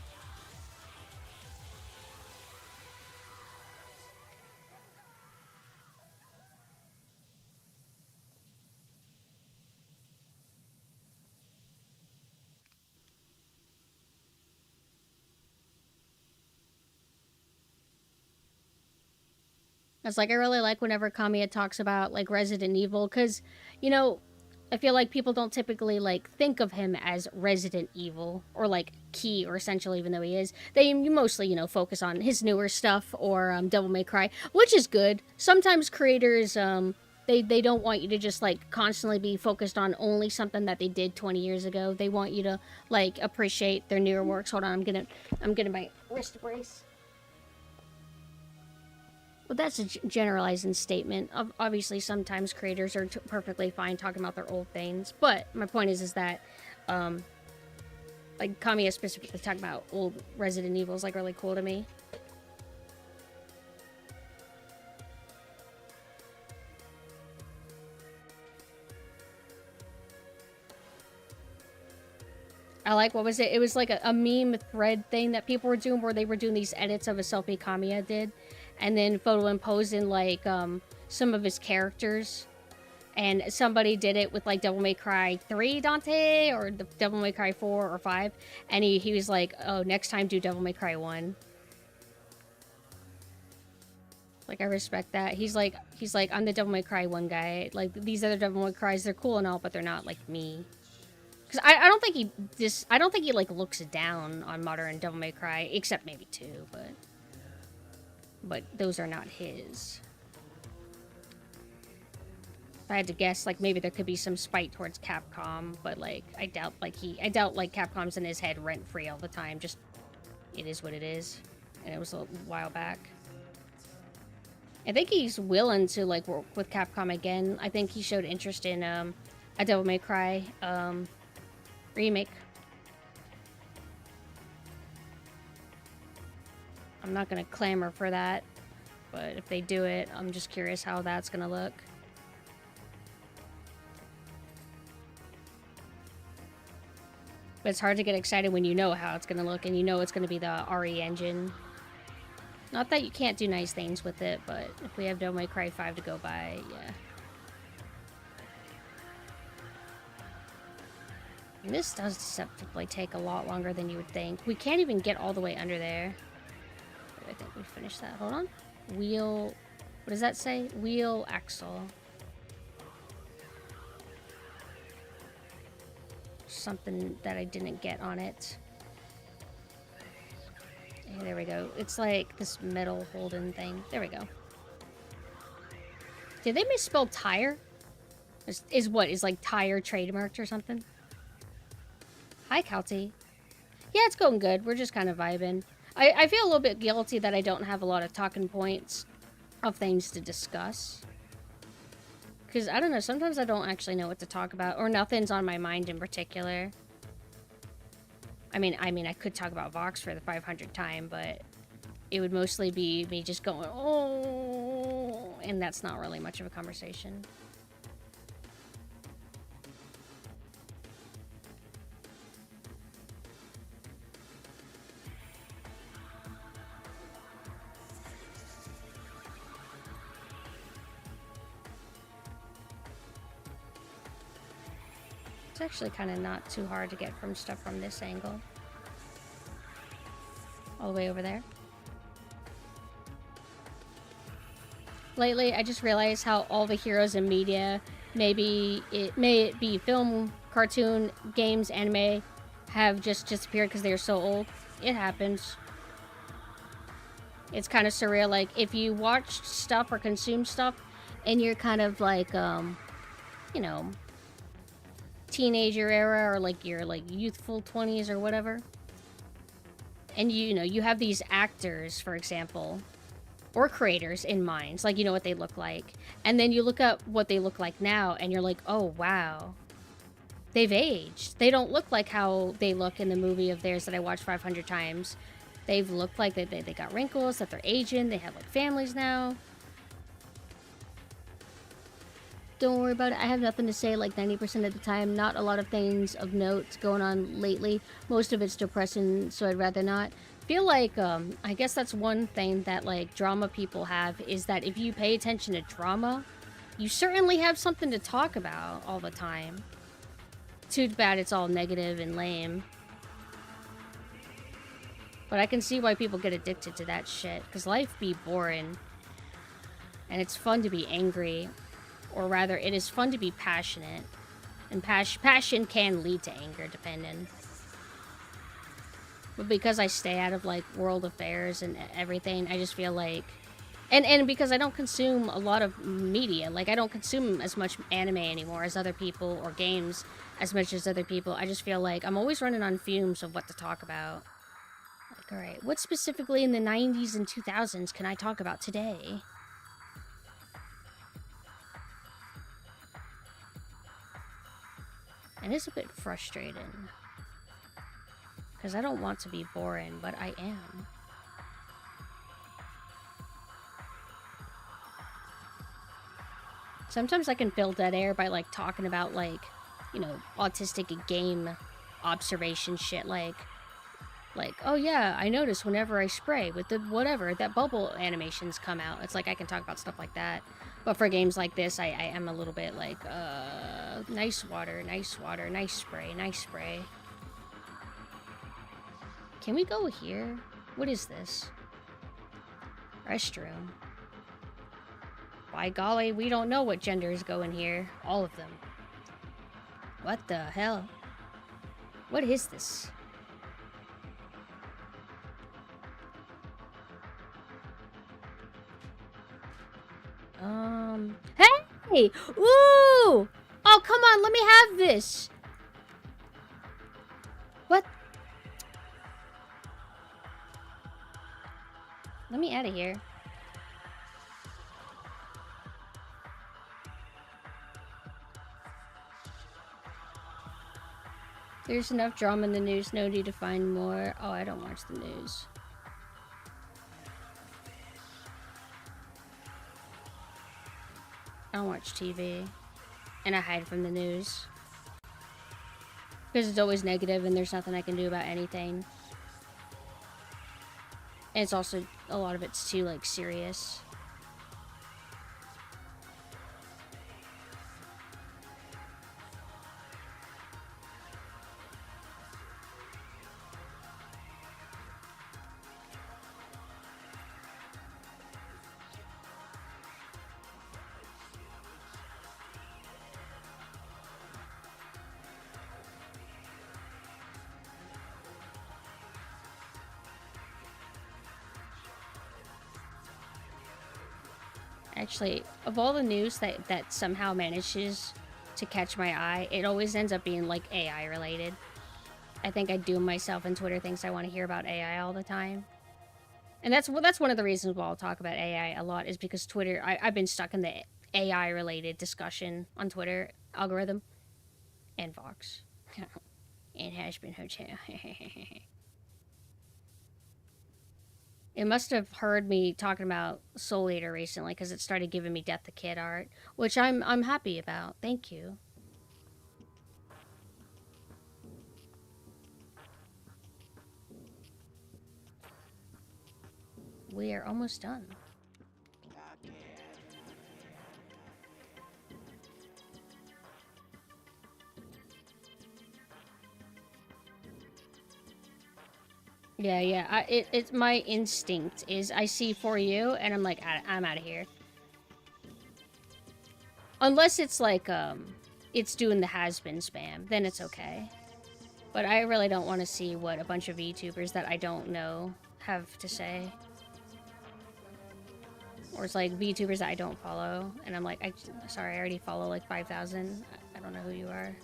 It's like, I really like whenever Kamiya talks about, like, Resident Evil, because, you know, I feel like people don't typically, like, think of him as Resident Evil, or, like, Key, or Essential, even though he is. They mostly, you know, focus on his newer stuff, or Devil May Cry, which is good. Sometimes creators, they don't want you to just, like, constantly be focused on only something that they did 20 years ago. They want you to, like, appreciate their newer works. Hold on, I'm getting my wrist brace. Well, that's a generalizing statement. Obviously, sometimes creators are perfectly fine talking about their old things. But my point is that, like, Kamiya specifically talking about old Resident Evil is, like, really cool to me. I like, what was it? It was like a meme thread thing that people were doing where they were doing these edits of a selfie Kamiya did. And then photo-imposing, like, some of his characters. And somebody did it with, like, Devil May Cry 3 Dante, or the Devil May Cry 4 or 5. And he was like, oh, next time do Devil May Cry 1. Like, I respect that. He's like, I'm the Devil May Cry 1 guy. Like, these other Devil May Cries, they're cool and all, but they're not like me. Because I don't think he, like, looks down on modern Devil May Cry, except maybe 2, but those are not his. If I had to guess, like, maybe there could be some spite towards Capcom, but, like, I doubt, like, Capcom's in his head rent-free all the time. Just, it is what it is. And it was a while back. I think he's willing to, like, work with Capcom again. I think he showed interest in, a Devil May Cry, remake. I'm not gonna clamor for that, but if they do it, I'm just curious how that's gonna look. But it's hard to get excited when you know how it's gonna look and you know it's gonna be the RE engine. Not that you can't do nice things with it, but if we have Devil May Cry 5 to go by, yeah. And this does deceptively take a lot longer than you would think. We can't even get all the way under there. I think we finished that. Hold on. Wheel... What does that say? Wheel axle. Something that I didn't get on it. Hey, there we go. It's like this metal holding thing. There we go. Did they misspell tire? Is like tire trademarked or something? Hi, Calty. Yeah, it's going good. We're just kind of vibing. I feel a little bit guilty that I don't have a lot of talking points of things to discuss. Because, I don't know, sometimes I don't actually know what to talk about, or nothing's on my mind in particular. I mean, I could talk about Vox for the 500th time, but it would mostly be me just going, oh, and that's not really much of a conversation. It's actually kind of not too hard to get from stuff from this angle. All the way over there. Lately, I just realized how all the heroes in media, may it be film, cartoon, games, anime, have just disappeared because they are so old. It happens. It's kind of surreal. Like, if you watch stuff or consume stuff and you're kind of like, you know, teenager era or like your like youthful 20s or whatever, and you know, you have these actors, for example, or creators in mind, like, you know what they look like, and then you look up what they look like now and you're like, oh wow, they've aged. They don't look like how they look in the movie of theirs that I watched 500 times. They've looked like they got wrinkles, that they're aging, they have like families now. Don't worry about it. I have nothing to say like 90% of the time. Not a lot of things of note going on lately. Most of it's depressing, so I'd rather not. Feel like, I guess that's one thing that like drama people have, is that if you pay attention to drama, you certainly have something to talk about all the time. Too bad it's all negative and lame. But I can see why people get addicted to that shit, because life be boring. And it's fun to be angry. Or rather, it is fun to be passionate. And passion can lead to anger, depending. But because I stay out of, like, world affairs and everything, I just feel like... And because I don't consume a lot of media. Like, I don't consume as much anime anymore as other people, or games as much as other people. I just feel like I'm always running on fumes of what to talk about. Like, alright, what specifically in the 90s and 2000s can I talk about today? And it's a bit frustrating. Because I don't want to be boring, but I am. Sometimes I can fill dead air by, like, talking about, like, you know, autistic game observation shit, like, oh yeah, I notice whenever I spray with the whatever, that bubble animations come out. It's like I can talk about stuff like that. But for games like this, I am a little bit like, nice water, nice spray, nice spray. Can we go here? What is this? Restroom. By golly, we don't know what genders go in here. All of them. What the hell? What is this? Hey! Ooh! Oh, come on, let me have this! What? Let me out of here. There's enough drama in the news, no need to find more. Oh, I don't watch the news. I don't watch TV. And I hide from the news. Because it's always negative and there's nothing I can do about anything. And it's also, a lot of it's too, like, serious. Actually, of all the news that somehow manages to catch my eye, it always ends up being, like, AI related. I think I doom myself and Twitter thinks I want to hear about AI all the time. And that's one of the reasons why I'll talk about AI a lot, is because Twitter, I've been stuck in the AI related discussion on Twitter algorithm. And Vox. And Has-Been Hotel. It must have heard me talking about Soul Eater recently, because it started giving me Death the Kid art, which I'm happy about. Thank you. We are almost done. Yeah. It's my instinct is I see For You and I'm like, I'm out of here. Unless it's like, it's doing the has-been spam, then it's okay. But I really don't want to see what a bunch of YouTubers that I don't know have to say. Or it's like VTubers that I don't follow. And I'm like, sorry, I already follow like 5,000. I don't know who you are.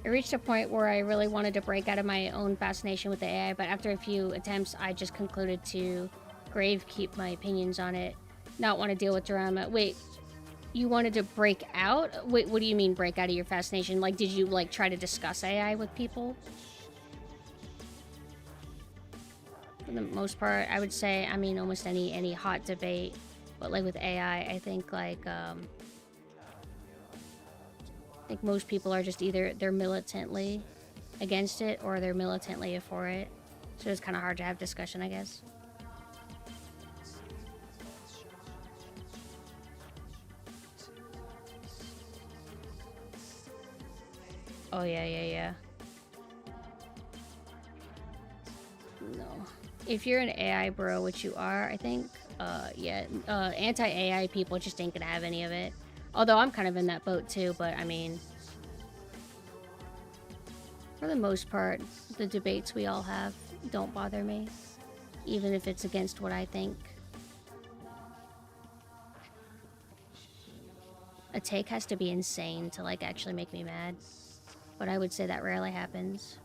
I reached a point where I really wanted to break out of my own fascination with the AI, but after a few attempts, I just concluded to grave keep my opinions on it, not want to deal with drama. Wait, you wanted to break out? Wait, what do you mean break out of your fascination? Like, did you, like, try to discuss AI with people? For the most part, I would say, I mean, almost any hot debate, but, like, with AI, I think, like, I think most people are just either they're militantly against it or they're militantly for it. So it's kind of hard to have discussion, I guess. Oh, yeah. No. If you're an AI bro, which you are, I think, yeah, anti-AI people just ain't gonna have any of it. Although I'm kind of in that boat too, but I mean, for the most part, the debates we all have don't bother me, even if it's against what I think. A take has to be insane to, like, actually make me mad. But I would say that rarely happens.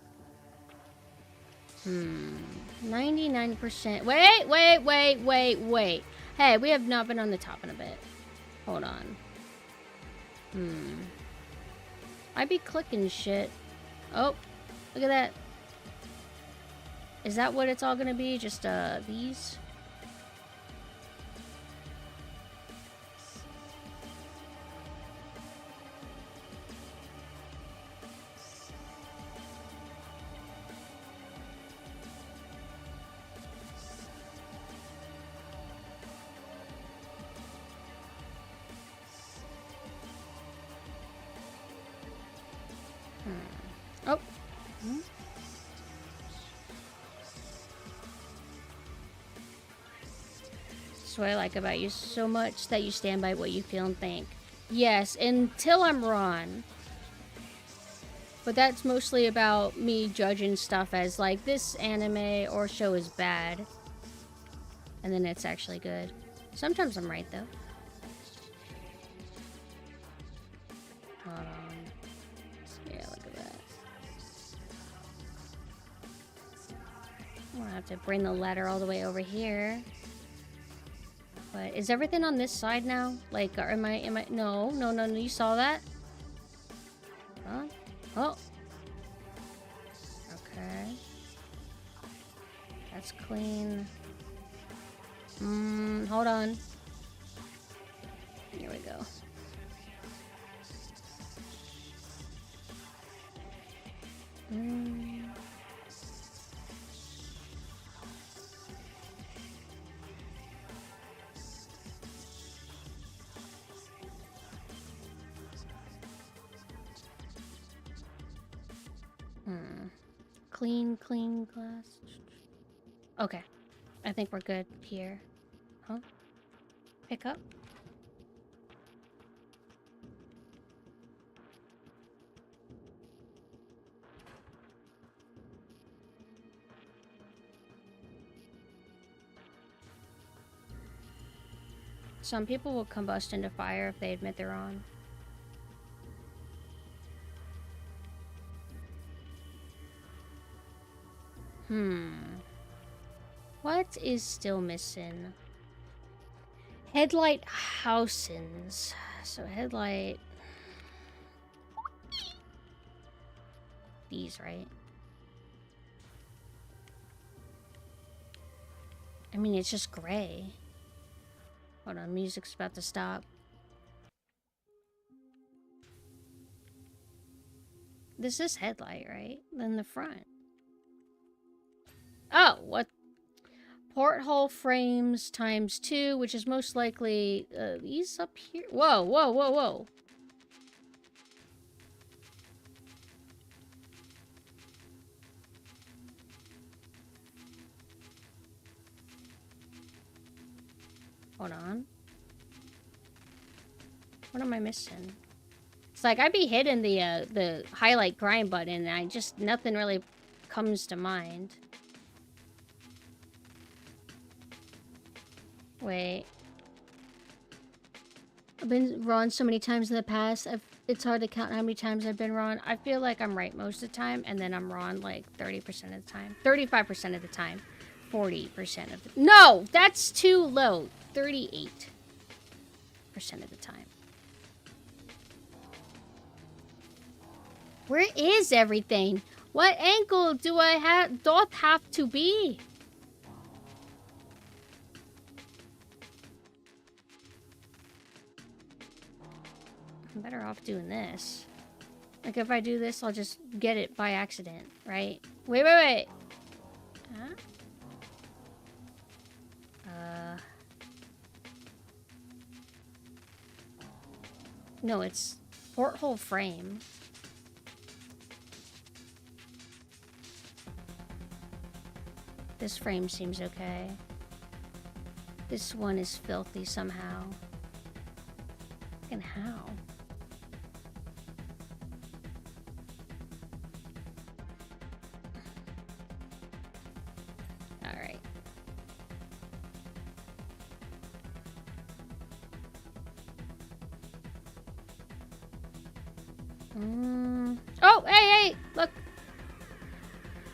99%. Wait. Hey, we have not been on the top in a bit. Hold on. I be clicking shit. Oh, look at that. Is that what it's all gonna be? Just, these? Oh. That's what I like about you so much, that you stand by what you feel and think. Yes, until I'm wrong. But that's mostly about me judging stuff as, like, this anime or show is bad. And then it's actually good. Sometimes I'm right, though. Hold on. Yeah, look at that. I'm gonna have to bring the ladder all the way over here. But is everything on this side now? Like, am I, no, you saw that? Huh? Oh. Okay. That's clean. Hold on. Here we go. Clean glass. Okay. I think we're good here. Huh? Pick up? Some people will combust into fire if they admit they're on. What is still missing? Headlight housings. So headlight... These, right? I mean, it's just gray. Hold on, music's about to stop. This is headlight, right? Then the front. Oh, what? Porthole frames times 2, which is most likely these up here. Whoa. Hold on. What am I missing? It's like I'd be hitting the highlight grind button and I just, nothing really comes to mind. Wait. I've been wrong so many times in the past. It's hard to count how many times I've been wrong. I feel like I'm right most of the time, and then I'm wrong like 30% of the time. 35% of the time. 40% of the... No! That's too low. 38% of the time. Where is everything? What angle do I have to be? I'm better off doing this. Like, if I do this, I'll just get it by accident, right? Wait. Huh? No, it's porthole frame. This frame seems okay. This one is filthy somehow. Fucking how? Alright. Oh, hey, look.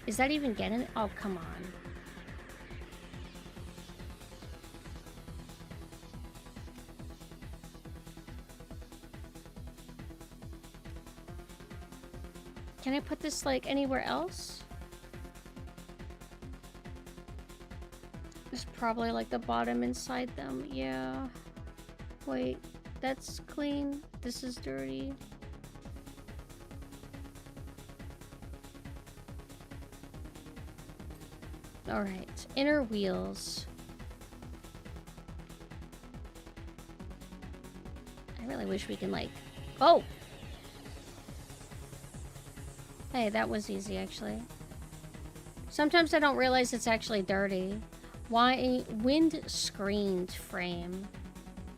Is that even getting it? Oh, come on. Can I put this, like, anywhere else? It's probably, like, the bottom inside them. Yeah. Wait. That's clean. This is dirty. Alright. Inner wheels. I really wish we can, like... Oh! Hey, that was easy, actually. Sometimes I don't realize it's actually dirty. Why? Wind-screened frame.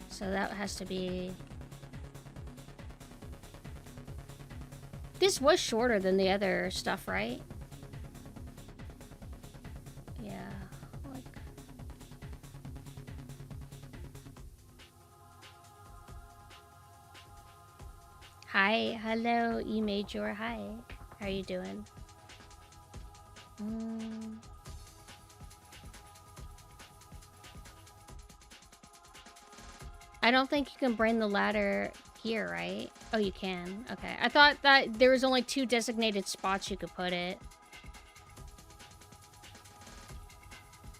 So that has to be... This was shorter than the other stuff, right? Yeah, like... Hi, hello, E-Major, hi. How are you doing? I don't think you can bring the ladder here, right? Oh, you can. Okay. I thought that there was only 2 designated spots you could put it.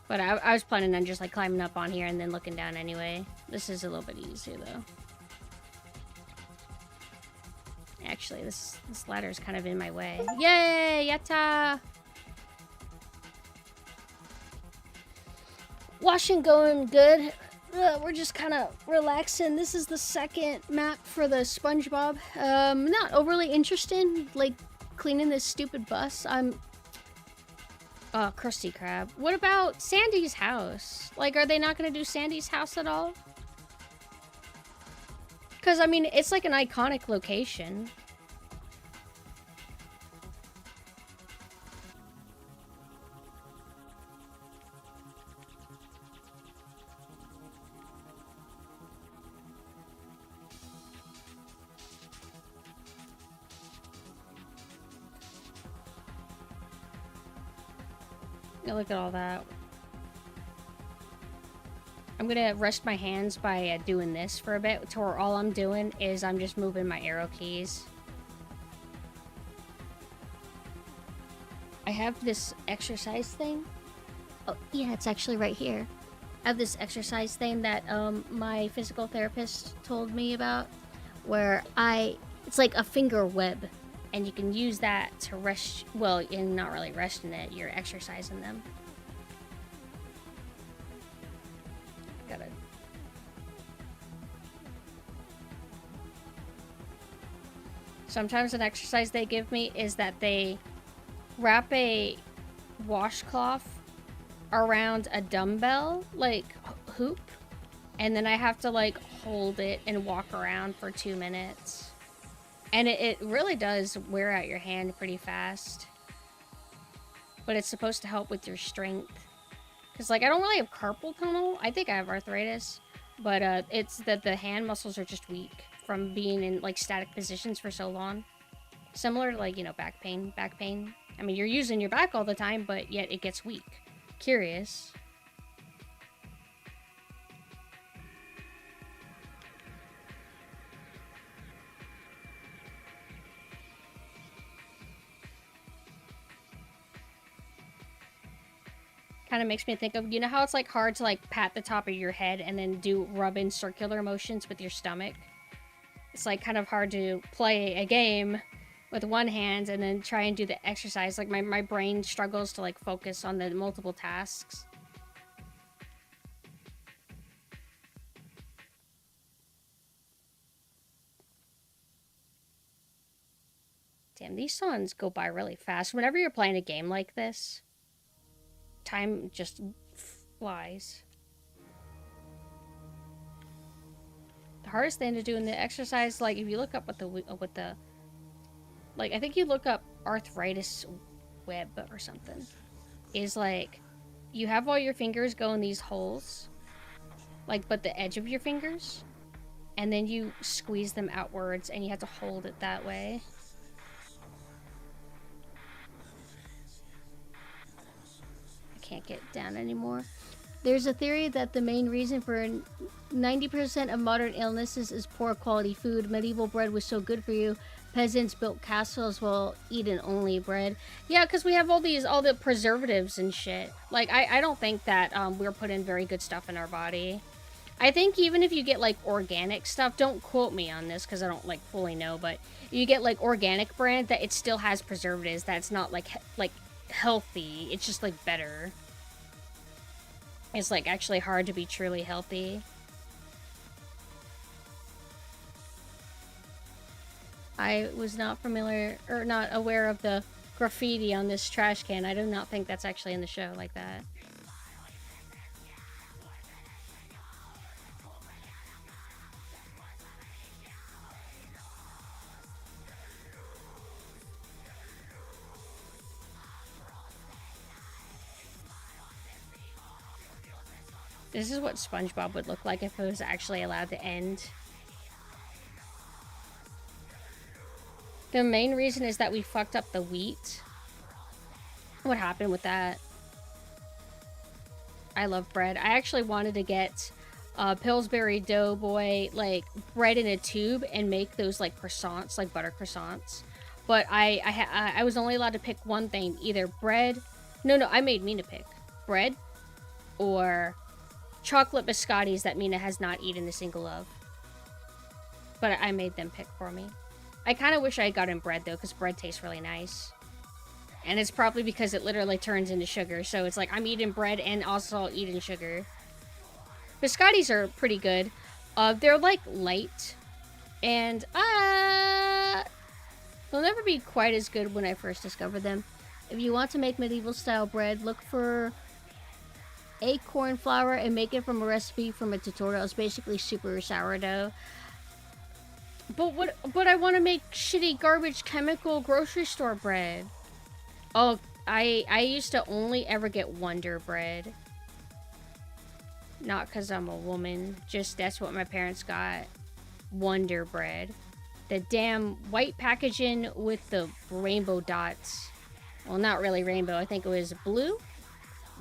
But I was planning on just like climbing up on here and then looking down anyway. This is a little bit easier though. Actually, this ladder is kind of in my way. Yay! Yatta! Washing going good. We're just kind of relaxing. This is the second map for the SpongeBob. Not overly interesting. Like, cleaning this stupid bus. Oh, Krusty Krab. What about Sandy's house? Like, are they not going to do Sandy's house at all? Because, I mean, it's like an iconic location. Yeah, look at all that. I'm gonna rest my hands by doing this for a bit, to where all I'm doing is I'm just moving my arrow keys. I have this exercise thing. Oh, yeah, it's actually right here. I have this exercise thing that my physical therapist told me about, where it's like a finger web, and you can use that to rest, well, you're not really resting it, you're exercising them. Gotta... Sometimes an exercise they give me is that they wrap a washcloth around a dumbbell, like hoop, And then I have to like hold it and walk around for 2 minutes. And it really does wear out your hand pretty fast. But it's supposed to help with your strength. Because, like, I don't really have carpal tunnel. I think I have arthritis. But it's that the hand muscles are just weak from being in, like, static positions for so long. Similar to, like, you know, back pain. I mean, you're using your back all the time, but yet it gets weak. Curious. Kind of makes me think of, you know how it's like hard to like pat the top of your head and then do rub in circular motions with your stomach? It's like kind of hard to play a game with one hand and then try and do the exercise. Like my brain struggles to like focus on the multiple tasks. Damn, these songs go by really fast. Whenever you're playing a game like this, time just flies. The hardest thing to do in the exercise, like if you look up with the like I think you look up arthritis web or something, is like you have all your fingers go in these holes, like but the edge of your fingers, and then you squeeze them outwards and you have to hold it that way. Can't get down anymore. There's a theory that the main reason for 90% of modern illnesses is poor quality food. Medieval bread was so good for you. Peasants built castles while eating only bread. Yeah, because we have all the preservatives and shit. Like, I don't think that we're putting very good stuff in our body. I think even if you get, like, organic stuff, don't quote me on this because I don't, like, fully know, but you get, like, organic brand that it still has preservatives that's not, like healthy. It's just, like, better. It's, like, actually hard to be truly healthy. I was not familiar, or not aware of the graffiti on this trash can. I do not think that's actually in the show like that. This is what SpongeBob would look like if it was actually allowed to end. The main reason is that we fucked up the wheat. What happened with that? I love bread. I actually wanted to get Pillsbury Doughboy, like, bread in a tube and make those, like, croissants, like butter croissants. But I was only allowed to pick one thing. Either bread... No, I made Mina pick. Bread or... chocolate biscottis that Mina has not eaten a single of. But I made them pick for me. I kind of wish I had gotten bread, though, because bread tastes really nice. And it's probably because it literally turns into sugar, so it's like I'm eating bread and also eating sugar. Biscottis are pretty good. They're, like, light. And, they'll never be quite as good when I first discovered them. If you want to make medieval-style bread, look for... acorn flour and make it from a recipe from a tutorial. It's basically super sourdough. But I want to make shitty garbage chemical grocery store bread. Oh, I used to only ever get Wonder Bread. Not because I'm a woman. Just that's what my parents got. Wonder Bread. The damn white packaging with the rainbow dots. Well, not really rainbow. I think it was blue,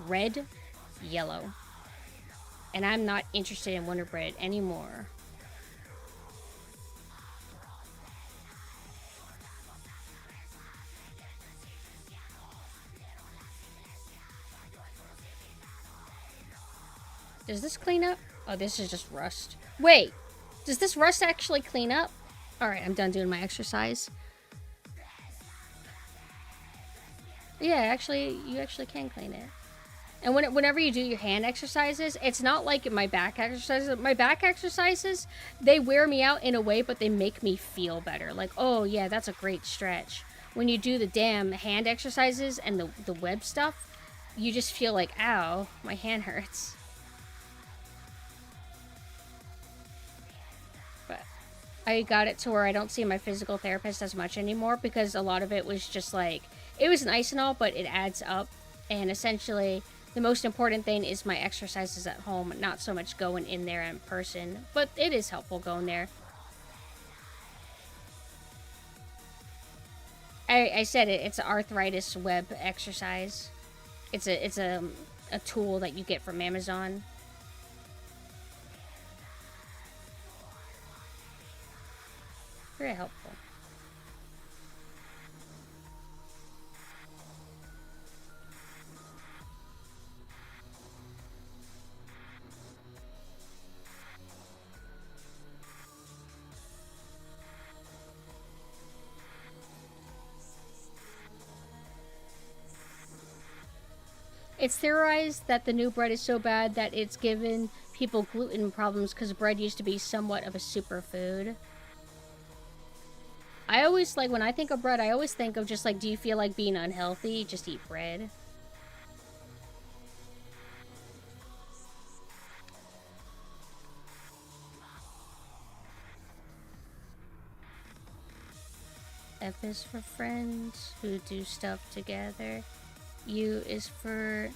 red, yellow. And I'm not interested in Wonder Bread anymore. Does this clean up? Oh, this is just rust. Wait, does this rust actually clean up? Alright, I'm done doing my exercise. Yeah, actually, you actually can clean it. And whenever you do your hand exercises, it's not like my back exercises. My back exercises, they wear me out in a way, but they make me feel better. Like, oh yeah, that's a great stretch. When you do the damn hand exercises and the web stuff, you just feel like, ow, my hand hurts. I got it to where I don't see my physical therapist as much anymore because a lot of it was just like, it was nice and all, but it adds up. And essentially, the most important thing is my exercises at home, not so much going in there in person. But it is helpful going there. I said it. It's an arthritis web exercise. It's a tool that you get from Amazon. Very helpful. It's theorized that the new bread is so bad that it's given people gluten problems because bread used to be somewhat of a superfood. I always, like, when I think of bread, I always think of just, like, do you feel like being unhealthy? Just eat bread. F is for friends who do stuff together. U is for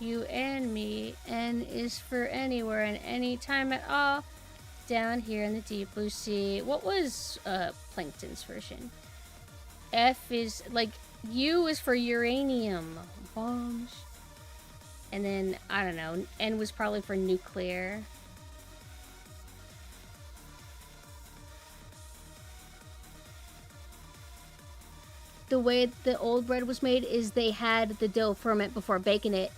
you and me. N is for anywhere and anytime at all. Down here in the deep blue sea. What was Plankton's version? F is like, U is for uranium bombs. And then, I don't know, N was probably for nuclear. The way the old bread was made is they had the dough ferment before baking it.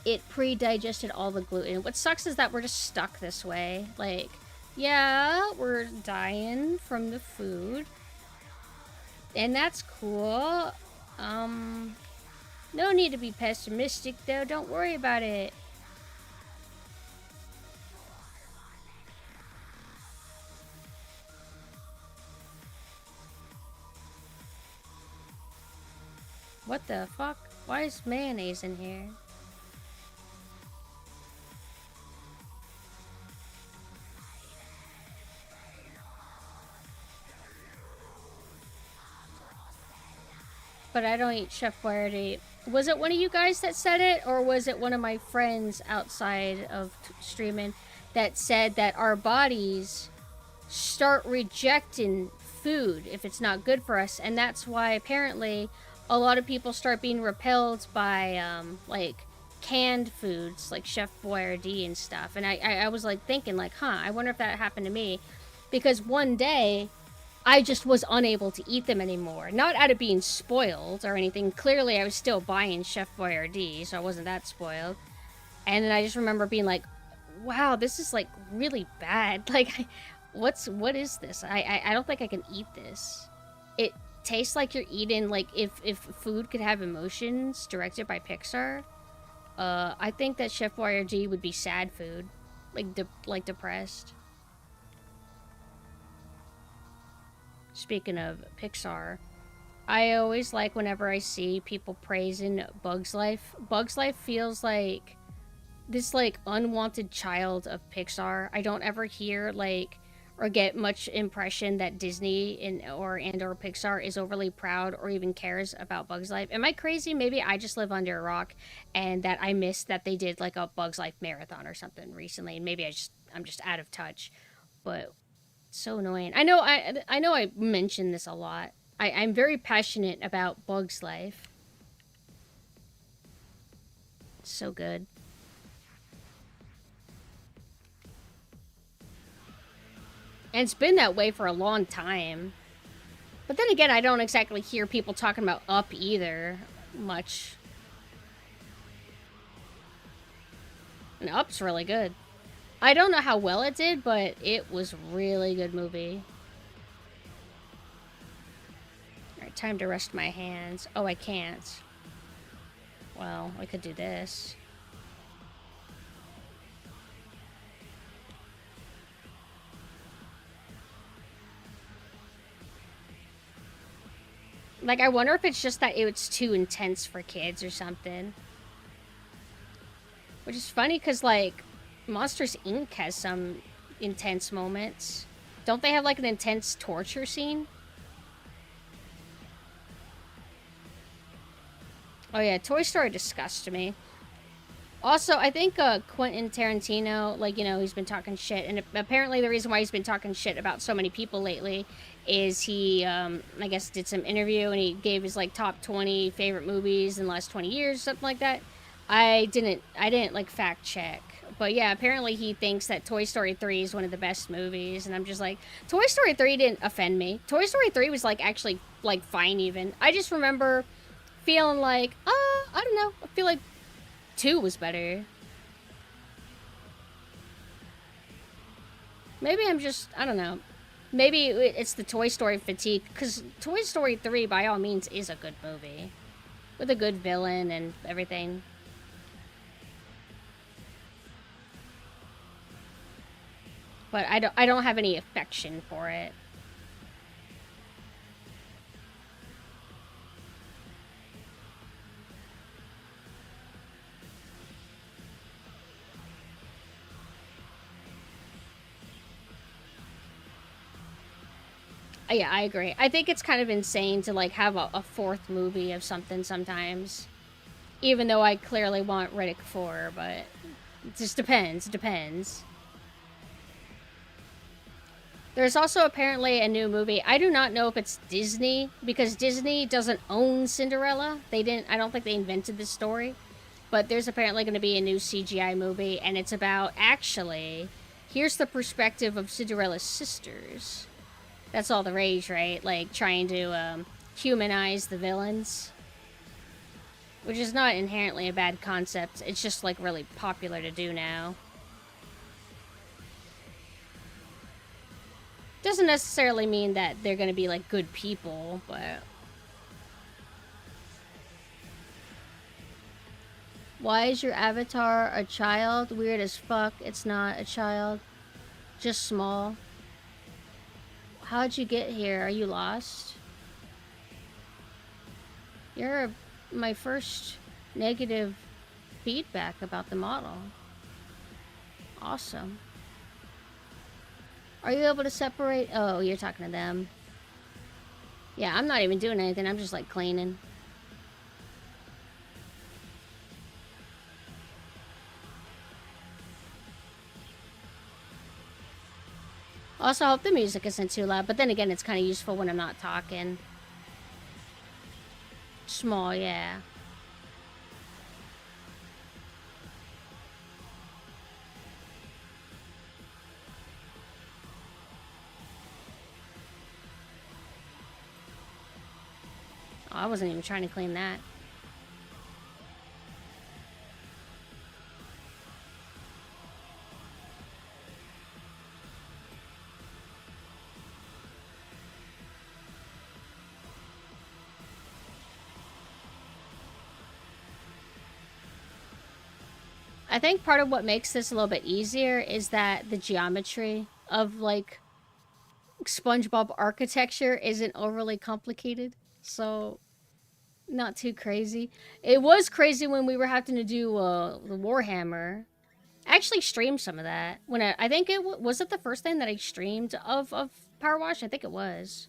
It pre-digested all the gluten. What sucks is that we're just stuck this way. Like, yeah, we're dying from the food. And that's cool. No need to be pessimistic, though. Don't worry about it. What the fuck? Why is mayonnaise in here? But I don't eat Chef Boyardee. Was it one of you guys that said it, or was it one of my friends outside of streaming that said that our bodies start rejecting food if it's not good for us, and that's why apparently a lot of people start being repelled by like canned foods like Chef Boyardee and stuff. And I was like thinking like, I wonder if that happened to me, because one day I just was unable to eat them anymore. Not out of being spoiled or anything. Clearly I was still buying Chef Boyardee, so I wasn't that spoiled. And then I just remember being like, wow, this is like really bad. Like, what is this? I don't think I can eat this. It tastes like you're eating, like, if food could have emotions directed by Pixar, I think that Chef Boyardee would be sad food. Like depressed. Speaking of Pixar, I always like whenever I see people praising Bug's Life. Bug's Life feels like this, like, unwanted child of Pixar. I don't ever hear, like, or get much impression that Disney and or Pixar is overly proud or even cares about Bug's Life. Am I crazy? Maybe I just live under a rock and that I missed that they did, like, a Bug's Life marathon or something recently, and maybe I'm just out of touch. But so annoying. I know I mention this a lot. I'm very passionate about Bug's Life. So good. And it's been that way for a long time. But then again, I don't exactly hear people talking about Up either much. And Up's really good. I don't know how well it did, but it was a really good movie. Alright, time to rest my hands. Oh, I can't. Well, I could do this. Like, I wonder if it's just that it's too intense for kids or something. Which is funny, because, like, Monsters, Inc. has some intense moments. Don't they have like an intense torture scene? Oh yeah, Toy Story disgusts me. Also, I think Quentin Tarantino, like, you know, he's been talking shit, and apparently the reason why he's been talking shit about so many people lately is he, I guess, did some interview, and he gave his, like, top 20 favorite movies in the last 20 years, something like that. I didn't, like, fact check. But yeah, apparently he thinks that Toy Story 3 is one of the best movies, and I'm just like, Toy Story 3 didn't offend me. Toy Story 3 was, like, actually, like, fine even. I just remember feeling like, I don't know, I feel like 2 was better. Maybe I'm just, I don't know. Maybe it's the Toy Story fatigue, because Toy Story 3, by all means, is a good movie. With a good villain and everything. But I don't have any affection for it. Yeah, I agree. I think it's kind of insane to, like, have a 4th movie of something sometimes. Even though I clearly want Riddick 4, but it just depends. It depends. There's also apparently a new movie. I do not know if it's Disney, because Disney doesn't own Cinderella. I don't think they invented this story. But there's apparently going to be a new CGI movie, and it's about, actually, here's the perspective of Cinderella's sisters. That's all the rage, right? Like, trying to humanize the villains. Which is not inherently a bad concept. It's just, like, really popular to do now. Doesn't necessarily mean that they're gonna be, like, good people, but... Why is your avatar a child? Weird as fuck. It's not a child. Just small. How'd you get here? Are you lost? You're my first negative feedback about the model. Awesome. Are you able to separate? Oh, you're talking to them. Yeah, I'm not even doing anything. I'm just, like, cleaning. Also, I hope the music isn't too loud, but then again, it's kind of useful when I'm not talking. Small, yeah. Oh, I wasn't even trying to clean that. I think part of what makes this a little bit easier is that the geometry of, like, SpongeBob architecture isn't overly complicated. So, not too crazy. It was crazy when we were having to do the Warhammer. I actually streamed some of that. When I think it was it the first thing that I streamed of Powerwash? I think it was.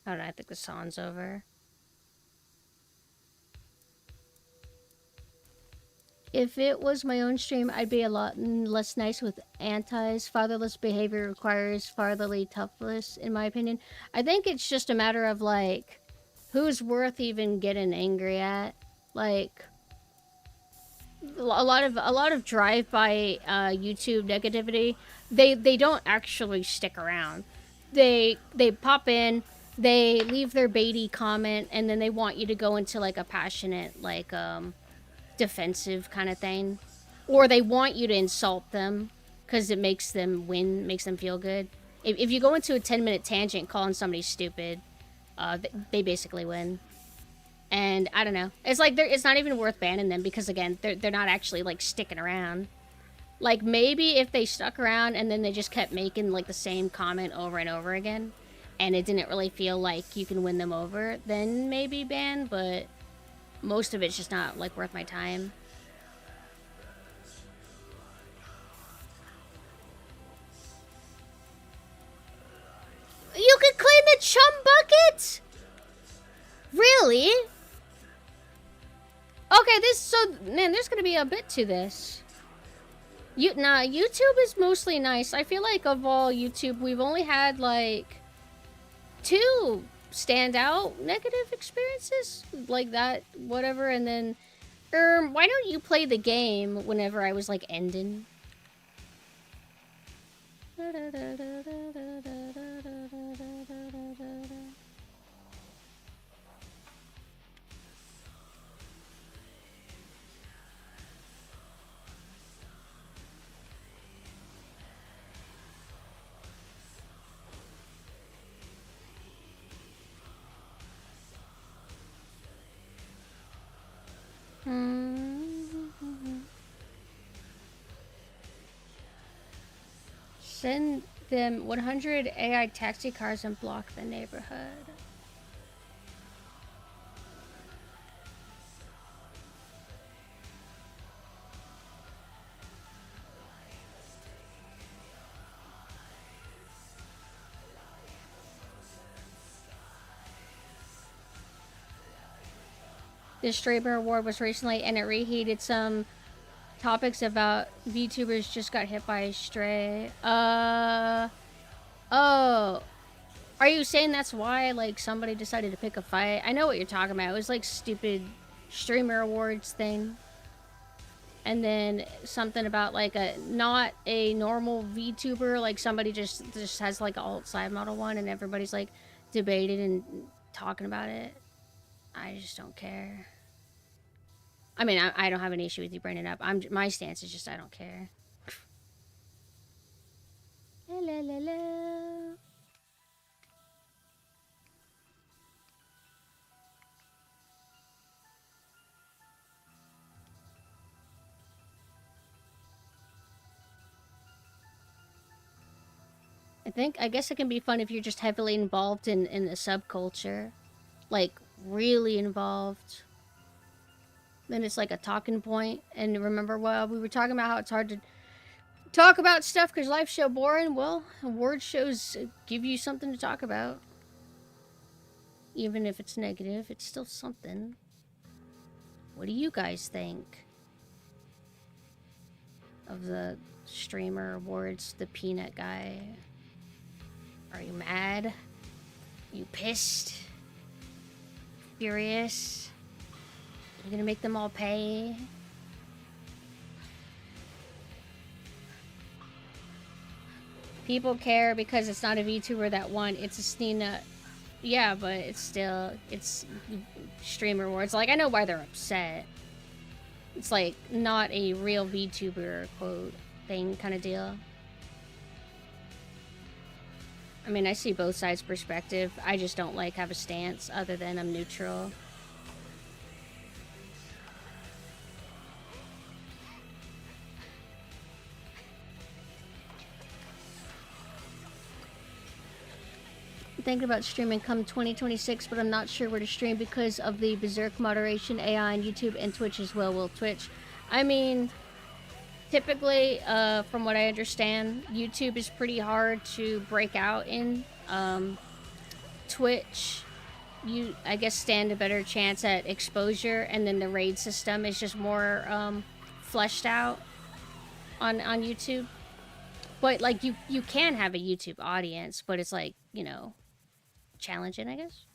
Oh no, I think the song's over. If it was my own stream, I'd be a lot less nice with antis. Fatherless behavior requires fatherly toughness, in my opinion. I think it's just a matter of, like, who's worth even getting angry at. Like, a lot of drive-by YouTube negativity, they don't actually stick around. They pop in, they leave their baity comment, and then they want you to go into, like, a passionate, like, defensive kind of thing. Or they want you to insult them. because it makes them win, makes them feel good. If you go into a 10-minute tangent calling somebody stupid, they basically win. And I don't know. It's like it's not even worth banning them because again, they're not actually like sticking around. Like maybe if they stuck around and then they just kept making like the same comment over and over again, and it didn't really feel like you can win them over, then maybe ban. But most of it's just not like worth my time. You could clean the chum bucket? Really? Okay, man, there's gonna be a bit to this. YouTube is mostly nice. I feel like of all YouTube, we've only had like 2 standout negative experiences like that, whatever, and then, why don't you play the game whenever I was like ending? Send them 100 AI taxi cars and block the neighborhood. The Streamer Award was recently, and it reheated some topics about VTubers just got hit by a stray. Oh. Are you saying that's why, like, somebody decided to pick a fight? I know what you're talking about. It was, like, stupid Streamer Awards thing. And then something about, like, not a normal VTuber. Like, somebody just has, like, an alt-side model one, and everybody's, like, debating and talking about it. I just don't care. I mean, I don't have an issue with you bringing it up. My stance is just I don't care. La, la, la, la. I guess it can be fun if you're just heavily involved in the subculture. Like, really involved. Then it's like a talking point. And remember, well, we were talking about how it's hard to talk about stuff because life's so boring. Well, award shows give you something to talk about. Even if it's negative, it's still something. What do you guys think of the Streamer Awards, the peanut guy? Are you mad? Are you pissed? Furious? You gonna make them all pay? People care because it's not a VTuber that won. It's a Sneena. Yeah, but it's Streamer Awards. Like, I know why they're upset. It's like not a real VTuber quote thing kind of deal. I mean, I see both sides' perspective. I just don't like have a stance other than I'm neutral. Thinking about streaming come 2026, but I'm not sure where to stream because of the berserk moderation AI on YouTube and Twitch as well. Well, Twitch, I mean, typically, from what I understand, YouTube is pretty hard to break out in. Twitch, you, I guess, stand a better chance at exposure, and then the raid system is just more fleshed out on YouTube. But, like, you can have a YouTube audience, but it's like, you know, challenging, I guess.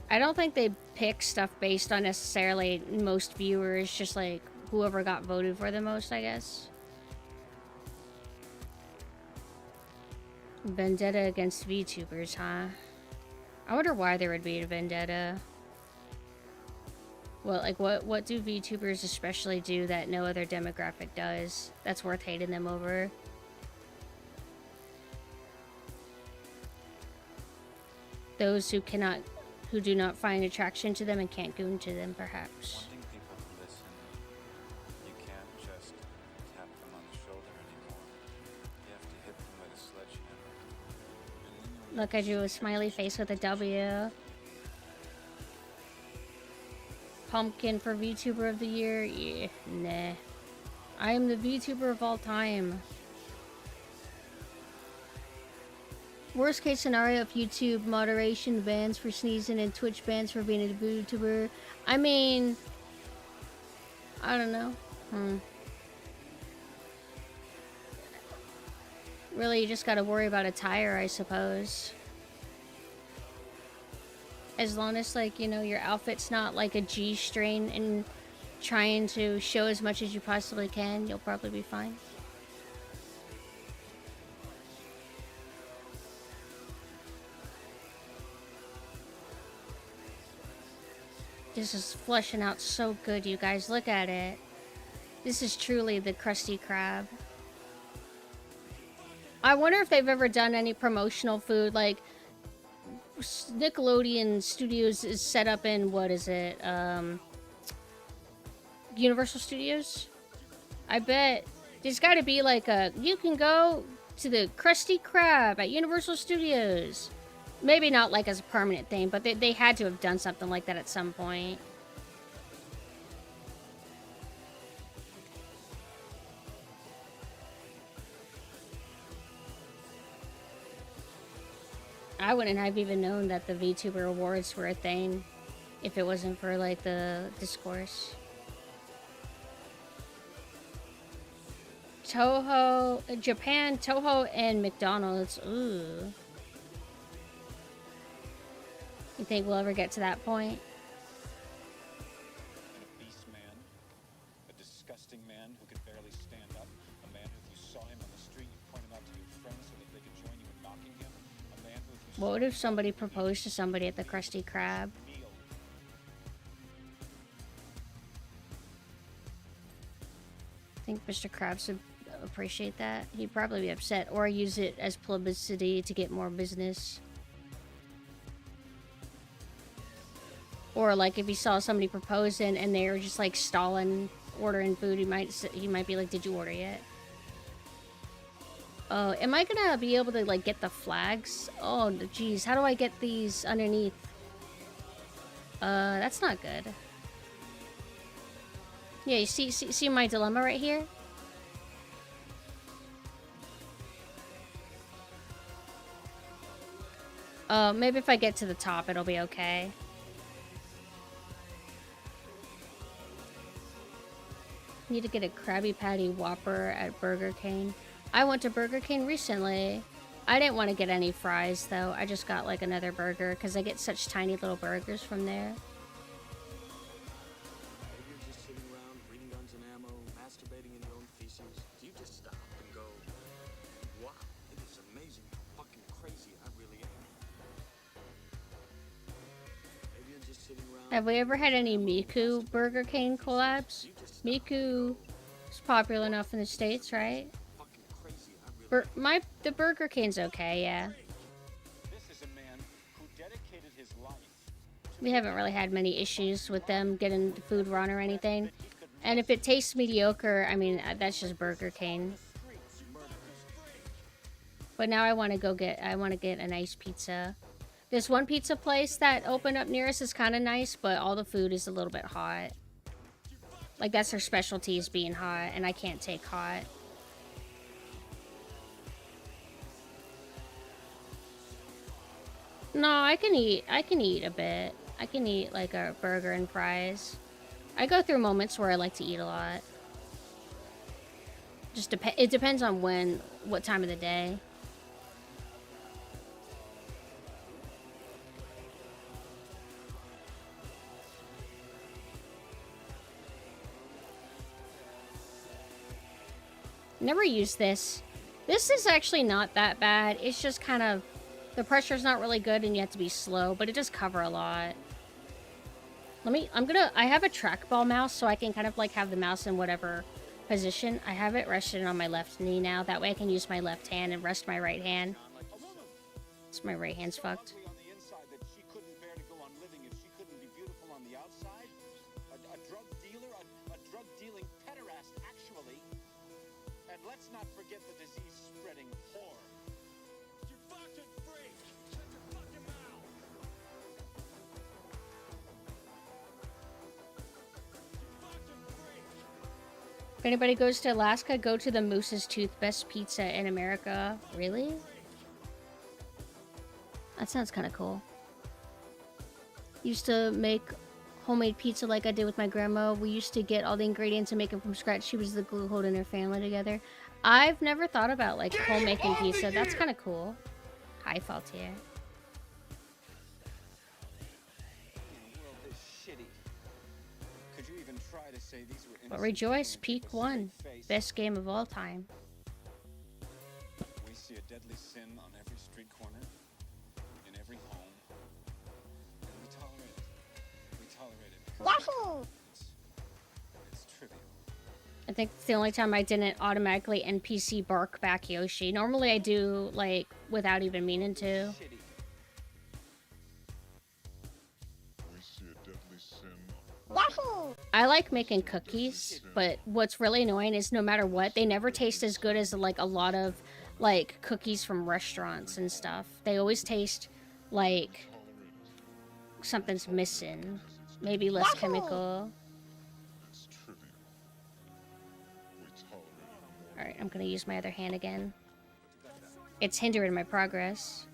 I don't think they pick stuff based on necessarily most viewers, just like whoever got voted for the most, I guess. Vendetta against VTubers, huh? I wonder why there would be a vendetta. Well, like, what do VTubers especially do that no other demographic does that's worth hating them over? Those who do not find attraction to them and can't goon to them, perhaps. Wanting people to listen, you can't just tap them on the shoulder anymore. You have to hit them with a sledgehammer. Look, I drew a smiley face with a W. Pumpkin for VTuber of the year? Yeah, nah. I am the VTuber of all time. Worst case scenario if YouTube moderation bans for sneezing and Twitch bans for being a VTuber. I mean, I don't know. Really, you just gotta worry about a tire, I suppose. As long as, like, you know, your outfit's not like a G-string and trying to show as much as you possibly can, you'll probably be fine. This is fleshing out so good, you guys. Look at it. This is truly the Krusty Krab. I wonder if they've ever done any promotional food, like Nickelodeon Studios is set up in, what is it, Universal Studios? I bet there's gotta be like a, you can go to the Krusty Krab at Universal Studios. Maybe not like as a permanent thing, but they had to have done something like that at some point. I wouldn't have even known that the VTuber Awards were a thing if it wasn't for, like, the discourse. Toho, Japan, Toho, and McDonald's. Ooh. You think we'll ever get to that point? A beast man, a disgusting man who could barely stand up, a man who, if you saw him on the street, you point him out to your friends so that they could join you in mocking him, a man who, if you What if somebody proposed to somebody at the Krusty Krab? meal. I think Mr. Krabs would appreciate that. He'd probably be upset or use it as publicity to get more business. Or like if he saw somebody proposing and they were just like stalling ordering food, he might be like, "Did you order yet?" Oh, am I gonna be able to like get the flags? Oh, geez, how do I get these underneath? That's not good. Yeah, you see my dilemma right here? Maybe if I get to the top, it'll be okay. Need to get a Krabby Patty Whopper at Burger King. I went to Burger King recently. I didn't want to get any fries, though. I just got, like, another burger, because I get such tiny little burgers from there. If you're just sitting around reading guns and ammo, masturbating in your own feces, you just stop and go, wow, it is amazing how fucking crazy I really am. Maybe you're just sitting around. Have we ever had any Miku Burger King collabs? Miku is popular enough in the States, right? Fucking crazy I really The Burger King's okay, yeah. This is a man who dedicated his life. We haven't really had many issues with them getting the food wrong or anything. And if it tastes mediocre, I mean, that's just Burger King. But now I want to get a nice pizza. This one pizza place that opened up near us is kind of nice, but all the food is a little bit hot. Like, that's their specialty, is being hot, and I can't take hot. No, I can eat a bit. I can eat, like, a burger and fries. I go through moments where I like to eat a lot. It depends on what time of the day. Never used this. This is actually not that bad. It's just kind of, the pressure's not really good and you have to be slow, but it does cover a lot. I have a trackball mouse, so I can kind of like have the mouse in whatever position. I have it rested on my left knee now. That way I can use my left hand and rest my right hand. So my right hand's fucked. On the inside that she couldn't bear to go on living if she couldn't be beautiful on the outside. A drug dealer, a drug-dealing pederast, actually. And let's not forget the disease-spreading whore. You fucking freak! Shut your fucking mouth! You fucking freak! If anybody goes to Alaska, go to the Moose's Tooth, best pizza in America. Really? That sounds kind of cool. Used to make homemade pizza like I did with my grandma. We used to get all the ingredients and make them from scratch. She was the glue holding her family together. I've never thought about like homemaking pizza. That's kind of cool. Hi, Faultier. The world is shitty. Could you even try to say these were But innocent rejoice, people with Peak a won. straight face? Best game of all time. We see a deadly sin on every street corner, in every home, and we tolerate it. We tolerate it because it's trivial. I think it's the only time I didn't automatically NPC bark back Yoshi. Normally I do, like, without even meaning to. Shitty. We see a deadly sin. I like making cookies, but what's really annoying is no matter what, they never taste as good as, like, a lot of, like, cookies from restaurants and stuff. They always taste like something's missing. Maybe less chemical. It's trivial. We tolerate it more. Alright, I'm gonna use my other hand again. It's hindering my progress.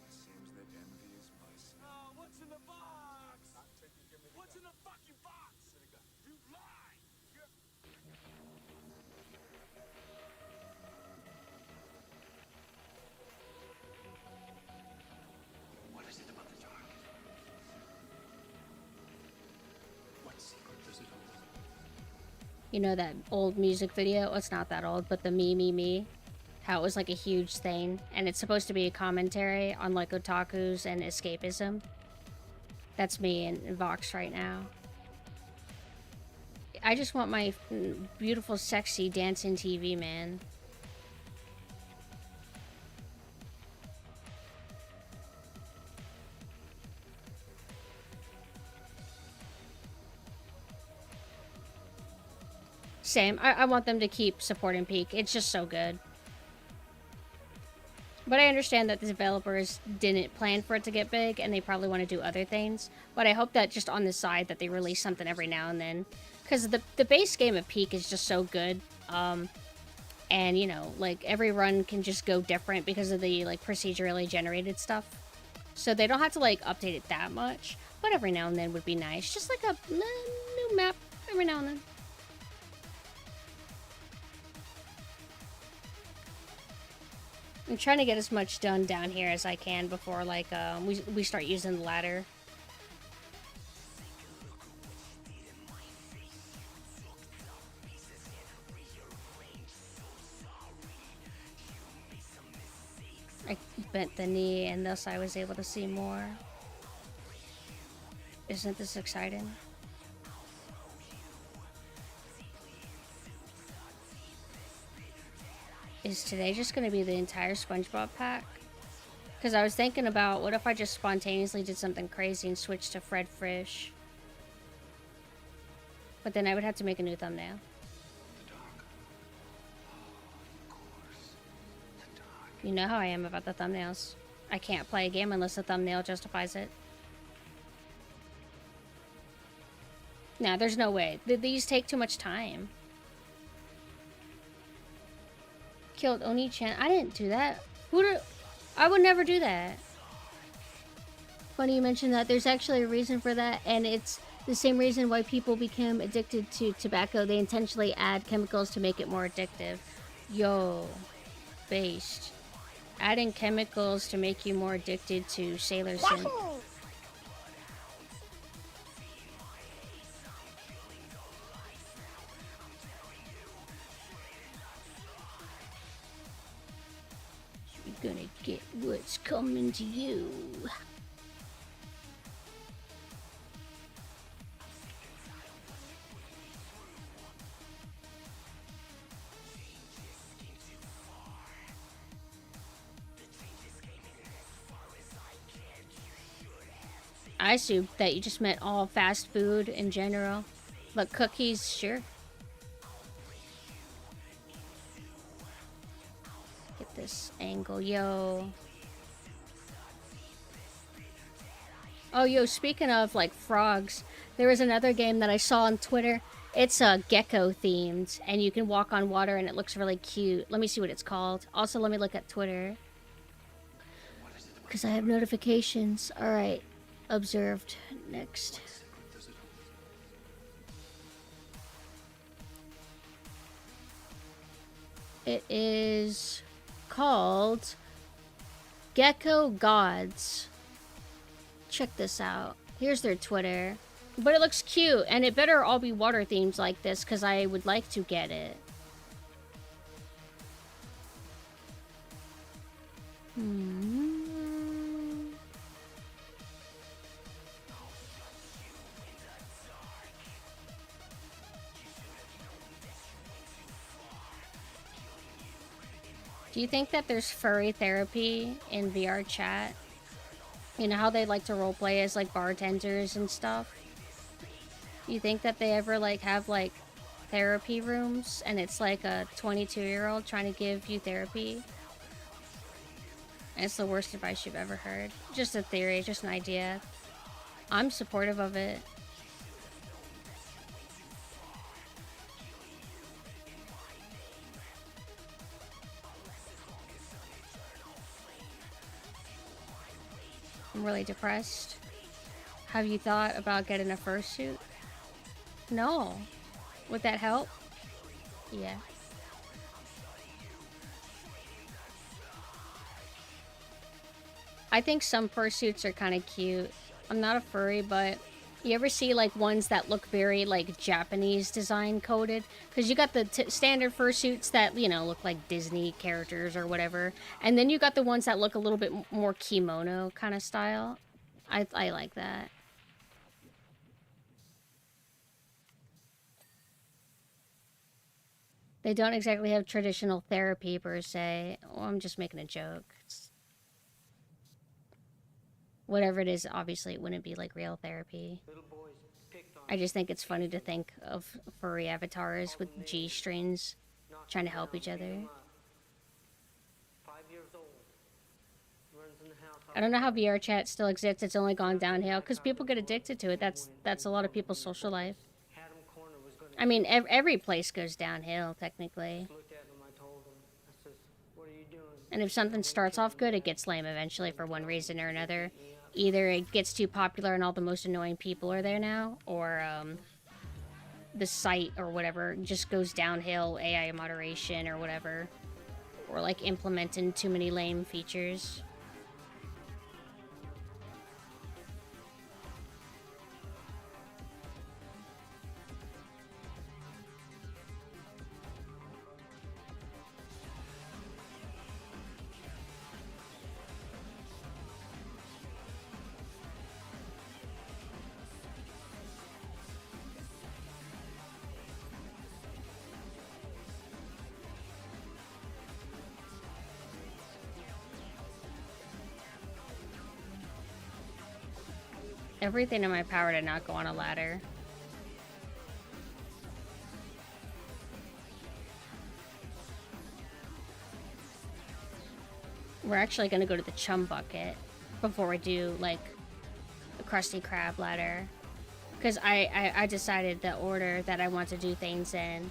Seems that envy is vice. Oh, what's in the box? What's in the fucking box? You lie! What is it about the dark? What secret does it hold? You know that old music video? It's not that old, but the Me, Me, Me. How it was like a huge thing. And it's supposed to be a commentary on like otakus and escapism. That's me in Vox right now. I just want my beautiful, sexy dancing TV, man. Same. I want them to keep supporting Peak. It's just so good. But I understand that the developers didn't plan for it to get big, and they probably want to do other things. But I hope that just on the side that they release something every now and then. Because the base game of Peak is just so good. And, you know, like, every run can just go different because of the, like, procedurally generated stuff. So they don't have to, like, update it that much. But every now and then would be nice. Just like a new map every now and then. I'm trying to get as much done down here as I can before, like, we start using the ladder. I bent the knee and thus I was able to see more. Isn't this exciting? Is today just going to be the entire SpongeBob pack? Because I was thinking about, what if I just spontaneously did something crazy and switched to Fred Frisch? But then I would have to make a new thumbnail. You know how I am about the thumbnails. I can't play a game unless the thumbnail justifies it. Nah, there's no way. These take too much time. Killed Oni-chan. I didn't do that. I would never do that. Funny you mentioned that. There's actually a reason for that, and it's the same reason why people become addicted to tobacco. They intentionally add chemicals to make it more addictive. Yo. Based. Adding chemicals to make you more addicted to Sailor Scent. gonna get what's coming to you. I assumed that you just meant all fast food in general, but cookies, sure. Get this angle, yo. Oh, yo, speaking of, like, frogs, there was another game that I saw on Twitter. It's gecko themed, and you can walk on water, and it looks really cute. Let me see what it's called. Also, let me look at Twitter, because I have notifications. All right, observed. Next. It is called Gecko Gods. Check this out. Here's their Twitter. But it looks cute, and it better all be water themes like this, because I would like to get it. Do you think that there's furry therapy in VR chat? You know how they like to roleplay as, like, bartenders and stuff? You think that they ever, like, have, like, therapy rooms, and it's, like, a 22-year-old trying to give you therapy? And it's the worst advice you've ever heard. Just a theory, just an idea. I'm supportive of it. I'm really depressed. Have you thought about getting a fursuit? No. Would that help? Yeah. I think some fursuits are kind of cute. I'm not a furry, but you ever see, like, ones that look very, like, Japanese design coded? Because you got the standard fursuits that, you know, look like Disney characters or whatever. And then you got the ones that look a little bit more kimono kind of style. I like that. They don't exactly have traditional therapy per se. Well, I'm just making a joke. Whatever it is, obviously it wouldn't be like real therapy. I just think it's funny to think of furry avatars with G-strings trying to help each other. I don't know how VR chat still exists. It's only gone downhill because people get addicted to it. That's a lot of people's social life. I mean, every place goes downhill, technically. And if something starts off good, it gets lame eventually for one reason or another. Either it gets too popular and all the most annoying people are there now, or the site or whatever just goes downhill, AI moderation or whatever. Or like implementing too many lame features. Everything in my power to not go on a ladder. We're actually gonna go to the chum bucket before we do, like, the Krusty Krab ladder. Because I decided the order that I want to do things in.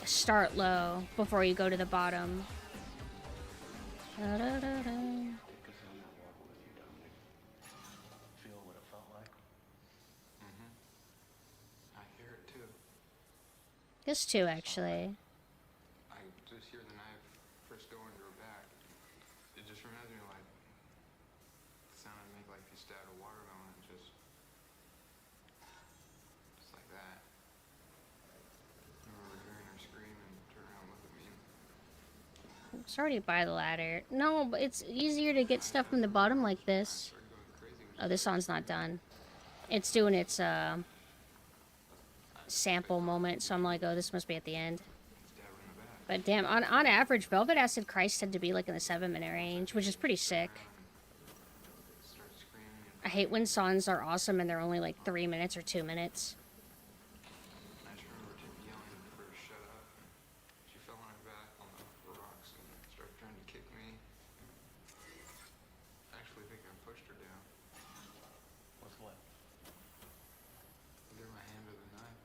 Start low before you go to the bottom. Da-da-da-da. This too, actually. I just hear the knife first go into her back. It just reminds me of like the sound I make like you stab a watermelon, just like that. I remember hearing her scream and turn around and look at me. Oops, It's already by the ladder. No, but it's easier to get stuff from the bottom like this. Oh, this song's not done. It's doing its, sample moment, so I'm like, oh, this must be at the end. But damn, on average, Velvet Acid Christ tend to be like in the 7-minute range, which is pretty sick. I hate when songs are awesome and they're only like 3 minutes or 2 minutes. I just remember yelling at her to shut up. She fell on her back on the rocks and started trying to kick me. I actually think I pushed her down. What's left? I gave my hand to the knife.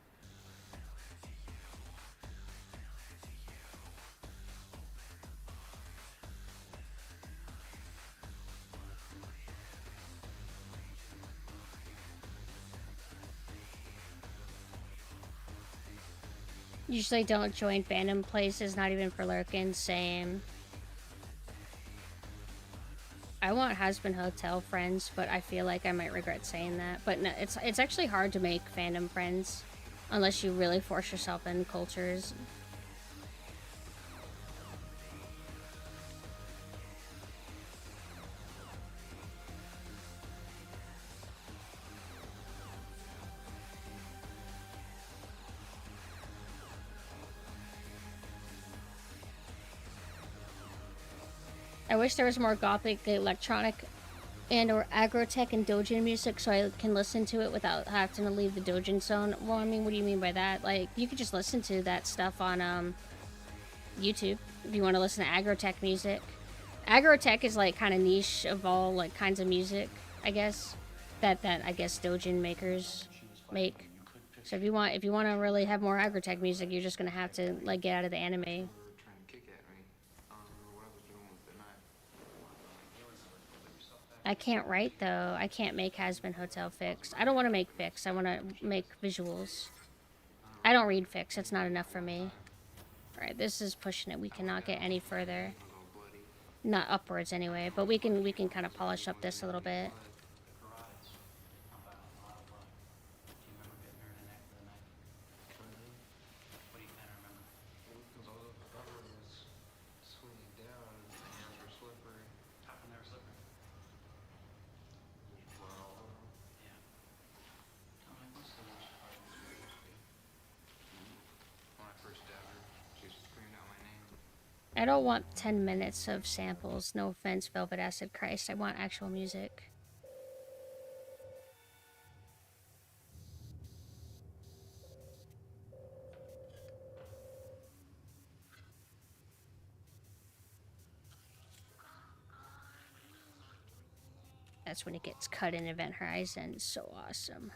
Usually don't join fandom places, not even for lurking. Same. I want Has-Been Hotel friends, but I feel like I might regret saying that. But no, it's actually hard to make fandom friends unless you really force yourself in cultures. I wish there was more gothic, electronic, and or agrotech and dojin music so I can listen to it without having to leave the dojin zone. Well, I mean, what do you mean by that? Like, you could just listen to that stuff on YouTube if you want to listen to agrotech music. Agrotech is like kind of niche of all like kinds of music, I guess. That I guess dojin makers make. So if you want to really have more agrotech music, you're just gonna have to like get out of the anime. They were trying to kick at me. I don't remember what I was doing with the knife. I can't write though. I can't make Has-Been Hotel fics. I don't want to make fics. I want to make visuals. I don't read fics. It's not enough for me. Alright, this is pushing it. We cannot get any further. Not upwards anyway, but we can kind of polish up this a little bit. Because all the rubber was swinging down and the hands were slippery. How come they were slippery? Just blood all over them. Yeah. I'm like, what's the worst part of this movie? When I first stabbed her, she screamed out my name. I don't want 10 minutes of samples. No offense, Velvet Acid Christ. I want actual music. That's when it gets cut in Event Horizon. So awesome.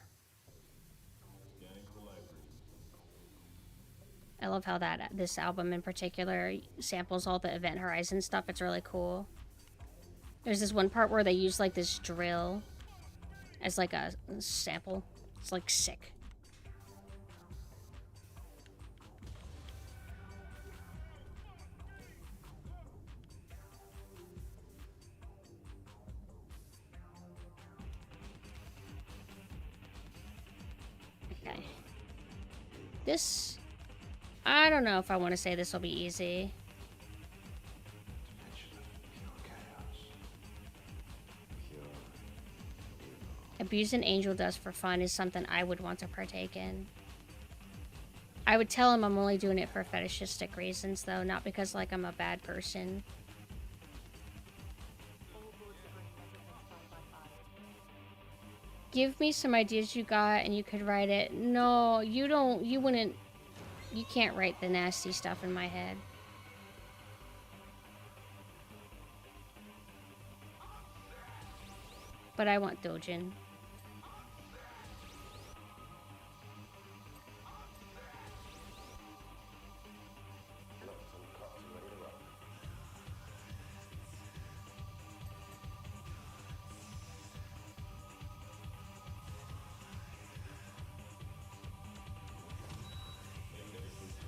I love how this album in particular samples all the Event Horizon stuff. It's really cool. There's this one part where they use like this drill as like a sample. It's like sick. Okay. This, I don't know if I want to say this will be easy. Abusing Angel Dust for fun is something I would want to partake in. I would tell him I'm only doing it for fetishistic reasons, though, not because, like, I'm a bad person. Give me some ideas you got and you could write it. No, you don't, you wouldn't, you can't write the nasty stuff in my head. But I want Dojin.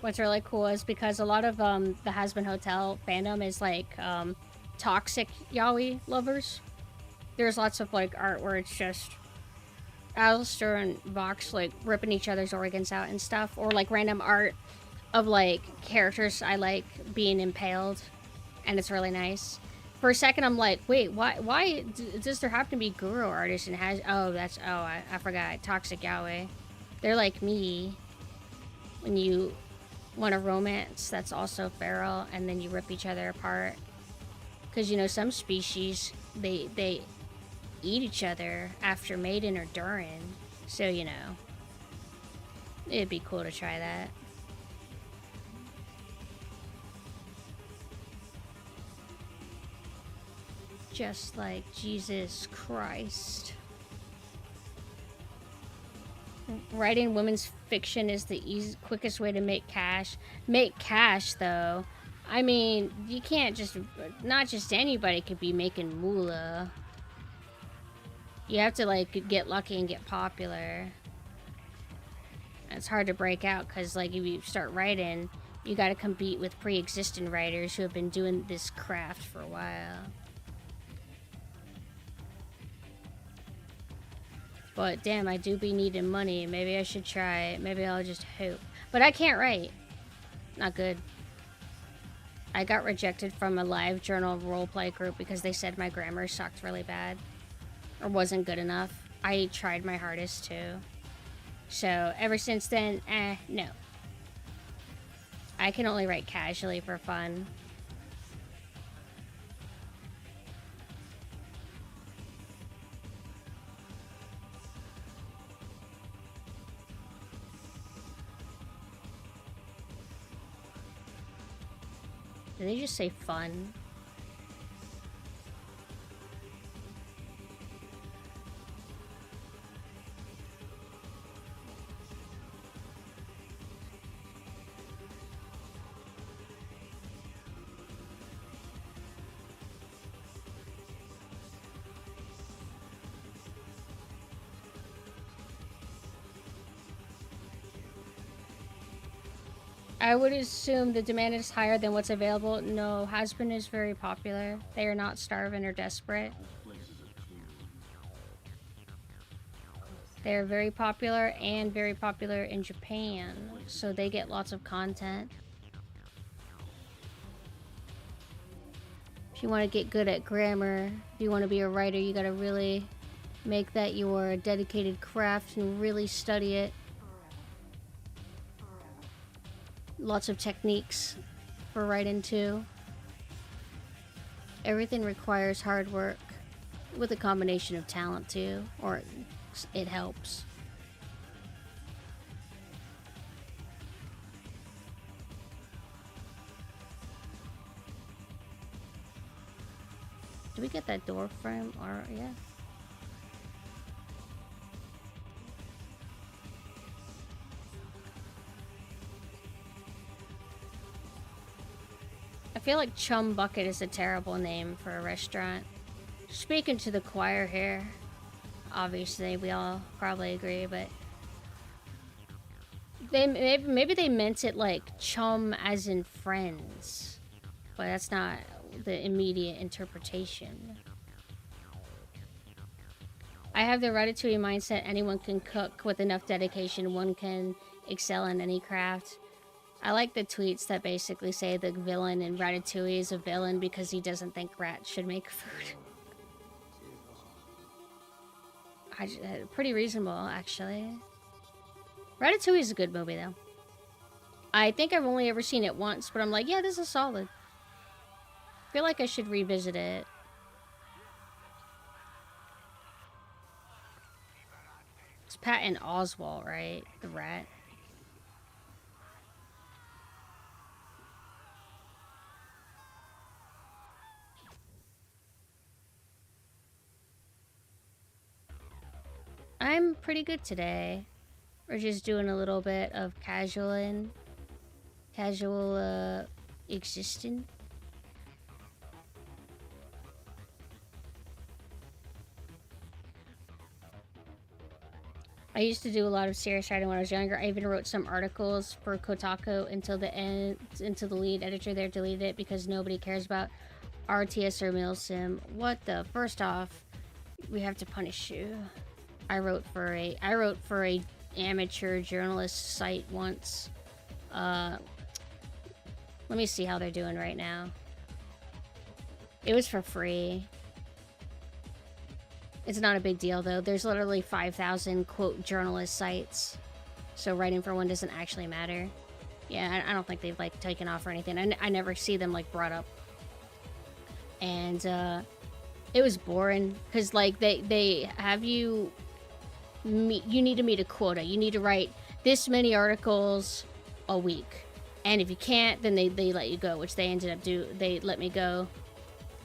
What's really cool is because a lot of the Has-Been Hotel fandom is like toxic yaoi lovers. There's lots of like art where it's just Alistair and Vox like ripping each other's organs out and stuff, or like random art of like characters I like being impaled and it's really nice. For a second, I'm like, wait, why does there have to be guru artists and has? Oh, I forgot. Toxic Yaoi. They're like me. When you want a romance that's also feral, and then you rip each other apart. Because, you know, some species, they eat each other after mating or during. So, you know, it'd be cool to try that. Just like Jesus Christ. Writing women's fiction is the quickest way to make cash. Make cash, though. I mean, you can't just... Not just anybody could be making moolah. You have to, like, get lucky and get popular. It's hard to break out, because, like, if you start writing, you gotta compete with pre-existing writers who have been doing this craft for a while. But damn, I do be needing money. Maybe I should try it. Maybe I'll just hope. But I can't write. Not good. I got rejected from a live journal roleplay group because they said my grammar sucked really bad. Or wasn't good enough. I tried my hardest too. So ever since then, no. I can only write casually for fun. Did they just say fun? I would assume the demand is higher than what's available. No, Husband is very popular. They are not starving or desperate. They're very popular and very popular in Japan, so they get lots of content. If you want to get good at grammar, if you want to be a writer, you gotta really make that your dedicated craft and really study it. Lots of techniques for writing too. Everything requires hard work with a combination of talent too, or it helps. Did we get that door frame? Or yeah. I feel like Chum Bucket is a terrible name for a restaurant. Speaking to the choir here, obviously we all probably agree, but maybe they meant it like chum as in friends, but that's not the immediate interpretation. I have the Ratatouille mindset. Anyone can cook with enough dedication. One can excel in any craft. I like the tweets that basically say the villain in Ratatouille is a villain because he doesn't think rats should make food. Pretty reasonable, actually. Ratatouille is a good movie, though. I think I've only ever seen it once, but I'm like, yeah, this is solid. I feel like I should revisit it. It's Patton Oswalt, right? The rat. I'm pretty good today. We're just doing a little bit of casual existing. I used to do a lot of serious writing when I was younger. I even wrote some articles for Kotaku until the lead editor there deleted it because nobody cares about RTS or Milsim. What the? First off, we have to punish you. I wrote for a amateur journalist site once. Let me see how they're doing right now. It was for free. It's not a big deal, though. There's literally 5,000, quote, journalist sites. So writing for one doesn't actually matter. Yeah, I don't think they've, like, taken off or anything. I never see them, like, brought up. And, it was boring. Because, like, they have you... you need to meet a quota. You need to write this many articles a week. And if you can't, then they let you go, which they ended up they let me go.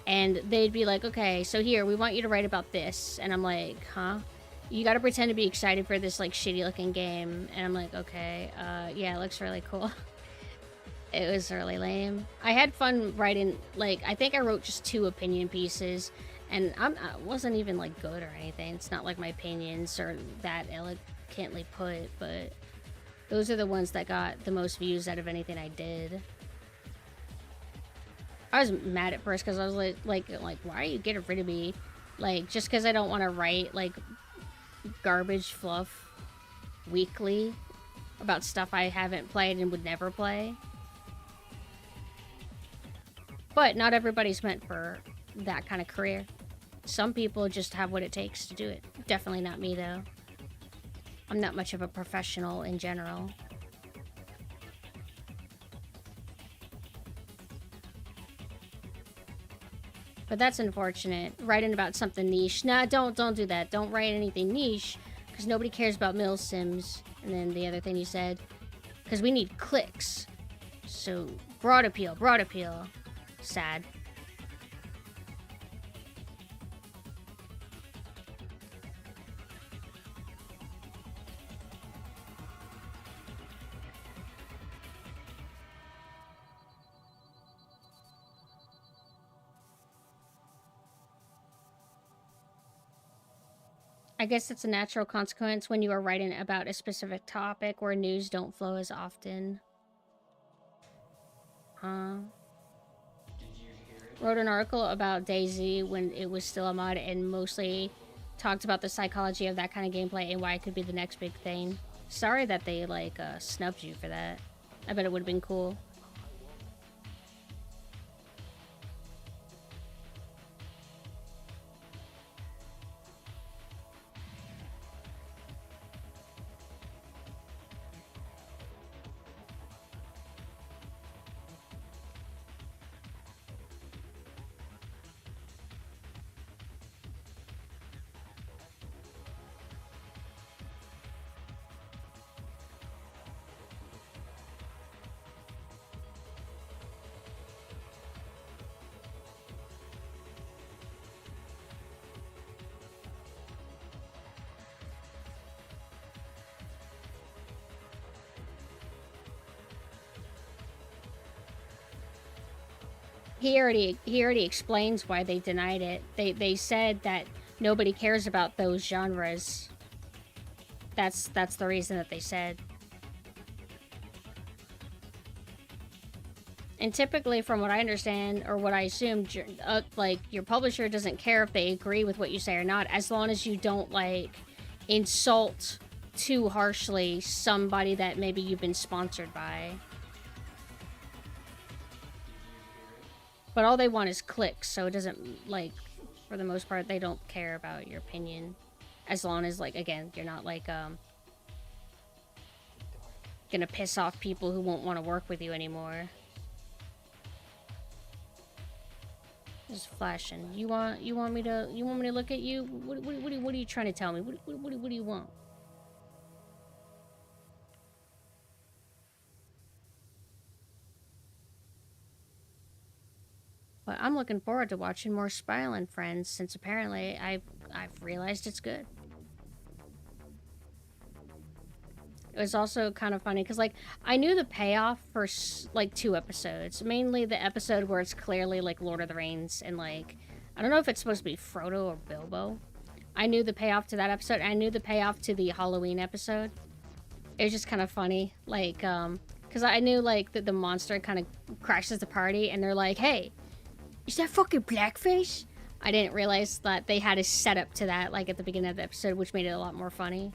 And they'd be like, okay, so here, we want you to write about this. And I'm like, huh? You gotta pretend to be excited for this, like, shitty-looking game. And I'm like, okay, yeah, it looks really cool. It was really lame. I had fun writing, like, I think I wrote just 2 opinion pieces. And I wasn't even, like, good or anything. It's not like my opinions are that elegantly put, but those are the ones that got the most views out of anything I did. I was mad at first because I was like, why are you getting rid of me? Like, just because I don't want to write, like, garbage fluff weekly about stuff I haven't played and would never play. But not everybody's meant for that kind of career. Some people just have what it takes to do it. Definitely not me, though. I'm not much of a professional in general. But that's unfortunate. Writing about something niche. Nah, don't do that. Don't write anything niche, because nobody cares about mill sims. And then the other thing you said, because we need clicks. So, broad appeal, broad appeal. Sad. I guess it's a natural consequence when you are writing about a specific topic where news don't flow as often. Wrote an article about DayZ when it was still a mod and mostly talked about the psychology of that kind of gameplay and why it could be the next big thing. Sorry that they, like, snubbed you for that. I bet it would have been cool. He already explains why they denied it. They said that nobody cares about those genres. That's the reason that they said. And typically, from what I understand, or what I assume, like, your publisher doesn't care if they agree with what you say or not, as long as you don't, like, insult too harshly somebody that maybe you've been sponsored by. But all they want is clicks, so it doesn't, like, for the most part, they don't care about your opinion. As long as, like, again, you're not, like, gonna piss off people who won't want to work with you anymore. Just flashing. You want me to look at you? What are you trying to tell me? What do you want? But I'm looking forward to watching more Spile and Friends, since apparently I've realized it's good. It was also kind of funny, because, like, I knew the payoff for, like, 2 episodes. Mainly the episode where it's clearly, like, Lord of the Rings, and, like, I don't know if it's supposed to be Frodo or Bilbo. I knew the payoff to that episode. I knew the payoff to the Halloween episode. It was just kind of funny, like, because I knew, like, that the monster kind of crashes the party, and they're like, hey, is that fucking blackface? I didn't realize that they had a setup to that, like, at the beginning of the episode, which made it a lot more funny.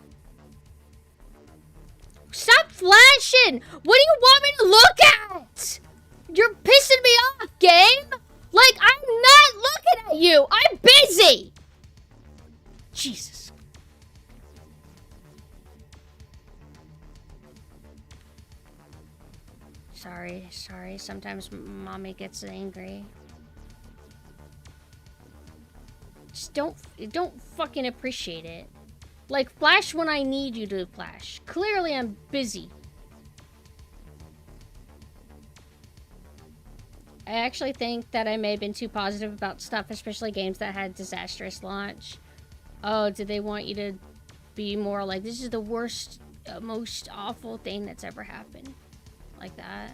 Stop flashing! What do you want me to look at? You're pissing me off, game! Like, I'm not looking at you! I'm busy! Jesus. Sorry. Sometimes mommy gets angry. Just don't fucking appreciate it. Like, flash when I need you to flash. Clearly I'm busy. I actually think that I may have been too positive about stuff, especially games that had disastrous launch. Oh, did they want you to be more like, this is the worst, most awful thing that's ever happened? Like that.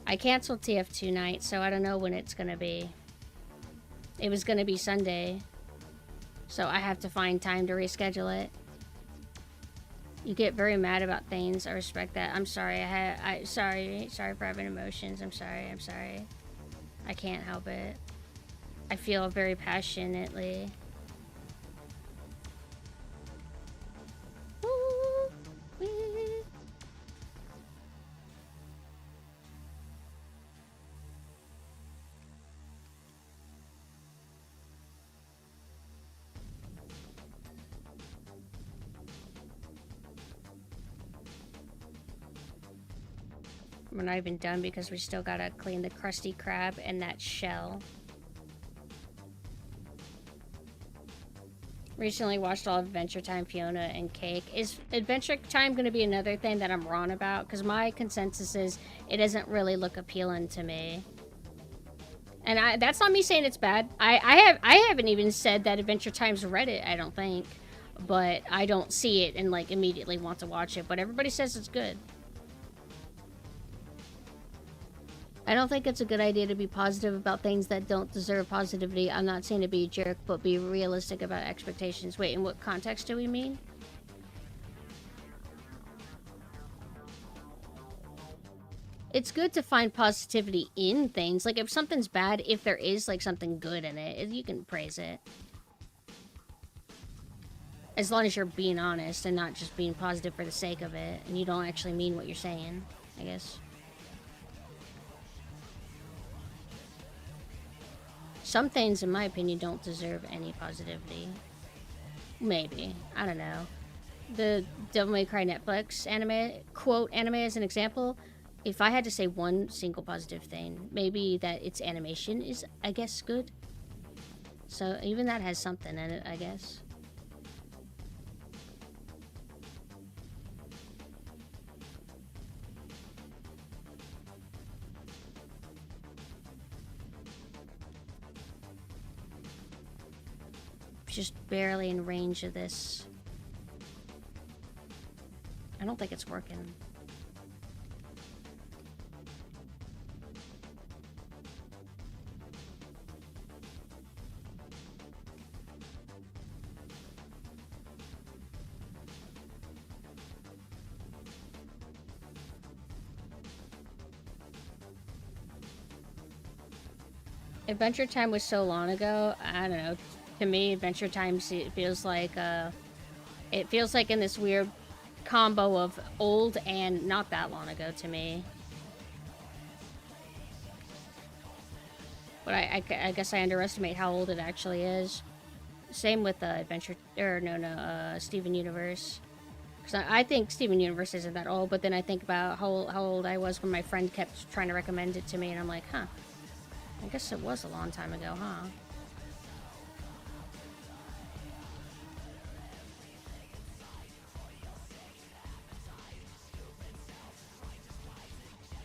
I canceled TF2 night, so I don't know when it's gonna be. It was gonna be Sunday. So I have to find time to reschedule it. You get very mad about things. I respect that. I'm sorry. Sorry for having emotions. I'm sorry. I can't help it. I feel very passionately. We're not even done because we still gotta clean the crusty crab and that shell. Recently watched all of Adventure Time, Fiona, and Cake. Is Adventure Time gonna be another thing that I'm wrong about? Because my consensus is it doesn't really look appealing to me. And that's not me saying it's bad. I haven't even said that Adventure Time's Reddit, I don't think. But I don't see it and like immediately want to watch it. But everybody says it's good. I don't think it's a good idea to be positive about things that don't deserve positivity. I'm not saying to be a jerk, but be realistic about expectations. Wait, in what context do we mean? It's good to find positivity in things. Like, if something's bad, if there is, like, something good in it, you can praise it. As long as you're being honest and not just being positive for the sake of it, and you don't actually mean what you're saying, I guess. Some things, in my opinion, don't deserve any positivity. Maybe. I don't know. The Devil May Cry Netflix anime, quote, anime as an example, if I had to say one single positive thing, maybe that its animation is, I guess, good. So even that has something in it, I guess. Just barely in range of this. I don't think it's working. Adventure Time was so long ago, I don't know. To me, Adventure Time feels like in this weird combo of old and not that long ago to me. But I guess I underestimate how old it actually is. Same with Steven Universe. Because I think Steven Universe isn't that old, but then I think about how old I was when my friend kept trying to recommend it to me, and I'm like, huh. I guess it was a long time ago, huh?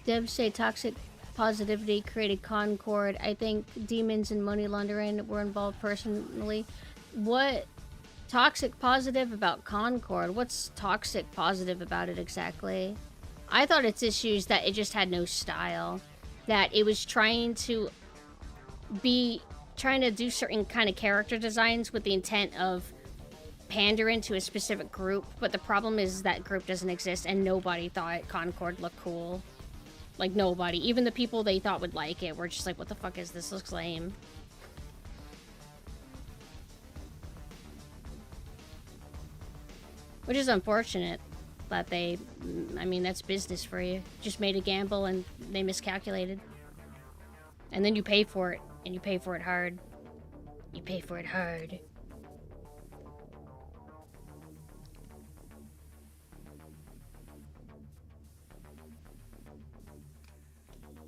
Devs say toxic positivity created Concord. I think demons and money laundering were involved personally. What toxic positive about Concord? What's toxic positive about it exactly? I thought its issues that it just had no style. That it was trying to do certain kind of character designs with the intent of pandering to a specific group. But the problem is that group doesn't exist and nobody thought Concord looked cool. Like, nobody. Even the people they thought would like it were just like, what the fuck is this? Looks lame. Which is unfortunate that I mean, that's business for you. Just made a gamble and they miscalculated. And then you pay for it, and you pay for it hard. You pay for it hard.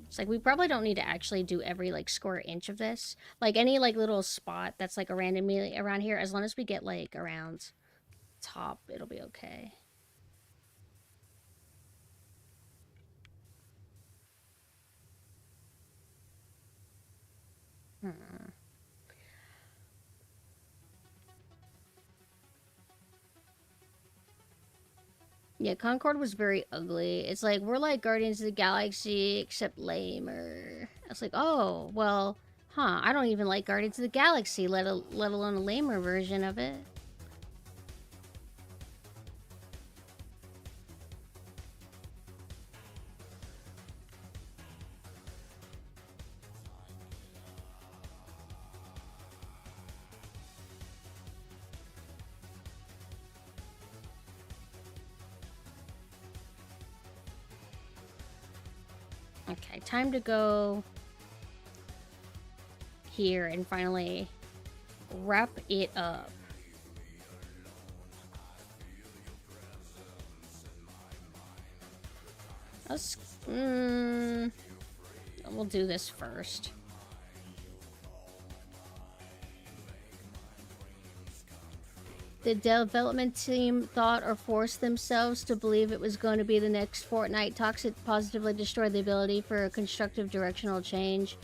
It's like, we probably don't need to actually do every, like, square inch of this. Like, any, like, little spot that's, like, randomly around here, as long as we get, like, around top, it'll be okay. Hmm. Yeah, Concord was very ugly. It's like, we're like Guardians of the Galaxy, except lamer. I was like, oh, well, huh, I don't even like Guardians of the Galaxy, let alone a lamer version of it. Okay, time to go here and finally wrap it up. Let's, we'll do this first. The development team thought or forced themselves to believe it was going to be the next Fortnite. Toxic positively destroyed the ability for a constructive directional change.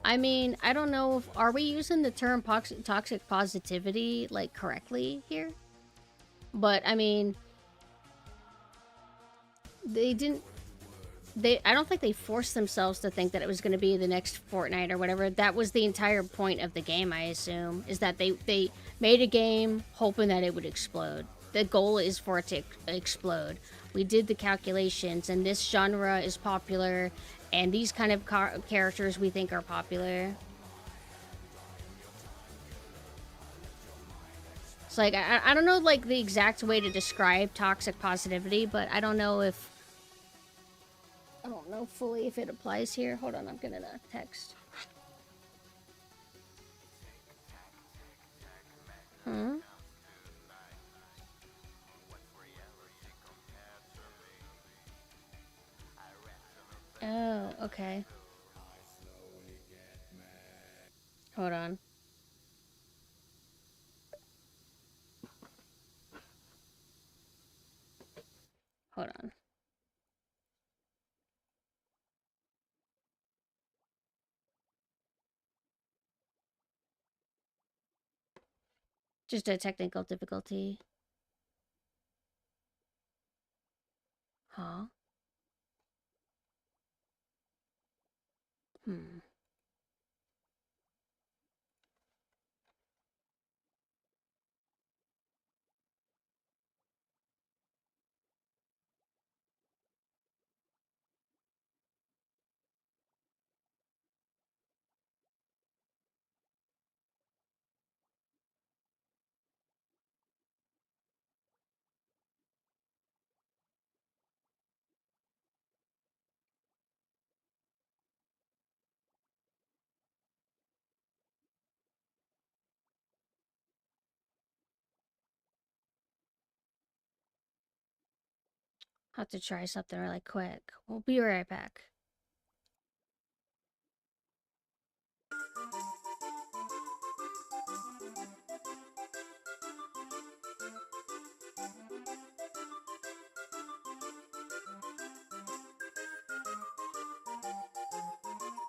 I mean, I don't know if... Are we using the term toxic positivity, like, correctly here? But, I mean... They didn't... I don't think they forced themselves to think that it was going to be the next Fortnite or whatever. That was the entire point of the game, I assume. Is that they made a game hoping that it would explode. The goal is for it to explode. We did the calculations, and this genre is popular, and these kind of characters we think are popular. It's like, I don't know, like, the exact way to describe toxic positivity, but I don't know if... I don't know fully if it applies here. Hold on, I'm getting a text. Huh? Oh, okay. Hold on. Hold on. Just a technical difficulty. Huh? Hmm. Have to try something really quick. We'll be right back.